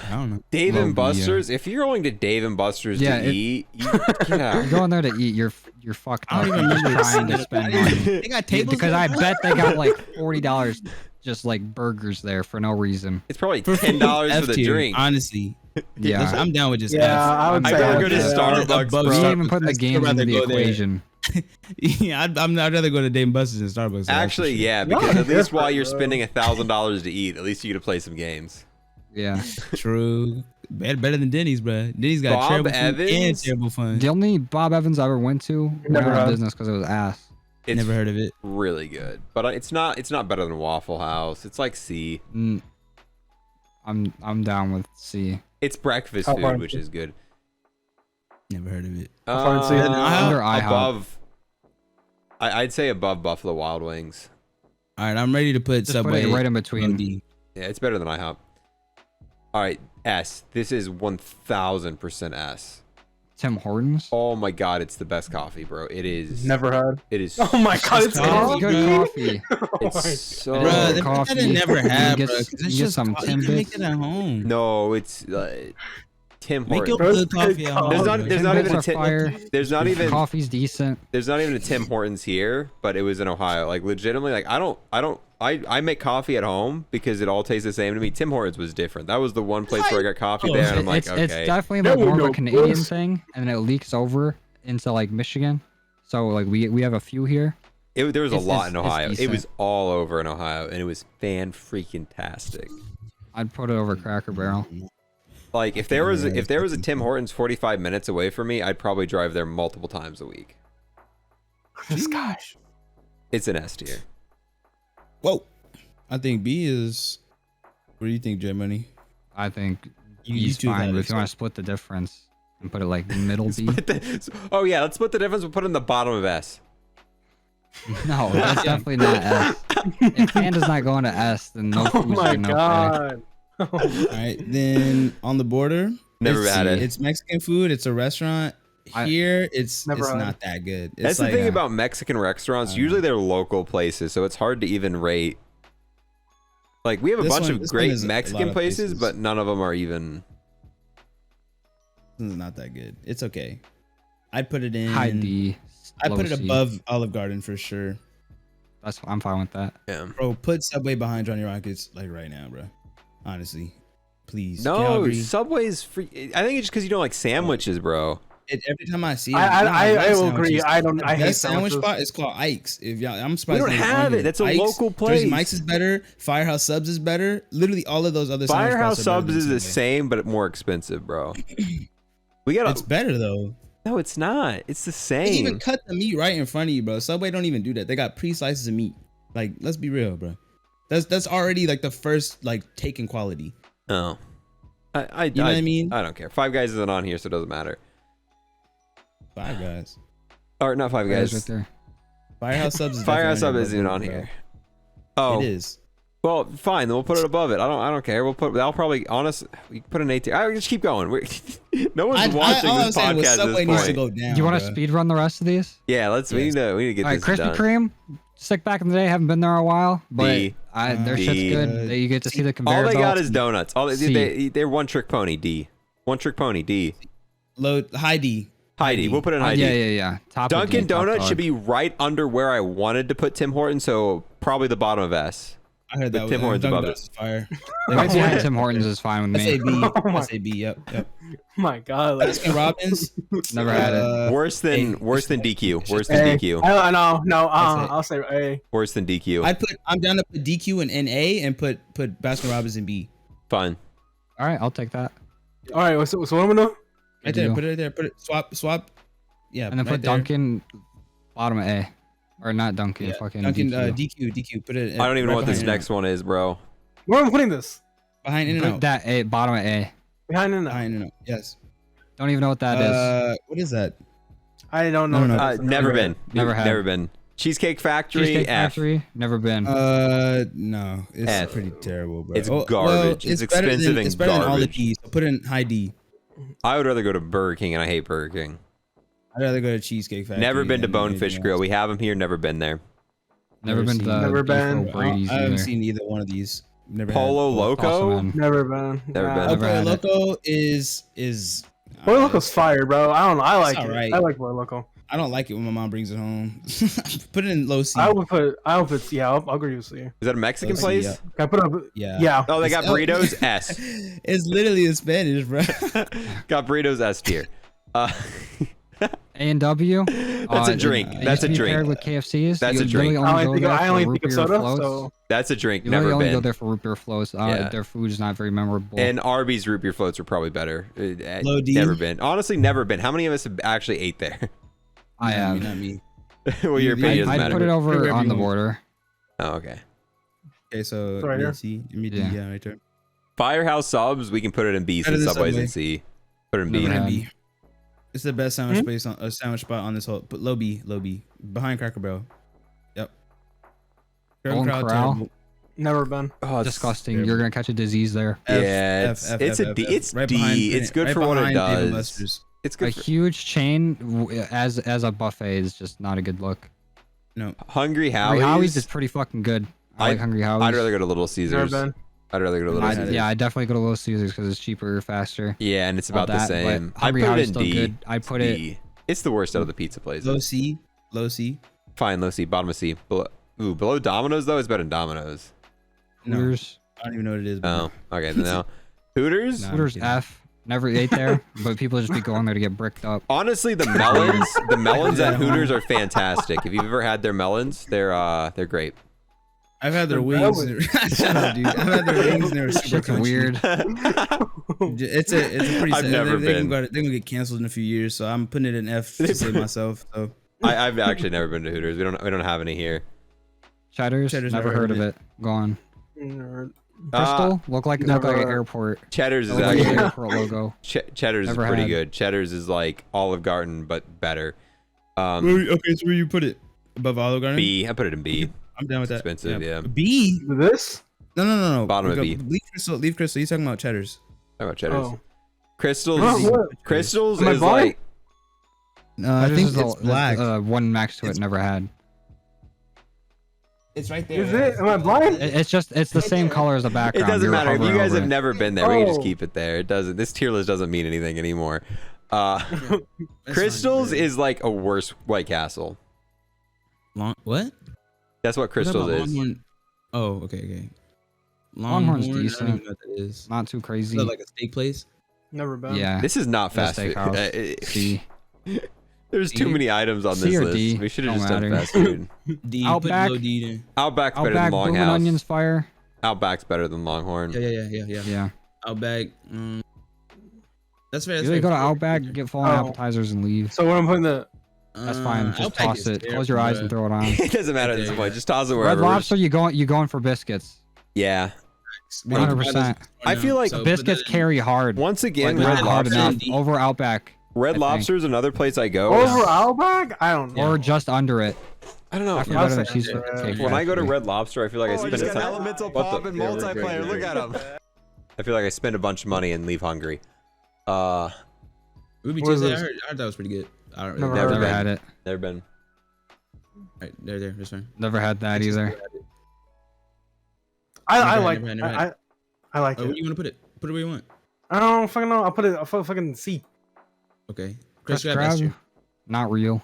S1: I don't know.
S3: Dave
S2: Low
S3: and
S2: B, yeah.
S3: Buster's. If you're going to Dave and Buster's
S2: Yeah,
S3: to
S2: it-
S3: eat, get out.
S2: You're going there to eat. You're fucked
S1: I
S2: up.
S1: don't even
S2: You're
S1: remember
S2: trying to
S1: seeing
S2: spend
S1: it.
S2: money.
S1: They got tables
S2: Because
S1: there,
S2: I
S1: bro?
S2: bet they got like $40 just like burgers there for no reason.
S3: It's probably
S1: For
S3: $10
S1: F
S3: for the
S1: tier,
S3: drink.
S1: Honestly,
S2: Yeah.
S1: Listen, I'm down with just
S5: Yeah,
S1: F.
S5: I would
S3: I'd
S5: say
S3: rather go to
S5: F, yeah.
S3: Starbucks,
S1: Above
S2: We
S3: bro.
S2: didn't even put the
S1: I'd still
S2: games into
S1: rather
S2: the
S1: go there.
S2: equation.
S1: Yeah, I'd rather go to Dave and Buster's than Starbucks. so that's for
S3: Actually,
S1: sure.
S3: yeah,
S5: No,
S3: because at least while
S5: different,
S3: you're
S5: bro.
S3: spending $1,000 to eat, at least you get to play some games.
S2: Yeah.
S1: True. Better than Denny's, bro. Denny's got
S3: Bob
S1: terrible food and
S3: Evans?
S1: terrible fun.
S2: The only Bob Evans I ever went to went
S5: Never
S2: out of
S5: had.
S2: business because it was ass.
S3: It's
S1: Never heard of it.
S3: really good, but it's not better than Waffle House. It's like C.
S2: I'm down with C.
S3: It's breakfast
S5: How
S3: food,
S5: far-
S3: which is good.
S1: Never heard of it.
S5: far is it?
S2: Under IHOP.
S3: Above. I'd say above Buffalo Wild Wings.
S1: All right, I'm ready to put
S2: Just put
S1: Subway
S2: it right in
S1: on
S2: between.
S1: D.
S3: Yeah, it's better than IHOP. All right, S. This is 1000% S.
S2: Tim Hortons.
S3: Oh my god, it's the best coffee, bro. It is.
S5: Never had.
S3: It is.
S5: Oh my god, it's
S1: coffee,
S2: Good
S1: bro.
S2: coffee.
S3: It's so.
S2: Bro,
S1: Bro, they
S2: coffee.
S1: coffee. Never
S2: You
S1: had,
S2: get-
S1: bro.
S2: you
S1: 'cause it's
S2: get
S1: just
S2: some
S1: you can make
S2: Timbits.
S1: it at home.
S3: No, it's Tim
S1: Make your
S3: Hortons.
S1: good coffee at home.
S3: There's not.
S1: bro.
S3: There's not
S2: Timbits
S3: even a
S2: are
S3: Tim.
S2: fire.
S3: There's not even.
S2: Coffee's decent.
S3: There's not even a Tim Hortons here, but it was in Ohio. Like legitimately, like I make coffee at home because it all tastes the same to me. Tim Hortons was different. That was the one place where I got coffee there, and I'm like,
S2: It's
S3: okay.
S2: definitely
S5: There
S2: like more
S5: we
S2: of a
S5: go,
S2: Canadian
S5: boys.
S2: thing, and then it leaks over into like Michigan. So like we have a few here.
S3: There was a lot in
S2: it's
S3: Ohio. It
S2: decent.
S3: was all over in Ohio, and it was fan-freaking-tastic.
S2: I'd put it over Cracker Barrel.
S3: Like if there was a Tim Hortons 45 minutes away from me, I'd probably drive there multiple times a week.
S5: This guy.
S3: It's an S tier.
S1: Whoa. I think B is. What do you think, Jmoney?
S2: I think
S1: You
S2: he's
S1: two
S2: fine,
S1: had
S2: but
S1: it,
S2: if you want to split the difference and put it like middle B.
S3: Oh yeah, let's split the difference. We'll put it in the bottom of S.
S2: No, that's definitely not S. If Panda's not going to S, then no
S5: Oh
S2: food's
S5: my
S2: getting up
S5: god.
S1: All right, then on the border.
S3: Never
S1: it's-
S3: had it.
S1: It's Mexican food. It's a restaurant. Here, it's
S5: Never had
S1: not that good. It's
S3: That's the
S1: like,
S3: thing about Mexican restaurants. Usually they're local places, so it's hard to even rate. Like we have a
S1: This
S3: bunch
S1: one-
S3: of
S1: this one
S3: great
S1: is a
S3: Mexican
S1: lot of
S3: places,
S1: places.
S3: but none of them are even.
S1: This is not that good. It's okay. I'd put it in.
S2: High D.
S1: I'd put
S2: low
S1: it
S2: C.
S1: above Olive Garden for sure.
S2: I'm fine with that.
S3: Yeah.
S1: Bro, put Subway behind Johnny Rockets like right now, bro. Honestly, please.
S3: No,
S1: Calgary.
S3: Subway's free. I think it's just because you don't like sandwiches, bro.
S1: Every time I see it,
S5: I
S1: love
S5: will agree.
S1: sandwiches.
S5: I don't.
S1: The
S5: I hate
S1: best sandwich
S5: sandwiches.
S1: spot is called Ike's. If y'all, I'm
S3: We
S1: surprised
S3: don't
S1: they
S3: have
S1: own
S3: it. That's a
S1: Ike's,
S3: local place.
S1: Jersey Mike's is better. Firehouse Subs is better. Literally all of those other sandwich
S3: Firehouse
S1: spots are better
S3: Subs is
S1: than
S3: the
S1: Subway.
S3: same, but more expensive, bro. We gotta.
S1: It's better though.
S3: No, it's not. It's the
S1: They even
S3: same.
S1: cut the meat right in front of you, bro. Subway don't even do that. They got pre-slices of meat. Like, let's be real, bro. That's already like the first like taken quality.
S3: Oh.
S1: You know what I mean?
S3: I don't care. Five Guys isn't on here, so it doesn't matter.
S1: Five Guys.
S3: Or not Five
S2: Guys
S3: Guys.
S2: right there.
S1: Firehouse Subs is
S3: Firehouse Sub
S1: definitely
S3: isn't even on
S1: bro.
S3: here. Oh,
S1: It is.
S3: well, fine. Then we'll put it above it. I don't care. I'll probably honest. We put an A tier. I just keep going. No one's watching
S1: all I'm
S3: this
S1: saying was
S3: podcast
S1: Subway
S3: at
S1: needs
S3: this
S1: to
S3: point.
S1: go down.
S2: Do you want to
S1: bro.
S2: speed run the rest of these?
S3: Yeah, let's. We
S1: Yes.
S3: need to get
S2: All right,
S3: this
S2: Krispy
S3: done.
S2: Kreme. Sick back in the day. Haven't been there in a while, but
S3: D.
S2: their
S3: D.
S2: shit's good. You get to see the conveyor
S3: All they got
S2: belts.
S3: is donuts. They're one trick pony. D. One trick pony. D.
S1: High D.
S3: Heidi. We'll put it in Heidi.
S2: Yeah. Top of
S3: Dunkin'
S2: D, top
S3: Donuts
S2: dog.
S3: should be right under where I wanted to put Tim Hortons, so probably the bottom of S.
S1: I heard that.
S3: With Tim Hortons
S1: Dunkin'
S3: above
S1: Donuts is fire.
S2: Right behind Tim Hortons is fine with
S1: I say
S2: me.
S1: B.
S5: Oh my-
S1: I say B. Yep.
S5: My god. Like,
S1: Baskin Robbins.
S2: Never had it.
S3: Worse than DQ. Worse than
S5: A.
S3: DQ.
S5: I know. No.
S1: That's it.
S5: I'll say A.
S3: Worse than DQ.
S1: I'm down to put DQ and NA and put Baskin Robbins in B.
S3: Fine.
S2: All right, I'll take that.
S5: All right. So what I'm gonna do?
S1: Right there.
S2: deal.
S1: Put it right there. Put it. Swap. Yeah.
S2: And then
S1: right
S2: put
S1: there.
S2: Dunkin' bottom of A, or not Dunkin'.
S1: Yeah,
S2: Fucking
S1: Dunkin'
S2: DQ.
S1: DQ. Put it.
S3: I don't even know
S1: right
S3: what this
S1: behind
S3: next one is, bro.
S5: Where am I putting this?
S1: Behind In and
S2: Put
S1: Out.
S2: that A, bottom of A.
S5: Behind it.
S1: Behind In and Out. Yes.
S2: Don't even know what that is.
S1: What is that?
S5: I don't know.
S1: No, no,
S5: what that is.
S3: Never been.
S2: Never had.
S3: Never been. Cheesecake Factory.
S2: Cheesecake
S3: F.
S2: Factory. Never been.
S1: No. It's
S3: F.
S1: pretty terrible, bro.
S3: It's
S1: well,
S3: garbage. It's
S1: better
S3: expensive
S1: than,
S3: and
S1: it's better than all the
S3: garbage.
S1: D's. So put it in high D.
S3: I would rather go to Burger King, and I hate Burger King.
S1: I'd rather go to Cheesecake Factory.
S3: Never been to
S1: than
S3: Bonefish
S1: anything
S3: Grill.
S1: else.
S3: We have them here. Never been there.
S2: Never been to
S1: seen-
S5: Never been.
S2: Beef O'Brady's
S1: I haven't
S2: either.
S1: seen either one of these. Never
S3: Polo
S1: had.
S3: Loco.
S2: Awesome, man.
S5: Never been.
S3: Never
S5: Nah.
S3: been.
S2: Never
S1: Pollo
S2: had it.
S1: Loco is.
S5: Pollo Loco's fire, bro. I don't know. I like
S1: It's
S5: it.
S1: alright.
S5: I like Pollo Loco.
S1: I don't like it when my mom brings it home. Put it in low C.
S5: I would put. Yeah. I'll agree with you.
S3: Is that a Mexican
S1: Let's see,
S3: place?
S1: yeah.
S5: Can I put up?
S1: Yeah.
S5: Yeah.
S3: Oh, they got
S1: It's-
S3: burritos. S.
S1: It's literally in Spanish, bro.
S3: Got burritos. S tier.
S2: A&W.
S3: That's a drink.
S2: it
S3: That's
S2: used
S3: a
S2: to be
S3: drink.
S2: paired with KFC's.
S3: That's
S2: You
S3: a drink.
S2: literally
S5: I
S2: only go there
S5: only
S2: for
S5: think of
S2: root beer
S5: soda.
S2: floats.
S5: So
S3: That's a drink.
S2: You
S3: Never
S2: really only go
S3: been.
S2: there for root beer floats.
S3: Yeah.
S2: Their food is not very memorable.
S3: And Arby's root beer floats are probably better.
S1: Low D.
S3: Never been. Honestly, never been. How many of us have actually ate there?
S2: I have.
S1: Not me.
S3: Well, your opinion doesn't
S2: I'd
S3: matter.
S2: put it over
S1: Whatever
S2: on
S1: you
S2: the
S1: want.
S2: border.
S3: Oh, okay.
S1: Okay, so
S5: Right here?
S1: mid C, mid D,
S2: Yeah.
S1: yeah, right there.
S3: Firehouse Subs, we can put it in B
S1: Better
S3: since
S1: than
S3: Subway's in
S1: Subway.
S3: C. Put it in B.
S2: Never
S1: Put it in
S2: had.
S1: B. It's the best sandwich place on a sandwich spot on this whole. Put low B, behind Cracker Barrel. Yep.
S2: Golden
S1: Crowd,
S2: Corral?
S1: terrible.
S5: never been.
S3: Oh, it's
S2: Disgusting.
S1: terrible.
S2: You're gonna catch a disease there.
S1: F,
S3: Yeah,
S1: F,
S3: it's
S1: F,
S3: it's
S1: F,
S3: a
S1: F,
S3: D.
S1: F.
S3: It's
S1: Right
S3: D.
S1: behind-
S3: It's good
S1: right
S3: for what it
S1: behind Dave &
S3: does.
S1: Buster's.
S3: It's
S2: A
S3: good. For
S2: huge chain as a buffet is just not a good look.
S1: No.
S3: Hungry
S2: Hungry Howie's is
S3: Howie's.
S2: pretty fucking good. I like Hungry Howie's.
S3: I'd rather go to Little
S5: Never
S3: Caesars.
S5: been.
S3: I'd rather go to Little Caesars.
S2: Yeah, I definitely go to Little Caesars because it's cheaper, faster.
S3: Yeah, and it's
S2: all
S3: about the
S2: that,
S3: same.
S2: but
S3: I
S2: Hungry
S3: put it
S2: Howie's
S3: in
S2: still
S3: D.
S2: good. I put it.
S3: D. It's the worst out of the pizza places.
S1: Low C. Low C.
S3: Fine, low C, bottom of C. Below Domino's though, it's better than Domino's.
S1: No.
S2: Hooters.
S1: I don't even know what it is. But
S3: Oh, okay. Then now, Hooters.
S1: No. I'm
S2: Hooters
S1: kidding.
S2: F. Never ate there, but people just be going there to get bricked up.
S3: Honestly, the melons at Hooters are fantastic. If you've ever had their melons, they're great.
S1: I've had their wings. Shut up, dude. I've had their wings and they were super
S2: Shit's
S1: crunchy.
S2: weird.
S1: It's a pretty.
S3: I've never been.
S1: They're gonna get canceled in a few years, so I'm putting it in F to save myself. So
S3: I've actually never been to Hooters. We don't have any here.
S2: Cheddar's.
S1: Cheddar's,
S2: Never heard of it. Go on.
S5: Nerd.
S2: Crystal. Look like an
S5: never-
S2: airport.
S3: Cheddar's is
S2: Look like an
S3: actually
S2: airport logo.
S3: Cheddar's
S2: Never
S3: is pretty
S2: had.
S3: good. Cheddar's is like Olive Garden but better.
S1: okay, so where you put it? Above Olive Garden?
S3: B. I put it in B.
S1: I'm down with that.
S3: Expensive, yeah.
S1: B.
S5: This?
S1: No.
S3: Bottom of
S1: Go-
S3: B.
S1: Leave Crystal. Leave Crystal. You talking about Cheddar's?
S3: How about Cheddar's?
S5: Oh.
S3: Crystals.
S5: Oh, what?
S3: Crystals
S5: Am I
S3: is
S5: blind?
S3: like
S1: No, I
S2: Cheddar's
S1: think
S2: is
S1: it's black.
S2: one next to it. Never had.
S1: It's right there.
S5: Is it? Am I blind?
S2: It's the same color as the
S3: it
S2: background.
S3: doesn't
S2: You're
S3: matter if you
S2: hovering
S3: guys
S2: over
S3: have
S2: it.
S3: never been there. We can just
S5: Oh.
S3: keep it there. It doesn't. This tier list doesn't mean anything anymore.
S1: That's
S3: Crystals
S1: fine.
S3: is like a worse White Castle.
S1: What?
S3: That's what Crystals is.
S1: Longhorn. Oh, okay.
S2: Longhorn's
S1: Longhorn, I
S2: decent.
S1: don't even know what that is.
S2: Not too crazy.
S1: Is that like a steak place?
S5: Never been.
S2: Yeah.
S3: This is not
S2: The
S3: fast food.
S2: steakhouse. C.
S3: There's too
S1: D?
S3: many items on
S2: C
S3: this
S2: or
S3: list.
S2: D,
S3: We should have
S2: don't
S3: just done
S2: matter.
S3: fast food.
S1: D.
S2: Outback?
S1: Put low D then.
S3: Outback's better
S2: Outback,
S3: than
S2: Bloomin'
S3: Longhouse.
S2: Onions Fire.
S3: Outback's better than Longhorn.
S1: Yeah.
S2: Yeah.
S1: Outback. That's fair. That's
S2: You
S1: fair.
S2: go to Outback, get full on
S5: Oh.
S2: appetizers, and leave.
S5: So what I'm putting the
S2: That's fine. Just
S1: Outback
S2: toss
S1: is
S2: it.
S1: terrible,
S2: Close your eyes
S1: bruh.
S2: and throw it on.
S3: It doesn't matter at this
S1: Yeah.
S3: point. Just toss it
S2: Red
S3: wherever.
S2: Lobster, you going for biscuits.
S3: Yeah.
S2: 100%.
S3: I feel like
S2: Biscuits carry hard.
S3: Once again,
S2: Like,
S3: Red
S2: not hard
S3: Lobster.
S2: enough.
S1: D.
S2: Over Outback.
S3: Red
S2: I think.
S3: Lobster is another place I go.
S5: over Outback? I don't know.
S2: Or just under it.
S3: I don't know.
S2: After
S5: I'll
S2: better than
S5: say
S2: Cheesecake
S5: under it.
S3: When I go to
S2: Factory.
S3: Red Lobster, I feel like I spend a ton.
S4: elemental
S3: What
S4: pop
S3: the-
S4: and
S3: Yeah, we're good,
S4: multiplayer.
S3: we're
S4: Look at him.
S3: I feel like I spend a bunch of money and leave hungry.
S1: Ruby
S5: What is
S1: Tuesday. I
S5: this?
S1: heard that was pretty good. I don't
S5: Never
S1: really.
S5: heard
S2: Never
S3: been.
S2: had it.
S3: Never been.
S1: Right, there. That's fine.
S2: Never had that either.
S5: I
S1: Never
S5: like
S1: had, never had.
S5: I like
S1: Oh, where
S5: it.
S1: do you want to put it? Put it where you want.
S5: I don't fucking know. I'll put it. I'll fucking C.
S1: Okay.
S2: Crust
S1: Krusty Krab S
S2: crab.
S1: tier.
S2: Not real.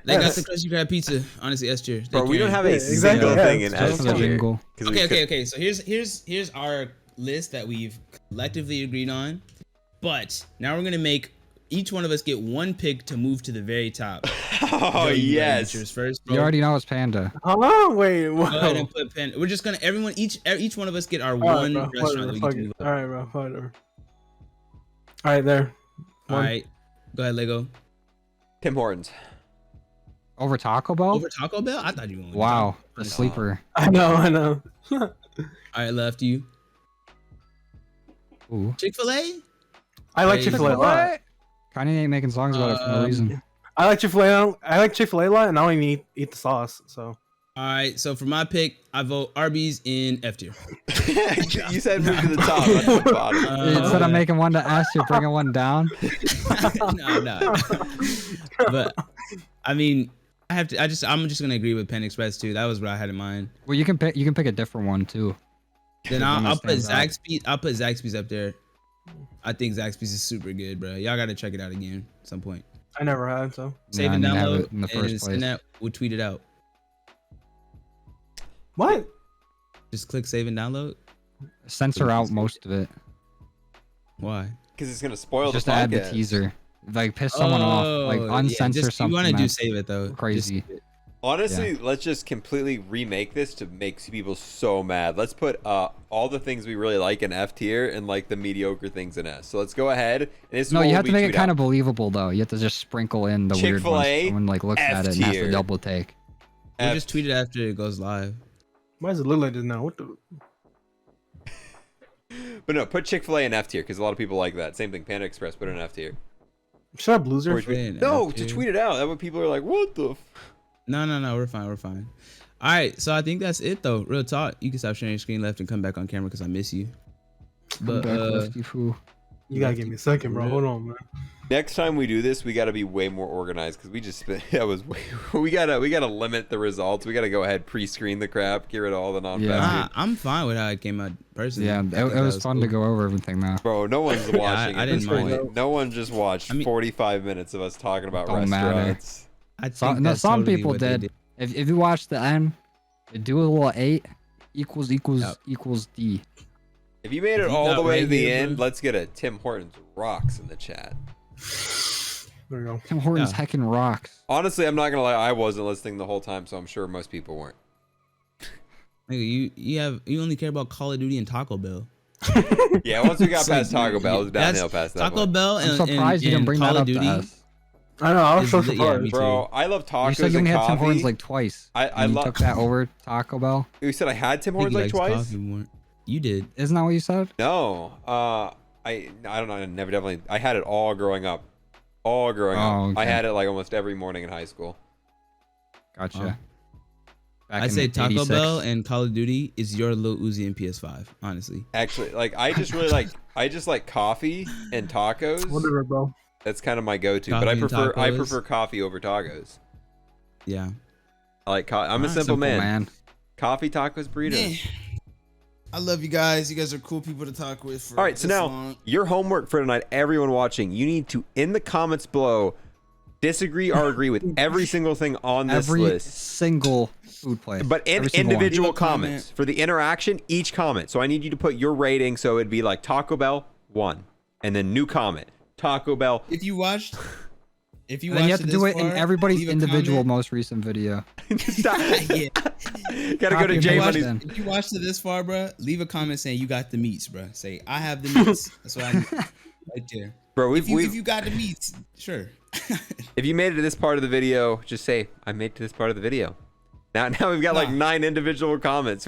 S1: They got
S5: Yes.
S1: the Krusty Krab pizza. Honestly, S tier. They
S3: Bro, we don't
S1: carry.
S3: have a
S5: Yeah, exactly,
S3: single
S5: yeah,
S3: thing in
S5: it's
S3: S
S2: Just for the
S3: tier.
S2: jingle.
S1: Okay. So here's our list that we've collectively agreed on. But now we're gonna make each one of us get one pick to move to the very top.
S3: Oh
S1: Joe, you gotta
S3: yes.
S1: get yours first.
S2: You
S1: bro.
S2: already know it's Panda.
S5: Huh? Wait.
S1: Go ahead and
S5: Whoa.
S1: put pen. We're just gonna each one of us get our
S5: All
S1: one
S5: right, bro.
S1: restaurant that
S5: Whatever.
S1: we
S5: Fuck
S1: get to
S5: it.
S1: move up.
S5: All right, bro. Whatever. All right, there.
S1: All
S5: One.
S1: right, go ahead, Lego.
S3: Tim Hortons.
S2: Over Taco Bell?
S1: Over Taco Bell? I thought you were going.
S2: Wow. The
S1: Taco.
S2: sleeper.
S5: I know.
S1: All right, left you.
S2: Ooh.
S1: Chick-fil-A.
S5: I like
S1: Hey,
S5: Chick-fil-A a lot.
S2: Kanye ain't making songs about it for no reason.
S5: I like Chick-fil-A. I like Chick-fil-A a lot, and I don't even eat the sauce. So
S1: All right, so for my pick, I vote Arby's in F tier.
S3: You said move to the top, not to the bottom.
S2: Instead of making one to S, you're bringing one down.
S1: no. But I mean, I'm just gonna agree with Penn Express too. That was what I had in mind.
S2: Well, you can pick a different one too.
S1: Then
S2: One that
S1: I'll put
S2: stands out.
S1: Zaxby's. I'll put Zaxby's up there. I think Zaxby's is super good, bro. Y'all gotta check it out again at some point.
S5: I never had. So
S1: Save
S2: Nah,
S1: and
S2: I didn't have
S1: download,
S2: it in the
S1: and
S2: first
S1: send
S2: place.
S1: that. We'll tweet it out.
S5: what?
S1: Just click save and download.
S2: Censor out most of it.
S1: Why?
S3: Because it's gonna spoil
S2: Just
S3: the
S2: add the
S3: podcast.
S2: teaser. Like piss someone off. Like uncensor something.
S1: You want to do
S2: that's
S1: save it though.
S2: crazy.
S1: Just-
S3: Honestly, let's just completely remake this to make people so mad. Let's put all the things we really like in F tier and like the mediocre things in S. So let's go ahead. And this is
S2: No,
S3: what
S2: you
S3: we'll
S2: have to
S3: be
S2: make it
S3: tweet
S2: kind
S3: out.
S2: of believable though. You have to just sprinkle in the weird ones.
S3: Chick-fil-A,
S2: Someone like looks at it and has
S3: F-tier.
S2: to double take.
S1: We'll
S3: F-
S1: just tweet it after it goes live.
S5: Why does it look like this now? What the?
S3: But no, put Chick-fil-A in F tier because a lot of people like that. Same thing, Panda Express, put it in F tier.
S5: Shut up, loser.
S3: Or tweet-
S1: in
S3: No,
S1: F
S3: to
S1: tier.
S3: tweet it out. That way people are like, what the?
S1: No, we're fine. All right, so I think that's it though. Real talk. You can stop sharing your screen left and come back on camera because I miss you. But
S2: Back lefty foo.
S5: You gotta give me a second, bro. Hold on, man.
S3: Next time we do this, we gotta be way more organized because we just we gotta limit the results. We gotta go ahead, pre-screen the crap, get rid of all the non-fast.
S1: I'm fine with how it came out personally.
S2: Yeah, it was fun
S1: cool.
S2: to go over everything though.
S3: Bro, no one's watching.
S1: I
S3: at this
S1: didn't mind.
S3: point. No one just watched 45 minutes of us talking about
S2: Don't
S3: restaurants.
S1: I think that's
S2: Some
S1: totally
S2: people
S1: what they
S2: did. If you watch the end, do a little 8 equals D.
S3: If you made it
S1: You
S3: all
S1: got
S3: the way
S1: right
S3: to the
S1: here,
S3: end,
S1: bro.
S3: let's get a Tim Hortons rocks in the chat.
S5: There we go.
S2: Tim Hortons heckin' rocks.
S3: Honestly, I'm not gonna lie, I wasn't listening the whole time, so I'm sure most people weren't.
S1: Nigga, you only care about Call of Duty and Taco Bell.
S3: Yeah, once we got
S1: So,
S3: past Taco Bell, it was downhill past that
S1: Taco
S3: point.
S1: Bell and
S2: I'm surprised you didn't bring
S1: Call
S2: that
S1: of
S2: up to
S1: Duty.
S2: us.
S5: I know. I was so
S1: Yeah,
S5: surprised.
S1: me too.
S3: Bro, I love tacos
S2: You said you
S3: and
S2: only had
S3: coffee.
S2: Tim Hortons like twice.
S3: I
S2: and you
S3: love.
S2: took that over Taco Bell.
S3: You said I had Tim
S1: I think
S3: Hortons
S1: he
S3: like
S1: likes
S3: twice.
S1: coffee more. You did.
S2: Isn't that what you said?
S3: No, I don't know. I never definitely. I had it all growing up. All growing
S2: Oh,
S3: up. I
S2: okay.
S3: had it like almost every morning in high school.
S2: Gotcha. Back
S1: I
S2: in
S1: say Taco
S2: 86.
S1: Bell and Call of Duty is your Lil Uzi and PS5. Honestly,
S3: Actually, like I just really like. I just like coffee and tacos.
S5: Whatever, bro.
S3: That's kind of my go-to.
S1: Coffee
S3: But
S1: and
S3: I
S1: tacos.
S3: prefer coffee over tacos.
S1: yeah.
S3: I like. I'm a
S1: Alright,
S3: simple
S2: Simple
S3: man.
S2: man.
S3: Coffee, tacos, burritos.
S1: I love you guys. You guys are cool people to talk with. For
S3: All right, so
S1: this
S3: now
S1: long.
S3: your homework for tonight, everyone watching, you need to in the comments below disagree or agree with every single thing on this
S2: Every
S3: list.
S2: single food place.
S3: But in
S2: Every single one.
S3: individual
S1: Leave a comment.
S3: comments for the interaction, each comment. So I need you to put your rating. So it'd be like Taco Bell 1, and then new comment Taco Bell.
S1: If you watched,
S2: And then you have to do it in everybody's individual most recent video.
S1: Yeah.
S3: Gotta go to
S2: Copy and
S3: J
S2: paste
S3: Money's.
S2: then.
S1: If you watched it this far, bro, leave a comment saying you got the meats, bro. Say I have the meats. That's what I need. Right there.
S3: Bro,
S1: If you got the meats, sure.
S3: if you made it to this part of the video, just say I made it to this part of the video. Now we've got like 9 individual comments.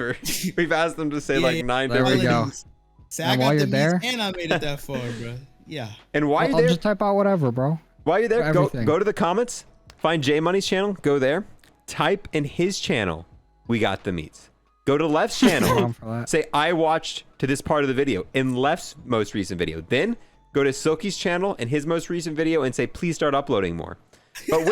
S3: We've asked them to say
S1: Yeah,
S3: like
S1: yeah.
S3: 9
S2: There we
S3: different.
S2: go.
S1: things. Say
S2: And
S1: I got
S2: while
S1: the
S2: you're
S1: meats
S2: there-
S1: and I made it that far, bro. Yeah.
S3: And while
S2: I'll
S3: you're there,
S2: just type out whatever, bro.
S3: while you're there, go
S2: everything.
S3: to the comments, find Jmoney's channel, go there, type in his channel, we got the meats. Go to Left's channel,
S2: Down for that.
S3: say I watched to this part of the video in Left's most recent video. Then go to Silky's channel and his most recent video and say please start uploading more. But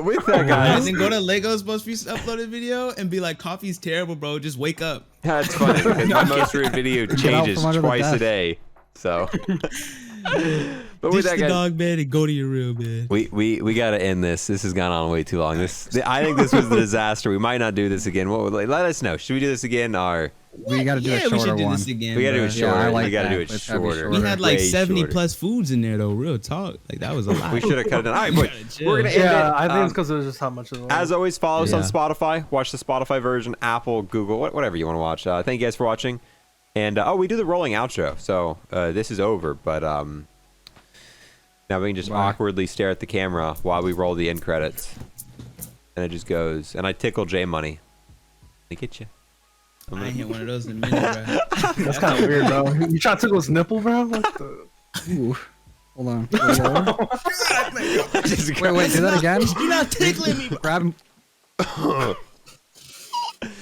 S3: with that, guys,
S1: And then go to Lego's most recent uploaded video and be like, coffee's terrible, bro. Just wake up.
S3: that's funny because my most recent video
S2: out
S3: changes
S2: from under the
S3: twice a
S2: desk.
S3: day. So, but
S1: Ditch
S3: with that,
S1: the
S3: guys,
S1: dog bed and go to your real bed.
S3: we gotta end this. This has gone on way too long. I think this was a disaster. We might not do this again. Let us know. Should we do this again or
S2: We got to do a
S1: we
S2: shorter
S1: should do
S2: one.
S1: this again.
S3: we gotta do
S1: bro.
S3: it shorter?
S2: I like
S3: we gotta
S2: that.
S3: do it
S2: Let's have it
S3: shorter.
S2: shorter.
S1: We had like
S3: Way
S1: 70
S3: shorter.
S1: plus foods in there though. Real talk. Like that was a lot.
S3: We should have cut it down. All right, boy,
S1: chill.
S3: we're gonna end
S5: Yeah,
S3: it.
S5: I think it's because it was just how much it was.
S3: As always, follow us on
S2: Yeah.
S3: Spotify. Watch the Spotify version, Apple, Google, whatever you want to watch. Thank you guys for watching. And we do the rolling outro. So this is over, but now we can just
S2: Bye.
S3: awkwardly stare at the camera while we roll the end credits. And it just goes. And I tickle Jmoney. Let me get you.
S1: I ain't hit one of those in a minute, bro.
S5: That's kind of weird, bro. You trying to tickle his nipple, bro? What the?
S2: Ooh. Hold on. Wait,
S3: Just
S2: wait, do that again.
S1: You're not tickling me, bro.
S2: Grab him.